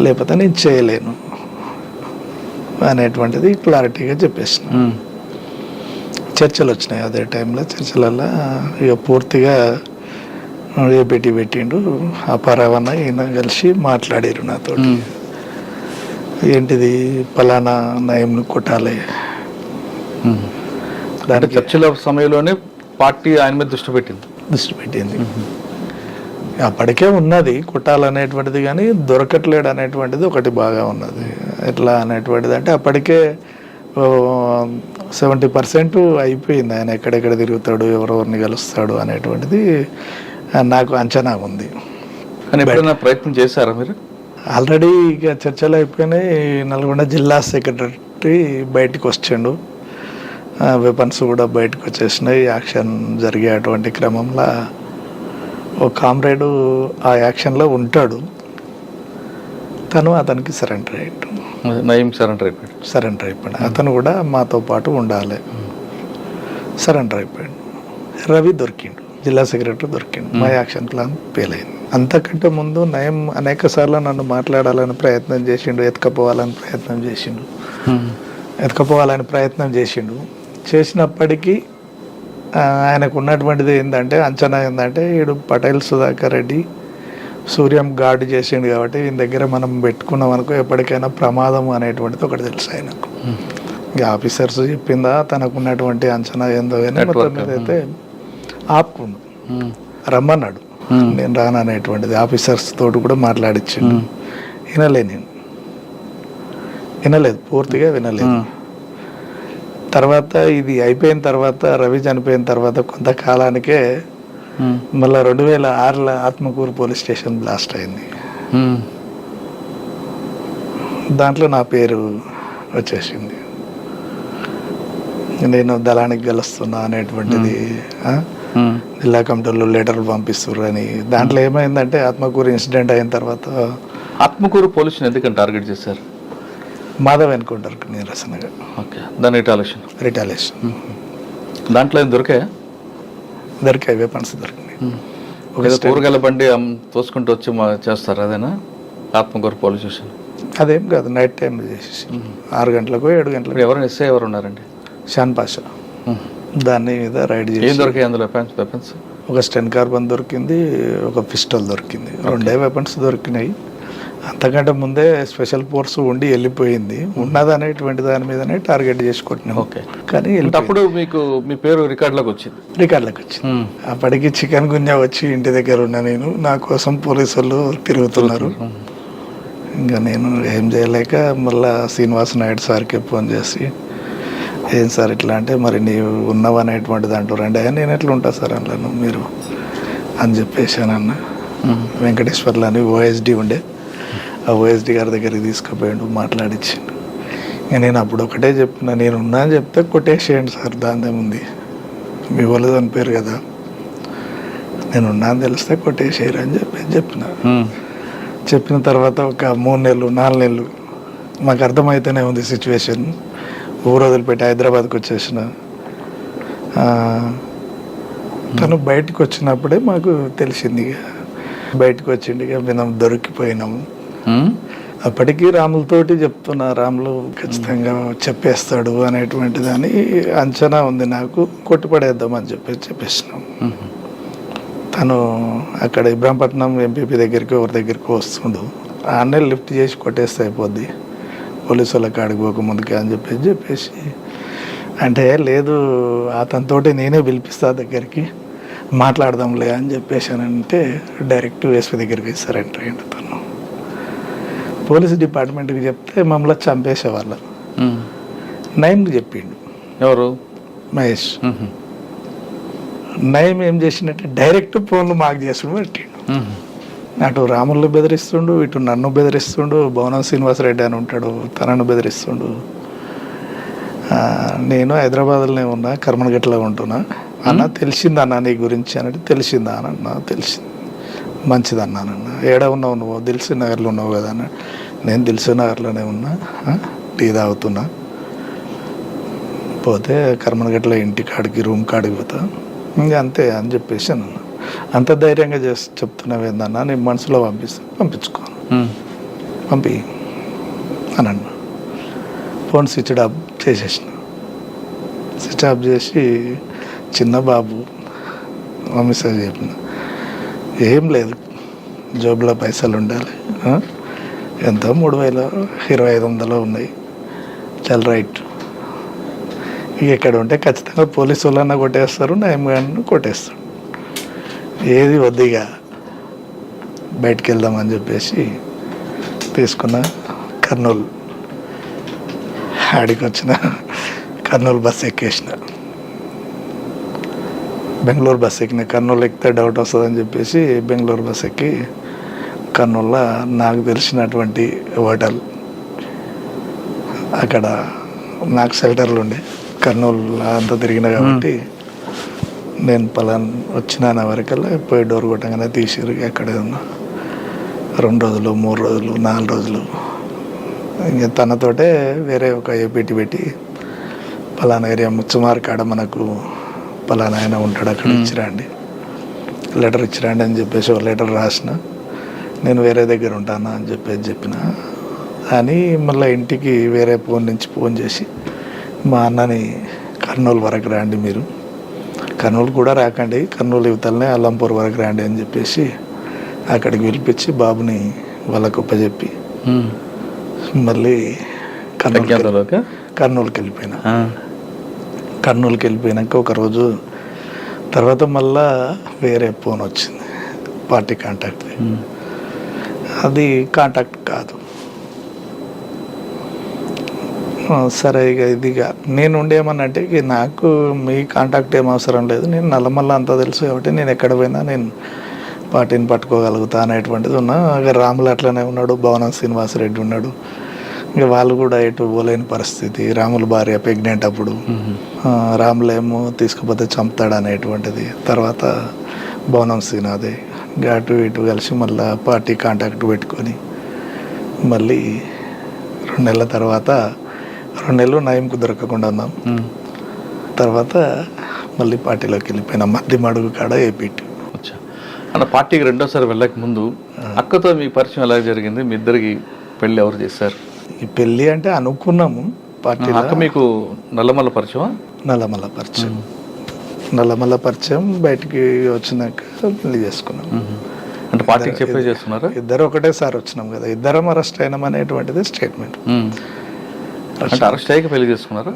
లేకపోతే నేను చేయలేను అనేటువంటిది క్లారిటీగా చెప్పేసిన. చర్చలు వచ్చినాయి అదే టైంలో. చర్చలలో ఇక పూర్తిగా ఏపీటీ పెట్టిండు, అపారవన్న ఈయన కలిసి మాట్లాడారు నాతో. ఏంటిది, పలానా నయంను కొట్టాలి. దానికి చర్చల సమయంలోనే పార్టీ ఆయన మీద దృష్టి పెట్టింది. అప్పటికే ఉన్నది కొట్టాలనేటువంటిది, కానీ దొరకట్లేడు అనేటువంటిది ఒకటి బాగా ఉన్నది. ఎట్లా అనేటువంటిది అంటే అప్పటికే 70% అయిపోయింది. ఆయన ఎక్కడెక్కడ తిరుగుతాడు, ఎవరెవరిని కలుస్తాడు అనేటువంటిది నాకు అంచనా ఉంది. కానీ ఎప్పుడైనా ప్రయత్నం చేశారా మీరు? ఆల్రెడీ ఇక చర్చలు అయిపోయినాయి. నల్గొండ జిల్లా సెక్రటరీ బయటకు వచ్చిండు, వెపన్స్ కూడా బయటకు వచ్చేసినాయి. యాక్షన్ జరిగేటువంటి క్రమంలో ఒక కామ్రేడు ఆ యాక్షన్లో ఉంటాడు, తను అతనికి సరెండర్ అయ్యాడు. నయీం సరెండర్ అయిపోయాడు. అతను కూడా మాతో పాటు ఉండాలి, సరెండర్ అయిపోయాడు. రవి దొరికిండు, జిల్లా సెక్రటరీ దొరికిండు. మా యాక్షన్ ప్లాన్ ఫెయిల్ అయింది. అంతకంటే ముందు నయం అనేక సార్లు నన్ను మాట్లాడాలని ప్రయత్నం చేసిండు, ఎత్తుకపోవాలని ప్రయత్నం చేసిండు. చేసినప్పటికీ ఆయనకు ఉన్నటువంటిది ఏంటంటే అంచనా ఏంటంటే వీడు పటేల్ సుధాకర్ రెడ్డి సూర్యం గార్డు చేసిండు కాబట్టి ఈయన దగ్గర మనం పెట్టుకున్నాం అనుకో ఎప్పటికైనా ప్రమాదం అనేటువంటిది ఒకటి తెలుసు ఆయనకు. ఇంకా ఆఫీసర్స్ చెప్పిందా తనకు ఉన్నటువంటి అంచనా ఏందో కానీ మొత్తం మీద అయితే ఆపుకుండు, రమ్మన్నాడు. నేను రాననేటువంటిది ఆఫీసర్స్ తోటి కూడా మాట్లాడిచ్చిండు. వినలేదు, పూర్తిగా వినలేదు. తర్వాత ఇది అయిపోయిన తర్వాత, రవి చనిపోయిన తర్వాత కొంతకాలానికే మళ్ళీ 2006లో ఆత్మకూరు పోలీస్ స్టేషన్ బ్లాస్ట్ అయింది. దాంట్లో నా పేరు వచ్చేసింది. నేను దళానికి గెలుస్తున్నా అనేటువంటిది జిల్లా కమిటీలో లెటర్లు పంపిస్తున్నారు అని. దాంట్లో ఏమైందంటే ఆత్మకూరు ఇన్సిడెంట్ అయిన తర్వాత ఆత్మకూరు పోలీసుని ఎందుకని టార్గెట్ చేశారు? మాధవ్ ఎన్కౌంటర్ నిరసనగా. ఓకే, దాని రిటాలియేషన్. దాంట్లో ఏం దొరికాయి వెపన్స్ దొరికినాయి. కూరగాయల బండి తోసుకుంటూ వచ్చి చేస్తారు, అదేనా ఆత్మకూరు పోలీస్ స్టేషన్? అదేం కాదు, నైట్ టైం చేసేసి 6 గంటలకు 7 గంటలకు. ఎవరు ఉన్నారండి? షాన్ పాషా. దాని మీద రైడ్ చేసి ఏం దొరికాయి అందులో? వెపన్స్ ఒక స్టెన్ కార్బన్ దొరికింది, ఒక పిస్టల్ దొరికింది, 2 వెపన్స్ దొరికినాయి. అంతకంటే ముందే స్పెషల్ ఫోర్స్ ఉండి వెళ్ళిపోయింది. ఉన్నదనేటువంటి దాని మీదనే టార్గెట్ చేసి కొట్టినాం. ఓకే, కానీ అప్పుడు మీకు మీ పేరు రికార్డులోకి వచ్చింది. అప్పటికి చికెన్ గున్యా వచ్చి ఇంటి దగ్గర ఉన్నా నేను. నా కోసం పోలీసు వాళ్ళు తిరుగుతున్నారు. ఇంకా నేను ఏం చేయలేక మళ్ళా శ్రీనివాస నాయుడు సార్కి ఫోన్ చేసి, ఏం సార్ ఇట్లా అంటే, మరి నీవు ఉన్నావనేటువంటిది అంటారండి. నేను ఎట్లా ఉంటా సార్ అన్నాను మీరు అని చెప్పేసానన్న. వెంకటేశ్వర్లు అని ఓఎస్డి ఉండే, ఆ ఓఎస్డి గారి దగ్గరికి తీసుకుపోయాడు, మాట్లాడించిండు. ఇంకా నేను అప్పుడు ఒకటే చెప్పిన, నేను ఉన్నా అని చెప్తే కొట్టేసేయండి సార్, దాందేముంది, మీ వాళ్ళు చనిపోయారు కదా, నేను ఉన్నా అని తెలిస్తే కొట్టేసేయరు అని చెప్పిన తర్వాత ఒక 3 నెలలు 4 నెలలు మాకు అర్థమైతేనే ఉంది సిచ్యువేషన్. ఊరు వదిలిపెట్టి హైదరాబాద్కి వచ్చేసిన. తను బయటకు వచ్చినప్పుడే మాకు తెలిసింది. బయటకు వచ్చింది, మేము దొరికిపోయినాము. అప్పటికి రాములతోటి చెప్తున్నా, రాములు ఖచ్చితంగా చెప్పేస్తాడు అనేటువంటి దాని అంచనా ఉంది నాకు, కొట్టుపడేద్దామని చెప్పేసినాం. తను అక్కడ ఇబ్రాంపట్నం ఎంపీపీ దగ్గరికి ఎవరి దగ్గరికి వస్తుండు, ఆన్నే లిఫ్ట్ చేసి కొట్టేస్తే అయిపోద్ది పోలీసు వాళ్ళకి అడిగిపోక ముందుకే అని చెప్పేసి అంటే, లేదు అతనితోటి నేనే పిలిపిస్తా దగ్గరికి, మాట్లాడదాంలే అని చెప్పేసానంటే డైరెక్ట్ ఎస్పీ దగ్గరికి సరెండర్ అయ్యిండు. తను పోలీస్ డిపార్ట్మెంట్కి చెప్తే మమ్మల్ని చంపేసేవాళ్ళ. నయంకి చెప్పిండు. ఎవరు? మహేష్. నయం ఏం చేసినట్టే డైరెక్ట్ ఫోన్లు మాకు చేసుకుని పెట్టిండు. అటు రాములు బెదిరిస్తుండు, ఇటు నన్ను బెదిరిస్తుండు, భవనం శ్రీనివాసరెడ్డి అని ఉంటాడు, తనను బెదిరిస్తుండు. నేను హైదరాబాద్లోనే ఉన్నా, కర్మనగట్లో ఉంటున్నా. అన్న తెలిసిందన్నా నీ గురించి అని, తెలిసిందా అన్న, తెలిసింది, మంచిది అన్నానన్న. ఏడ ఉన్నావు నువ్వు? దిల్సుఖ్ నగర్లో ఉన్నావు కదా అన్న. నేను దిల్సుఖ్ నగర్లోనే ఉన్నా, టీ తాగుతున్నా, పోతే కర్మనగట్లో ఇంటి కాడికి రూమ్ కాడికి పోతా, ఇంకా అంతే అని చెప్పేసి అన్న. అంత ధైర్యంగా చెప్తున్నావు ఏందన్నా, నీ మనసులో పంపించుకో, పంపి అని అన్న. ఫోన్ స్విచ్ ఆఫ్ చేసేసిన. స్విచ్ ఆఫ్ చేసి చిన్న బాబు మమ్మీ సార్ చెప్పిన, ఏం లేదు, జోబులో పైసలు ఉండాలి, ఎంత 3,000-2,500 ఉన్నాయి, చాలా రైట్. ఇక ఎక్కడ ఉంటే ఖచ్చితంగా పోలీసు వాళ్ళన్నా కొట్టేస్తారు, నయం గారిని కొట్టేస్తాడు, ఏది వద్దిగా బయటికి వెళ్దామని చెప్పేసి తీసుకున్న. కర్నూలు ఆడికి వచ్చిన, కర్నూలు బస్సు ఎక్కేసిన, బెంగళూరు బస్సు ఎక్కిన. కర్నూలు ఎక్కితే డౌట్ వస్తుందని చెప్పేసి బెంగళూరు బస్సు ఎక్కి కర్నూలులో నాకు తెలిసినటువంటి హోటల్, అక్కడ నాకు షెల్టర్లు ఉండే, కర్నూలు అంతా తిరిగిన కాబట్టి నేను వచ్చిన వరకల్లా పోయి డోర్ కొట్టగానే తీసిరు. ఎక్కడే ఉన్నా 2 రోజులు 3 రోజులు 4 రోజులు. ఇంకా తనతోటే వేరే ఒక ఏపీటీ పెట్టి, పలానా ఏరియా ముచ్చుమార్ కాడ మనకు పలానా ఆయన ఉంటాడు, అక్కడ ఇచ్చిరండి, లెటర్ ఇచ్చిరండి అని చెప్పేసి ఒక లెటర్ రాసిన. నేను వేరే దగ్గర ఉంటానా అని చెప్పిన. అని మళ్ళీ ఇంటికి వేరే ఫోన్ నుంచి ఫోన్ చేసి, మా అన్నని కర్నూలు వరకు రండి మీరు, కర్నూలు కూడా రాకండి, కర్నూలు యువతలనే అల్లంపూర్ వరకు రండి అని చెప్పేసి అక్కడికి పిలిపించి బాబుని వాళ్ళకు ఒప్పచెప్పి మళ్ళీ కర్నూలుకి వెళ్ళిపోయినా. కర్నూలుకి వెళ్ళిపోయినాక ఒకరోజు తర్వాత మళ్ళా వేరే ఫోన్ వచ్చింది, పార్టీ కాంటాక్ట్. అది కాంటాక్ట్ కాదు. సరే ఇక ఇదిగా నేను ఉండేమన్నంటే ఇక నాకు మీ కాంటాక్ట్ ఏం అవసరం లేదు, నేను నల్లమల్ల అంతా తెలుసు కాబట్టి నేను ఎక్కడ పోయినా నేను పార్టీని పట్టుకోగలుగుతా అనేటువంటిది ఉన్నా. ఇక రాములు అట్లనే ఉన్నాడు, భవనం శ్రీనివాసరెడ్డి ఉన్నాడు, ఇక వాళ్ళు కూడా ఎటు పోలేని పరిస్థితి. రాముల భార్య ప్రెగ్నెంట్ అప్పుడు, రాములేమో తీసుకుపోతే చంపుతాడు అనేటువంటిది. తర్వాత భవనం శ్రీనాథే అటు ఇటు కలిసి మళ్ళీ పార్టీ కాంటాక్ట్ పెట్టుకొని మళ్ళీ 2 నెలల తర్వాత 2 నెలలు నయంకు దొరకకుండా ఉన్నాం. తర్వాత మళ్ళీ పార్టీలోకి వెళ్ళిపోయినా, మధ్య అడుగు కాడ ఏపీటీ. అన్న పార్టీకి రెండోసారి వెళ్ళక ముందు అక్కతో మీ పరిచయం ఎలా జరిగింది? మీ ఇద్దరికి పెళ్ళి ఎవరు చేశారు? ఈ పెళ్ళి అంటే అనుకున్నాము పార్టీ. అక్క మీకు నల్లమల్ల పరిచయం? నల్లమల్ల పరిచయం. నల్లమల్ల పరిచయం బయటికి వచ్చినాక పెళ్లి చేసుకున్నాం. అంటే పార్టీకి చెప్పే చేస్తున్నారా? ఇద్దరు ఒకటేసారి వచ్చినాం కదా, ఇద్దరం అరెస్ట్ అయినాం అనేటువంటిది స్టేట్మెంట్. అంటే అరెస్ట్ అయ్యాక పెళ్లి చేసుకున్నారా?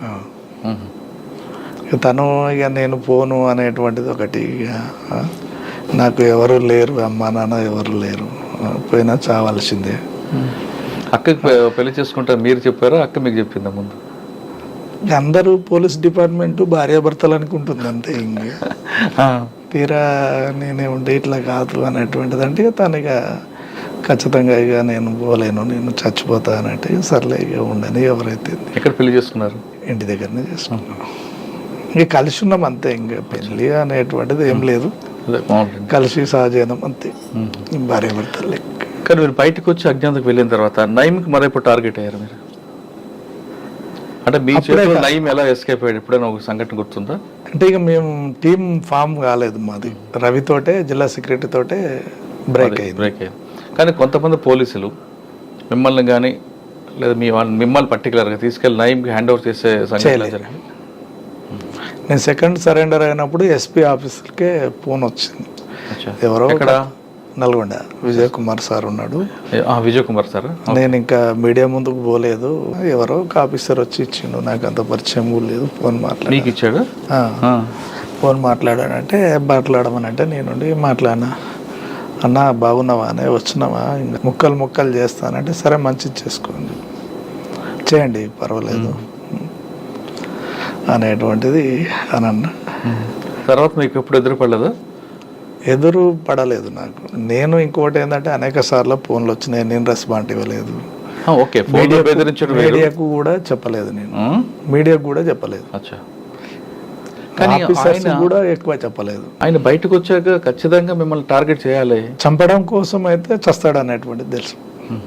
తను ఇక నేను పోను అనేటువంటిది ఒకటి. నాకు ఎవరు లేరు, అమ్మా నాన్న ఎవరు లేరు, పోయినా చావాల్సిందే. అక్కకి పెళ్లి చేసుకుంటా మీరు చెప్పారా, అక్క మీకు చెప్పిందా ముందు? అందరూ పోలీస్ డిపార్ట్మెంట్ భార్యాభర్తలు అనుకుంటుంది అంతే. ఇంక తీరా నేనే ఉండే ఇట్లా కాదు అనేటువంటిది అంటే తను ఇక ఖచ్చితంగా ఇక నేను పోలేను, నేను చచ్చిపోతా అన్నట్టు సర్లే ఇక ఉండని. ఎవరైతే ఎక్కడ పెళ్లి చేసుకున్నారు? ఇంటి దగ్గరనే చేసుకున్నాం. ఇక కలిసి ఉన్నాం అంతే, ఇంకా పెళ్ళి అనేటువంటిది ఏం లేదు, కలిసి సహజీవనం అంతే, భార్యాభర్తలు లెక్క. కానీ మీరు బయటకు వచ్చి అజ్ఞాతకు వెళ్ళిన తర్వాత నయీంకి మరేపు టార్గెట్ అయ్యారు మీరు? అంటే మీ చేతిలో నయీం ఎలా ఎస్కేప్ అయ్యాడు? ఎప్పుడైనా ఒక సంఘటన గుర్తుందా? అంటే ఇక మేము టీం ఫామ్ కాలేదు మాది, రవితోటే జిల్లా సెక్రటరీ తోటే బ్రేక్ అయ్యింది. కానీ కొంతమంది పోలీసులు మిమ్మల్ని కానీ లేదా మీ వాళ్ళని మిమ్మల్ని పర్టికులర్గా తీసుకెళ్ళి నయీంకి హ్యాండ్ ఓవర్ చేసే సంఘటన జరిగింది. నేను సెకండ్ సరెండర్ అయినప్పుడు ఎస్పీ ఆఫీసర్కే ఫోన్ వచ్చింది. ఎవరో నల్గొండ విజయ్ కుమార్ సార్ ఉన్నాడు. విజయ్ కుమార్ సార్, నేను ఇంకా మీడియా ముందుకు పోలేదు, ఎవరో ఒక ఆఫీసర్ వచ్చి ఇచ్చిండు, నాకు అంత పరిచయం కూడా లేదు. ఫోన్ మీకు ఇచ్చాడు? ఫోన్ మాట్లాడానంటే మాట్లాడమనంటే నేనుండి మాట్లాడినా. అన్న బాగున్నావా అనే, వచ్చినావా, ఇంకా ముక్కలు చేస్తానంటే సరే మంచిది చేసుకోండి, చేయండి పర్వాలేదు అనేటువంటిది అని అన్న. తర్వాత మీకు ఎప్పుడు ఎదురుపడలేదు? ఎదురు పడలేదు నాకు. నేను ఇంకోటి ఏంటంటే అనేక సార్లు ఫోన్లు వచ్చినాయి, నేను రెస్పాండ్ ఇవ్వలేదు. మీడియాకు కూడా చెప్పలేదు, నేను మీడియాకు కూడా చెప్పలేదు, ఆఫీసర్స్ కూడా ఎక్కువ చెప్పలేదు. ఆయన బయటకు వచ్చాక ఖచ్చితంగా మిమ్మల్ని టార్గెట్ చేయాలి, చంపడం కోసం అయితే చస్తాడు అనేటువంటిది తెలుసు.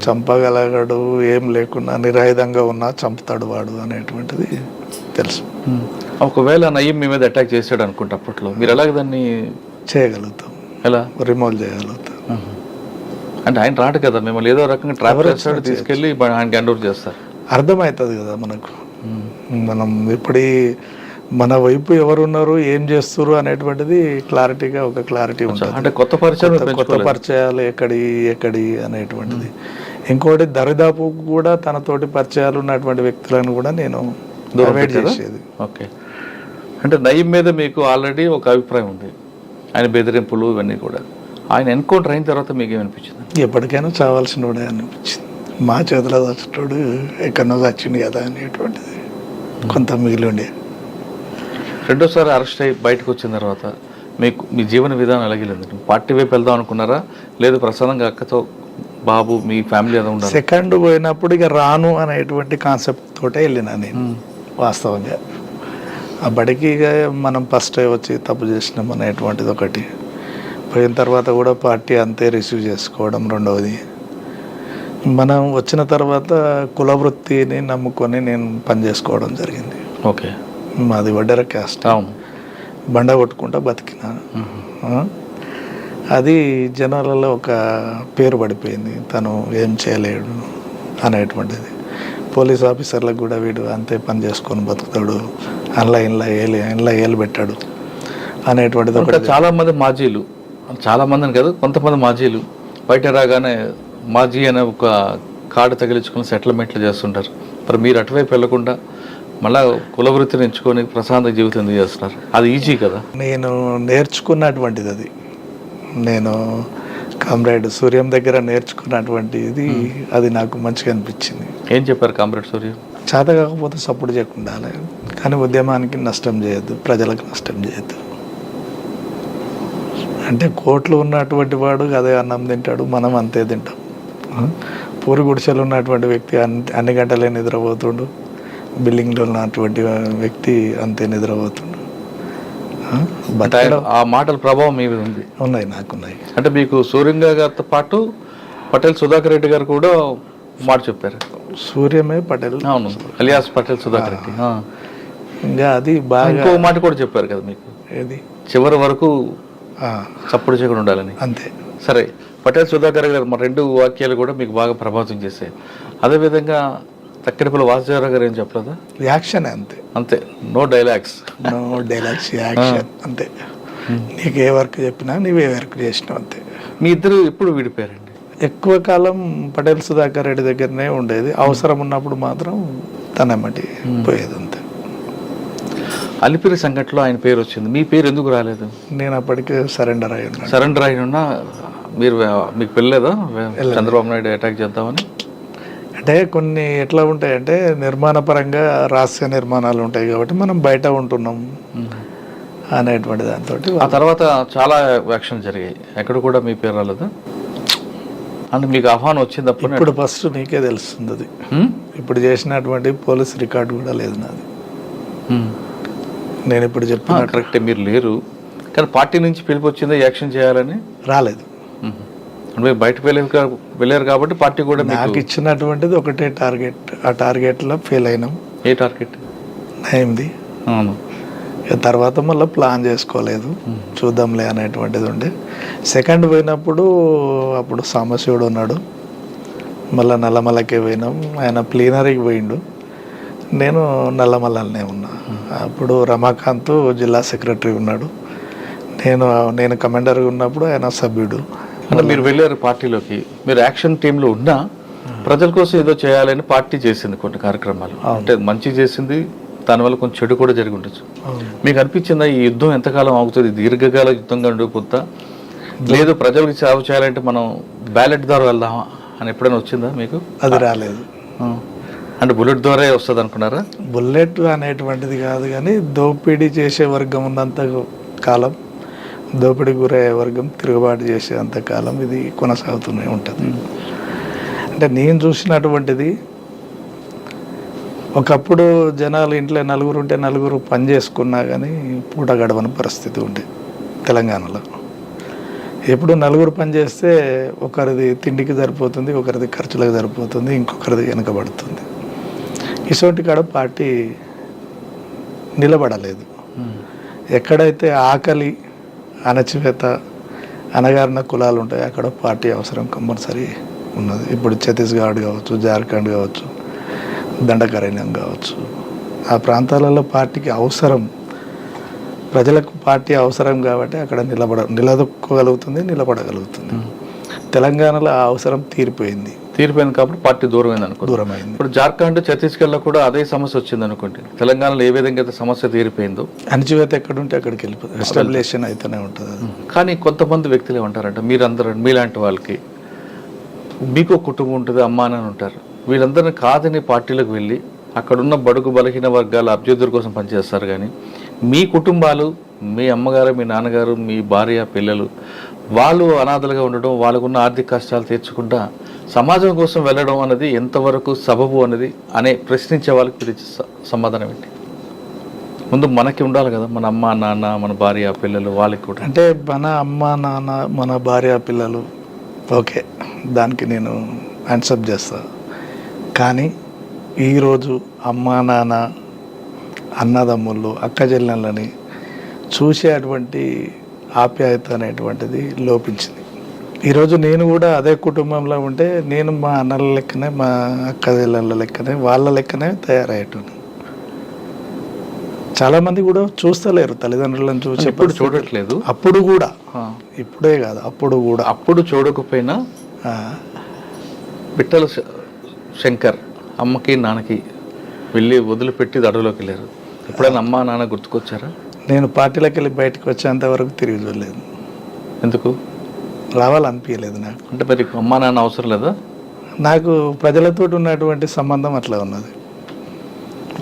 చంపగలగడు, ఏం లేకున్నా నిరాయుధంగా ఉన్నా చంపుతాడు వాడు అనేటువంటిది తెలుసు. ఒకవేళ నయీం మీ మీద అటాక్ చేశాడు అనుకుంటే అప్పట్లో మీరు ఎలాగ దాన్ని చేయగలుగుతాం? ఎలా రిమూవ్ చేయగలుగుతాం? అంటే ఆయన రాడు కదా, మిమ్మల్ని ఏదో రకంగా ట్రాప్ చేస్తాడు, తీసుకెళ్ళి ఆయన హ్యాండ్ ఓవర్ చేస్తారు. అర్థమవుతుంది కదా మనకు, మనం ఇప్పుడు మన వైపు ఎవరున్నారు, ఏం చేస్తారు అనేటువంటిది క్లారిటీగా ఒక క్లారిటీ ఉంటుంది. అంటే కొత్త పరిచయాలు ఎక్కడి అనేటువంటిది. ఇంకోటి దరిదాపు కూడా తనతోటి పరిచయాలు ఉన్నటువంటి వ్యక్తులను కూడా నేను అవాయిడ్ చేసేది. ఓకే. అంటే నయీం మీద మీకు ఆల్రెడీ ఒక అభిప్రాయం ఉంది, ఆయన బెదిరింపులు ఇవన్నీ కూడా. ఆయన ఎన్కౌంటర్ అయిన తర్వాత మీకు ఏమనిపించింది? ఎప్పటికైనా చావాల్సిన వాడే అనిపించింది. మా చేతిలో చచ్చేటోడు ఎక్కడో చచ్చింది కదా అనేటువంటిది కొంత మిగిలి ఉండే. రెండోసారి అరెస్ట్ అయ్యి బయటకు వచ్చిన తర్వాత మీకు మీ జీవన విధానం ఎలాగెళ్ళింది? పార్టీ వైపు వెళ్దాం అనుకున్నారా, లేదు ప్రసాదంగా అక్కతో బాబు మీ ఫ్యామిలీ ఏదో ఉండాలి? సెకండ్ పోయినప్పుడు ఇక రాను అనేటువంటి కాన్సెప్ట్ తోటే వెళ్ళినా నేను. వాస్తవంగా ఆ బడికి ఇక మనం ఫస్ట్ వచ్చి తప్పు చేసినాం అనేటువంటిది ఒకటి, పోయిన తర్వాత కూడా పార్టీ అంతే రిసీవ్ చేసుకోవడం రెండవది. మనం వచ్చిన తర్వాత కుల వృత్తిని నమ్ముకొని నేను పని చేసుకోవడం జరిగింది. ఓకే. మాది వడ్డెర క్యాస్ట్, బండ కొట్టుకుంటా బతికినా. అది జనాలలో ఒక పేరు పడిపోయింది, తను ఏం చేయలేడు అనేటువంటిది. పోలీస్ ఆఫీసర్లకు కూడా వీడు అంతే పని చేసుకొని బతుకుతాడు, ఇంట్లో ఏలు పెట్టాడు అనేటువంటిది ఇంకా ఒకటి. చాలా మంది మాజీలు, చాలా మందిని కాదు కొంతమంది మాజీలు బయట రాగానే మాజీ అనే ఒక కార్డు తగిలించుకొని సెటిల్మెంట్లు చేస్తుంటారు. మరి మీరు అటువైపు వెళ్లకుండా మళ్ళా కులవృత్తిని ఎంచుకొని ప్రశాంత జీవితం ఎందుకు చేస్తున్నారు? అది ఈజీ కదా. నేను నేర్చుకున్నటువంటిది అది. నేను కామ్రేడ్ సూర్యం దగ్గర నేర్చుకున్నటువంటిది అది నాకు మంచిగా అనిపించింది. ఏం చెప్పారు కామ్రేడ్ సూర్య? చేత కాకపోతే సపోర్ట్ చేయకుండా కానీ ఉద్యమానికి నష్టం చేయొద్దు, ప్రజలకు నష్టం చేయొద్దు. అంటే కోట్లు ఉన్నటువంటి వాడు అదే అన్నం తింటాడు, మనం అంతే తింటాం. పూరి గుడిసెలు ఉన్నటువంటి వ్యక్తి అన్ని గంటలే నిద్రపోతుండు, బిల్డింగ్లో ఉన్నటువంటి వ్యక్తి అంతే నిద్రపోతుండు. ఆ మాటల ప్రభావం మీ మీద ఉంది? ఉన్నాయి, నాకున్నాయి. అంటే మీకు సూర్యంగా గారితో పాటు పటేల్ సుధాకర్ రెడ్డి గారు కూడా మాట చెప్పారు. సూర్యమే పటేల్, అవును, అలియాస్ పటేల్ సుధాకర్ రెడ్డి. ఇంకా అది బాగా ఇంకో మాట కూడా చెప్పారు కదా మీకు, ఏది చివరి వరకు చప్పుడు చేయకుండా ఉండాలని. అంతే. సరే, పటేల్ సుధాకర్ గారు మన రెండు వాక్యాలు కూడా మీకు బాగా ప్రభావితం చేశాయి. అదేవిధంగా తక్కిడిపల్లి వాసుదేవరావు గారు ఏం చెప్పలేదా? యాక్షన్ అంతే. అంతే, no dialogues. No dialogues, action అంతే. నీకు ఏ వర్క్ చెప్పినా నువ్వే వర్క్ చేసినావు అంతే. మీ ఇద్దరు ఎప్పుడు విడిపోయారండి? ఎక్కువ కాలం పటేల్ సుధాకర్ రెడ్డి దగ్గరనే ఉండేది. అవసరం ఉన్నప్పుడు మాత్రం తనమ్మటి పోయేది అంతే. అలిపిరి సంఘటనలో ఆయన పేరు వచ్చింది, మీ పేరు ఎందుకు రాలేదు? నేను అప్పటికే సరెండర్ అయి ఉన్నాను. సరెండర్ అయిన మీరు మీకు వెళ్ళలేదా చంద్రబాబు నాయుడు అటాక్ చేద్దామని? అంటే కొన్ని ఎట్లా ఉంటాయంటే నిర్మాణ పరంగా రహస్య నిర్మాణాలు ఉంటాయి కాబట్టి మనం బయట ఉంటున్నాం అనేటువంటి దాంతో. ఆ తర్వాత చాలా యాక్షన్ జరిగాయి, ఎక్కడ కూడా మీ పేరు రాలేదు. అంటే మీకు ఆహ్వానం వచ్చింది అప్పుడు? ఇప్పుడు ఫస్ట్ నీకే తెలుస్తుంది అది. ఇప్పుడు చేసినటువంటి పోలీస్ రికార్డు కూడా లేదు నాది. నేను ఇప్పుడు చెప్పిన కరెక్టే, మీరు లేరు కానీ పార్టీ నుంచి పిలుపు వచ్చిందా యాక్షన్ చేయాలని? రాలేదు. అంటే బయటకు వెళ్ళారు కాబట్టి పార్టీ కూడా నాకు ఇచ్చినటువంటిది ఒకటే టార్గెట్, ఆ టార్గెట్లో ఫెయిల్ అయినాం. ఏ టార్గెట్? అయింది. అవును. తర్వాత మళ్ళీ ప్లాన్ చేసుకోలేదు, చూద్దాంలే అనేటువంటిది ఉండే. సెకండ్ పోయినప్పుడు అప్పుడు సాంబశివుడు ఉన్నాడు, మళ్ళీ నల్లమల్లకే పోయినాం. ఆయన ప్లీనరీకి పోయిండు, నేను నల్లమల్లనే ఉన్నా. అప్పుడు రమాకాంత్ జిల్లా సెక్రటరీ ఉన్నాడు, నేను కమాండర్గా ఉన్నప్పుడు ఆయన సభ్యుడు. అంటే మీరు వెళ్ళారు పార్టీలోకి, మీరు యాక్షన్ టీంలో ఉన్నా ప్రజల కోసం ఏదో చేయాలని పార్టీ చేసింది కొన్ని కార్యక్రమాలు. అంటే మంచి చేసింది, దానివల్ల కొంచెం చెడు కూడా జరిగి ఉండొచ్చు. మీకు అనిపించిందా ఈ యుద్ధం ఎంతకాలం ఆగుతుంది, దీర్ఘకాల యుద్ధంగా ఉండిపోతా, లేదు ప్రజలకు సేవ చేయాలంటే మనం బ్యాలెట్ ద్వారా వెళ్దామా అని ఎప్పుడైనా వచ్చిందా మీకు? అది రాలేదు. అంటే బుల్లెట్ ద్వారా వస్తుంది అనుకున్నారా? బుల్లెట్ అనేటువంటిది కాదు, కానీ దోపిడీ చేసే వర్గం ఉన్నంత కాలం, దోపిడీ గురయ్యే వర్గం తిరుగుబాటు చేసేంత కాలం ఇది కొనసాగుతూనే ఉంటుంది. అంటే నేను చూసినటువంటిది, ఒకప్పుడు జనాలు ఇంట్లో నలుగురు ఉంటే నలుగురు పని చేసుకున్నా కానీ పూట గడవని పరిస్థితి ఉండే తెలంగాణలో. ఎప్పుడు నలుగురు పని చేస్తే ఒకరిది తిండికి సరిపోతుంది, ఒకరిది ఖర్చులకు సరిపోతుంది, ఇంకొకరిది వెనకబడుతుంది. ఇటువంటి కాడ పార్టీ నిలబడలేదు. ఎక్కడైతే ఆకలి, అణచివేత, అణగారిన కులాలు ఉంటాయి అక్కడ పార్టీ అవసరం కంపల్సరీ ఉన్నది. ఇప్పుడు ఛత్తీస్గఢ్ కావచ్చు, జార్ఖండ్ కావచ్చు, దండకారణ్యం కావచ్చు, ఆ ప్రాంతాలలో పార్టీకి అవసరం, ప్రజలకు పార్టీ అవసరం కాబట్టి అక్కడ నిలదొక్కగలుగుతుంది, నిలబడగలుగుతుంది. తెలంగాణలో ఆ అవసరం తీరిపోయింది కాబట్టి పార్టీ దూరమైంది అనుకో. దూరమైంది. ఇప్పుడు జార్ఖండ్, ఛత్తీస్గఢ్లో కూడా అదే సమస్య వచ్చింది అనుకోండి. తెలంగాణలో ఏ విధంగా అయితే సమస్య తీరిపోయిందో, అణచివేత ఎక్కడుంటే అక్కడికి వెళ్ళిపోతుంది, ఎస్టాబ్లిషన్ అయితేనే ఉంటుంది. కానీ కొంతమంది వ్యక్తులు ఏమంటారంటే, మీరందరూ మీలాంటి వాళ్ళకి మీకు కుటుంబం ఉంటుంది, అమ్మా అని ఉంటారు, వీళ్ళందరినీ కాదని పార్టీలకు వెళ్ళి అక్కడున్న బడుగు బలహీన వర్గాల అభ్యుద్ధుల కోసం పనిచేస్తారు. కానీ మీ కుటుంబాలు, మీ అమ్మగారు, మీ నాన్నగారు, మీ భార్య, పిల్లలు, వాళ్ళు అనాథలుగా ఉండడం, వాళ్ళకున్న ఆర్థిక కష్టాలు తీర్చకుండా సమాజం కోసం వెళ్ళడం అనేది ఎంతవరకు సబబు అనే ప్రశ్నించే వాళ్ళకి మీరు సమాధానం ఏంటి? ముందు మనకి ఉండాలి కదా, మన అమ్మ నాన్న, మన భార్య పిల్లలు, వాళ్ళకి కూడా. అంటే మన అమ్మ నాన్న, మన భార్య పిల్లలు, ఓకే, దానికి నేను యాక్సెప్ట్ చేస్తా. కానీ ఈరోజు అమ్మ నాన్న, అన్నదమ్ముళ్ళు, అక్క చెల్లెళ్ళని చూసేటువంటి ఆప్యాయత అనేటువంటిది లోపించింది. ఈరోజు నేను కూడా అదే కుటుంబంలో ఉంటే నేను మా అన్నల లెక్కనే, మా అక్క చెల్లెళ్ళ లెక్కనే, వాళ్ళ లెక్కనే తయారయ్యేటోని. చాలా మంది కూడా చూస్తలేరు తల్లిదండ్రులను చూసి ఎప్పుడు చూడట్లేదు. అప్పుడు కూడా, ఆ. ఇప్పుడే కాదు అప్పుడు కూడా. అప్పుడు చూడకపోయినా ఆ, పిట్టల శంకర్ అమ్మకి నాన్నకి వెళ్ళి వదిలిపెట్టి అడవిలోకి వెళ్ళారు. ఎప్పుడైనా అమ్మ నాన్న గుర్తుకొచ్చారా? నేను పార్టీలోకి వెళ్ళి బయటకు వచ్చేంత వరకు తిరిగి చూడలేదు. ఎందుకు రావాలనిపించలేదు నాకు. అంటే మరి అమ్మా నాన్న అవసరం లేదా? నాకు ప్రజలతో ఉన్నటువంటి సంబంధం అట్లా ఉన్నది.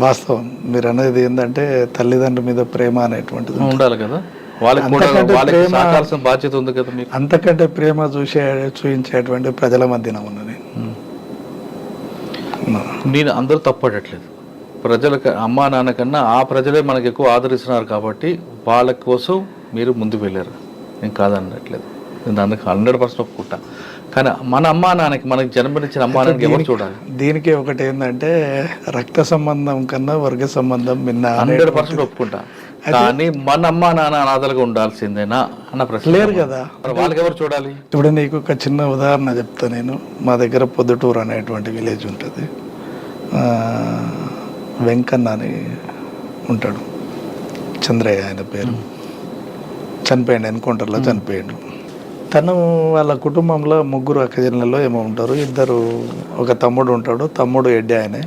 వాస్తవం మీరు అనేది ఏంటంటే తల్లిదండ్రుల మీద ప్రేమ అనేటువంటిది ఉండాలి కదా, వాళ్ళకి కూడా అంతకంటే వాళ్ళకి ప్రేమ- సహకారాల్సిన బాధ్యత ఉంది కదా మీకు. అంతకంటే ప్రేమ చూపించేటువంటి ప్రజల మధ్యన ఉన్నా నేను. నేను అందరూ తప్పడట్లేదు, ప్రజలకు అమ్మా నాన్న కన్నా ఆ ప్రజలే మనకు ఎక్కువ ఆదరిస్తున్నారు కాబట్టి వాళ్ళ కోసం మీరు ముందుకు వెళ్ళారు. నేను కాదనట్లేదు, నేను అందుకు 100% ఒప్పుకుంటా. కానీ మన అమ్మా నాన్నకి మనకి జన్మనిచ్చిన అమ్మా నాన్నకి ఎవరు చూడాలి? దీనికి ఒకటి ఏంటంటే రక్త సంబంధం కన్నా వర్గ సంబంధం మిన్న 100% ఒప్పుకుంటా. కానీ మన అమ్మా నాన్న అనాథలుగా ఉండాల్సిందేనా అన్న ప్రశ్న లేరు కదా. మరి వాళ్ళకి ఎవరు చూడాలి? ఇప్పుడు నీకు ఒక చిన్న ఉదాహరణ చెప్తా నేను. మా దగ్గర పొద్దుటూరు అనేటువంటి విలేజ్ ఉంటుంది. వెంకన్న అని ఉంటాడు, చంద్రయ్య ఆయన పేరు. చనిపోయాడు, ఎన్కౌంటర్లో చనిపోయాడు. తను వాళ్ళ కుటుంబంలో 3 అక్కజనులలో ఏమో ఉంటారు. 2 ఒక తమ్ముడు ఉంటాడు, తమ్ముడు ఎడ్డి ఆయనే.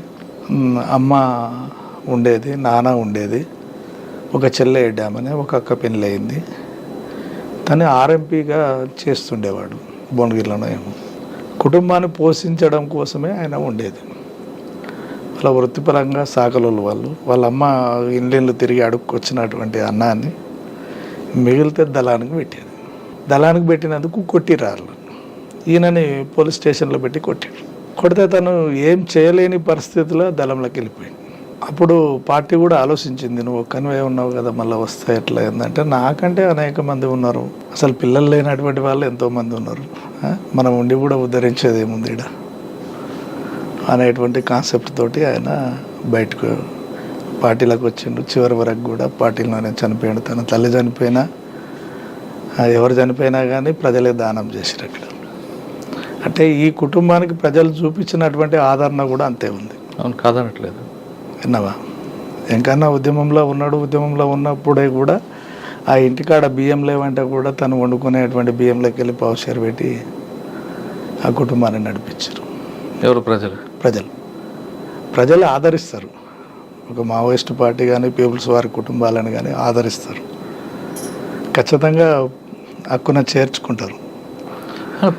అమ్మ ఉండేది, నాన్న ఉండేది, ఒక చెల్లె ఎడ్డామని, ఒక అక్క పెళ్ళి అయింది. తను ఆర్ఎంపీగా చేస్తుండేవాడు భువనగిరిలోనో ఏమో. కుటుంబాన్ని పోషించడం కోసమే ఆయన ఉండేది. వాళ్ళ వృత్తిపరంగా సాకలోళ్ళు వాళ్ళు. వాళ్ళ అమ్మ ఇండ్లు తిరిగి అడుక్కొచ్చినటువంటి అన్నాన్ని మిగిలితే దళానికి పెట్టేది. దళానికి పెట్టినందుకు కొట్టిరారు. ఈయనని పోలీస్ స్టేషన్లో పెట్టి కొట్టాడు. కొడితే తను ఏం చేయలేని పరిస్థితిలో దళంలోకి వెళ్ళిపోయింది. అప్పుడు పార్టీ కూడా ఆలోచించింది, నువ్వు ఒక్కనివే ఉన్నావు కదా, మళ్ళీ వస్తే ఎట్లా ఏంటంటే, నాకంటే అనేక మంది ఉన్నారు, అసలు పిల్లలు లేనటువంటి వాళ్ళు ఎంతోమంది ఉన్నారు, మనం ఉండి కూడా ఉద్ధరించేది ఏముంది ఈడ అనేటువంటి కాన్సెప్ట్ తోటి ఆయన బయటకు పార్టీలకు వచ్చిండు. చివరి వరకు కూడా పార్టీలోనే చనిపోయాడు. తన తల్లి చనిపోయినా, ఎవరు చనిపోయినా కానీ ప్రజలే దానం చేశారు అక్కడ. అంటే ఈ కుటుంబానికి ప్రజలు చూపించినటువంటి ఆదరణ కూడా అంతే ఉంది. అవును, కాదనట్లేదు. విన్నావా? ఇంకన్నా ఉద్యమంలో ఉన్నాడు. ఉద్యమంలో ఉన్నప్పుడే కూడా ఆ ఇంటికాడ బియ్యం లేవంటే కూడా తను వండుకునేటువంటి బియ్యంలోకి వెళ్ళి పావుషేరు పెట్టి ఆ కుటుంబాన్ని నడిపించారు. ఎవరు? ప్రజలు ఆదరిస్తారు. ఒక మావోయిస్ట్ పార్టీ కానీ పీపుల్స్ వారి కుటుంబాలను కానీ ఆదరిస్తారు, ఖచ్చితంగా హక్కున చేర్చుకుంటారు.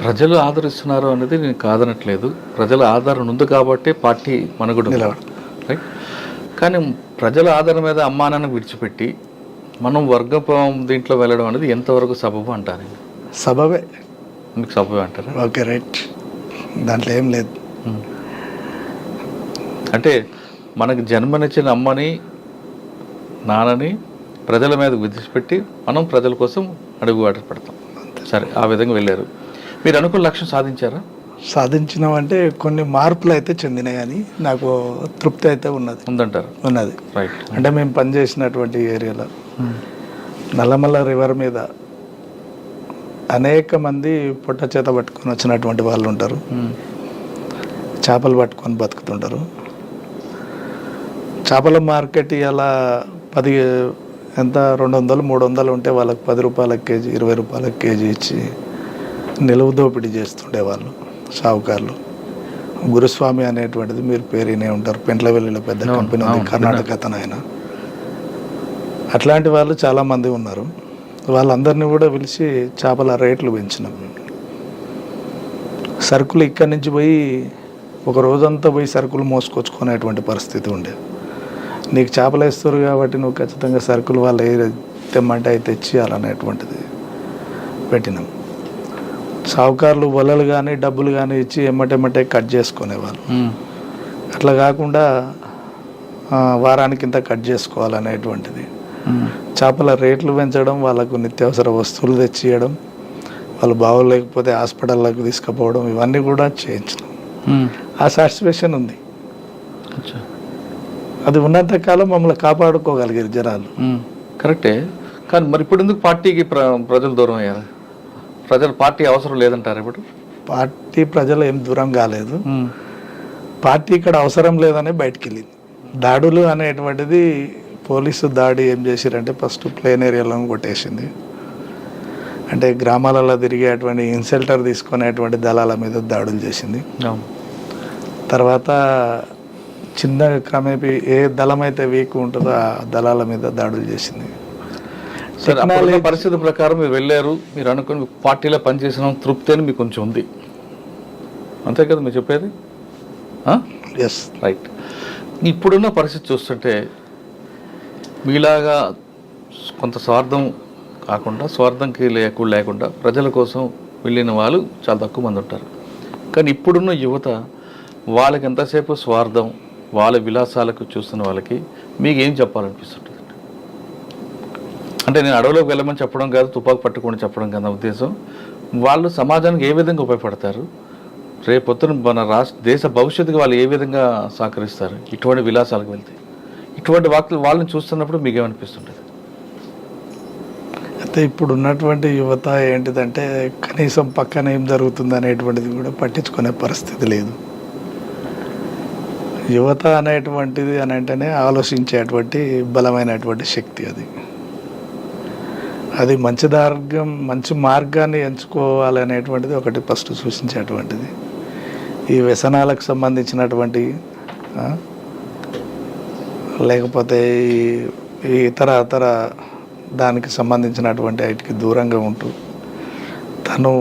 ప్రజలు ఆదరిస్తున్నారు అనేది నేను కాదనట్లేదు. ప్రజల ఆదరణ ఉంది కాబట్టి పార్టీ మనుగడ నిలబడు. రైట్. కానీ ప్రజల ఆదరణ మీద అమ్మానాన్ని విడిచిపెట్టి మనం వర్గం దీంట్లో వెళ్ళడం అనేది ఎంతవరకు సబబు అంటారు? సబబే. మీకు సబబే అంటారా? ఓకే, రైట్, దాంట్లో ఏం లేదు. అంటే మనకు జన్మనిచ్చిన అమ్మని నాన్నని ప్రజల మీద విడిచిపెట్టి మనం ప్రజల కోసం అడుగు ఆట పెడతాం. సరే, ఆ విధంగా వెళ్ళారు. మీరు అనుకున్న లక్ష్యం సాధించారా? సాధించినామంటే కొన్ని మార్పులు అయితే చెందినాయి కానీ నాకు తృప్తి అయితే ఉందంటారు. ఉన్నది. రైట్. అంటే మేము పనిచేసినటువంటి ఏరియాలో నల్లమల్ల రివర్ మీద అనేక మంది పొట్ట చేత పట్టుకొని వచ్చినటువంటి వాళ్ళు ఉంటారు. చేపలు పట్టుకొని బతుకుతుంటారు. చేపల మార్కెట్ ఇలా 10 ఎంత 200 300 ఉంటే వాళ్ళకి 10 రూపాయల కేజీ 20 రూపాయల కేజీ ఇచ్చి నిలువు దోపిడీ చేస్తుండేవాళ్ళు షావుకారులు. గురుస్వామి అనేటువంటిది మీరు పేరునే ఉంటారు, పెంట్లవెల్లిలో పెద్ద కంపెనీ ఉంది, కర్ణాటక అతను ఆయన. అట్లాంటి వాళ్ళు చాలామంది ఉన్నారు. వాళ్ళందరినీ కూడా పిలిచి చేపల రేట్లు పెంచినాం. సరుకులు ఇక్కడి నుంచి పోయి ఒక రోజంతా పోయి సరుకులు మోసుకొచ్చుకునేటువంటి పరిస్థితి ఉండేది. నీకు చేపలు వేస్తారు కాబట్టి నువ్వు ఖచ్చితంగా సరుకులు వాళ్ళు ఏ తెమ్మంటే అవి తెచ్చియాలనేటువంటిది పెట్టినాం. సావుకారులు వలలు కానీ డబ్బులు కానీ ఇచ్చి ఎమ్మటెమ్మటే కట్ చేసుకునేవాళ్ళు. అట్లా కాకుండా వారానికి ఇంత కట్ చేసుకోవాలనేటువంటిది. చేపల రేట్లు పెంచడం, వాళ్ళకు నిత్యావసర వస్తువులు తెచ్చియడం, వాళ్ళు బాగోలేకపోతే హాస్పిటల్లోకి తీసుకుపోవడం, ఇవన్నీ కూడా చేయించడం. ఆ సాటిస్ఫాక్షన్ ఉంది. అది ఉన్నంతకాలం మమ్మల్ని కాపాడుకోగలిగారు జనాలు. కరెక్టే. కానీ మరి ఇప్పుడు ఎందుకు పార్టీకి ప్రజలు దూరం అయ్యారు? పార్టీ అవసరం లేదంటారు ఇప్పుడు? పార్టీ ప్రజలు ఏం దూరం కాలేదు. పార్టీ ఇక్కడ అవసరం లేదని బయటికి వెళ్ళింది. దాడులు అనేటువంటిది పోలీసు దాడి ఏం చేసిరంటే ఫస్ట్ ప్లేన్ ఏరియాలో కొట్టేసింది. అంటే గ్రామాలలో తిరిగేటువంటి ఇన్సెల్టర్ తీసుకునేటువంటి దళాల మీద దాడులు చేసింది. తర్వాత చిన్న క్రమేపీ ఏ దళం అయితే వీక్ ఉంటుందో ఆ దళాల మీద దాడులు చేసింది. సరే, అప్పుడున్న పరిస్థితి ప్రకారం మీరు వెళ్ళారు, మీరు అనుకుని పార్టీలో పనిచేసిన తృప్తి అని మీకు కొంచెం ఉంది, అంతే కదా మీరు చెప్పేది? Yes, right. ఇప్పుడున్న పరిస్థితి చూస్తుంటే మీలాగా కొంత స్వార్థం కాకుండా, స్వార్థంకి లేకుండా ప్రజల కోసం వెళ్ళిన వాళ్ళు చాలా తక్కువ మంది ఉంటారు. కానీ ఇప్పుడున్న యువత వాళ్ళకి ఎంతసేపు స్వార్థం, వాళ్ళ విలాసాలకు చూస్తున్న వాళ్ళకి మీకు ఏం చెప్పాలనిపిస్తుంటుంది? అంటే నేను అడవిలోకి వెళ్ళమని చెప్పడం కాదు, తుపాకు పట్టుకొని చెప్పడం కాదు నా ఉద్దేశం. వాళ్ళు సమాజానికి ఏ విధంగా ఉపయోగపడతారు, రేపొద్దున మన దేశ భవిష్యత్తుకి వాళ్ళు ఏ విధంగా సహకరిస్తారు ఇటువంటి విలాసాలకు వెళ్తే? ఇటువంటి వాళ్ళని చూస్తున్నప్పుడు మీకు ఏమనిపిస్తుంటుంది? అయితే ఇప్పుడు ఉన్నటువంటి యువత ఏంటిదంటే కనీసం పక్కన ఏం జరుగుతుంది అనేటువంటిది కూడా పట్టించుకునే పరిస్థితి లేదు. యువత అనేటువంటిది అని అంటేనే ఆలోచించేటువంటి బలమైనటువంటి శక్తి. అది మంచి మార్గాన్ని ఎంచుకోవాలనేటువంటిది ఒకటి ఫస్ట్ సూచించేటువంటిది. ఈ వ్యసనాలకు సంబంధించినటువంటి లేకపోతే ఈ ఇతర దానికి సంబంధించినటువంటి వాటికి దూరంగా ఉంటూ తను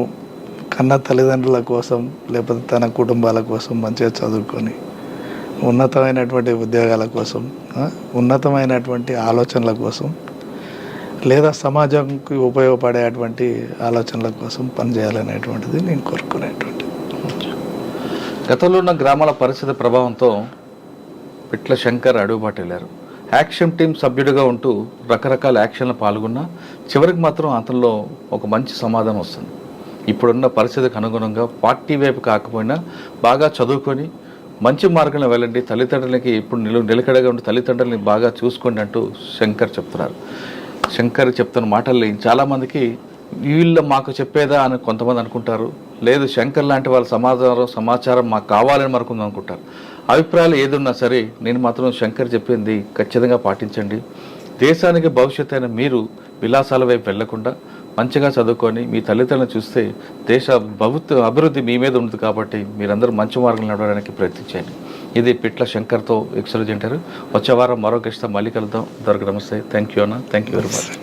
కన్న తల్లిదండ్రుల కోసం లేకపోతే తన కుటుంబాల కోసం మంచిగా చదువుకొని ఉన్నతమైనటువంటి ఉద్యోగాల కోసం, ఉన్నతమైనటువంటి ఆలోచనల కోసం, లేదా సమాజంకి ఉపయోగపడేటువంటి ఆలోచనల కోసం పనిచేయాలనేటువంటిది నేను కోరుకునేటువంటిది. గతంలో ఉన్న గ్రామాల పరిస్థితి ప్రభావంతో పిట్ల శంకర్ అడుగుబాటు వెళ్ళారు. యాక్షన్ టీం సభ్యుడిగా ఉంటూ రకరకాల యాక్షన్లు పాల్గొన్నా చివరికి మాత్రం అతనిలో ఒక మంచి సమాధానం వస్తుంది. ఇప్పుడున్న పరిస్థితికి అనుగుణంగా పార్టీ వైపు కాకపోయినా బాగా చదువుకొని మంచి మార్గంలో వెళ్ళండి, తల్లిదండ్రులకి ఇప్పుడు నిలకడగా ఉండి తల్లిదండ్రులని బాగా చూసుకోండి అంటూ శంకర్ చెప్తున్నారు. శంకర్ చెప్తున్న మాటల్ని చాలామందికి వీళ్ళు మాకు చెప్పేదా అని కొంతమంది అనుకుంటారు, లేదు శంకర్ లాంటి వాళ్ళ సమాచారం మాకు కావాలని మరొకరు అనుకుంటారు. అభిప్రాయాలు ఏదున్నా సరే నేను మాత్రం శంకర్ చెప్పింది ఖచ్చితంగా పాటించండి. దేశానికి భవిష్యత్తు అయిన మీరు విలాసాల వైపు వెళ్లకుండా మంచిగా చదువుకొని మీ తల్లిదండ్రులను చూస్తే దేశ అభివృద్ధి మీ మీద ఉంది. కాబట్టి మీరందరూ మంచి మార్గంలో నడవడానికి ప్రయత్నించండి. ఇది పిట్ల శంకర్తో ఎక్సలెంట్ అంటారు. వచ్చే వారం మరో గెస్ట్తో మళ్ళీ కలుద్దాం. అందరికీ నమస్తే. థ్యాంక్ యూ అన్న, థ్యాంక్ యూ వెరీ మచ్.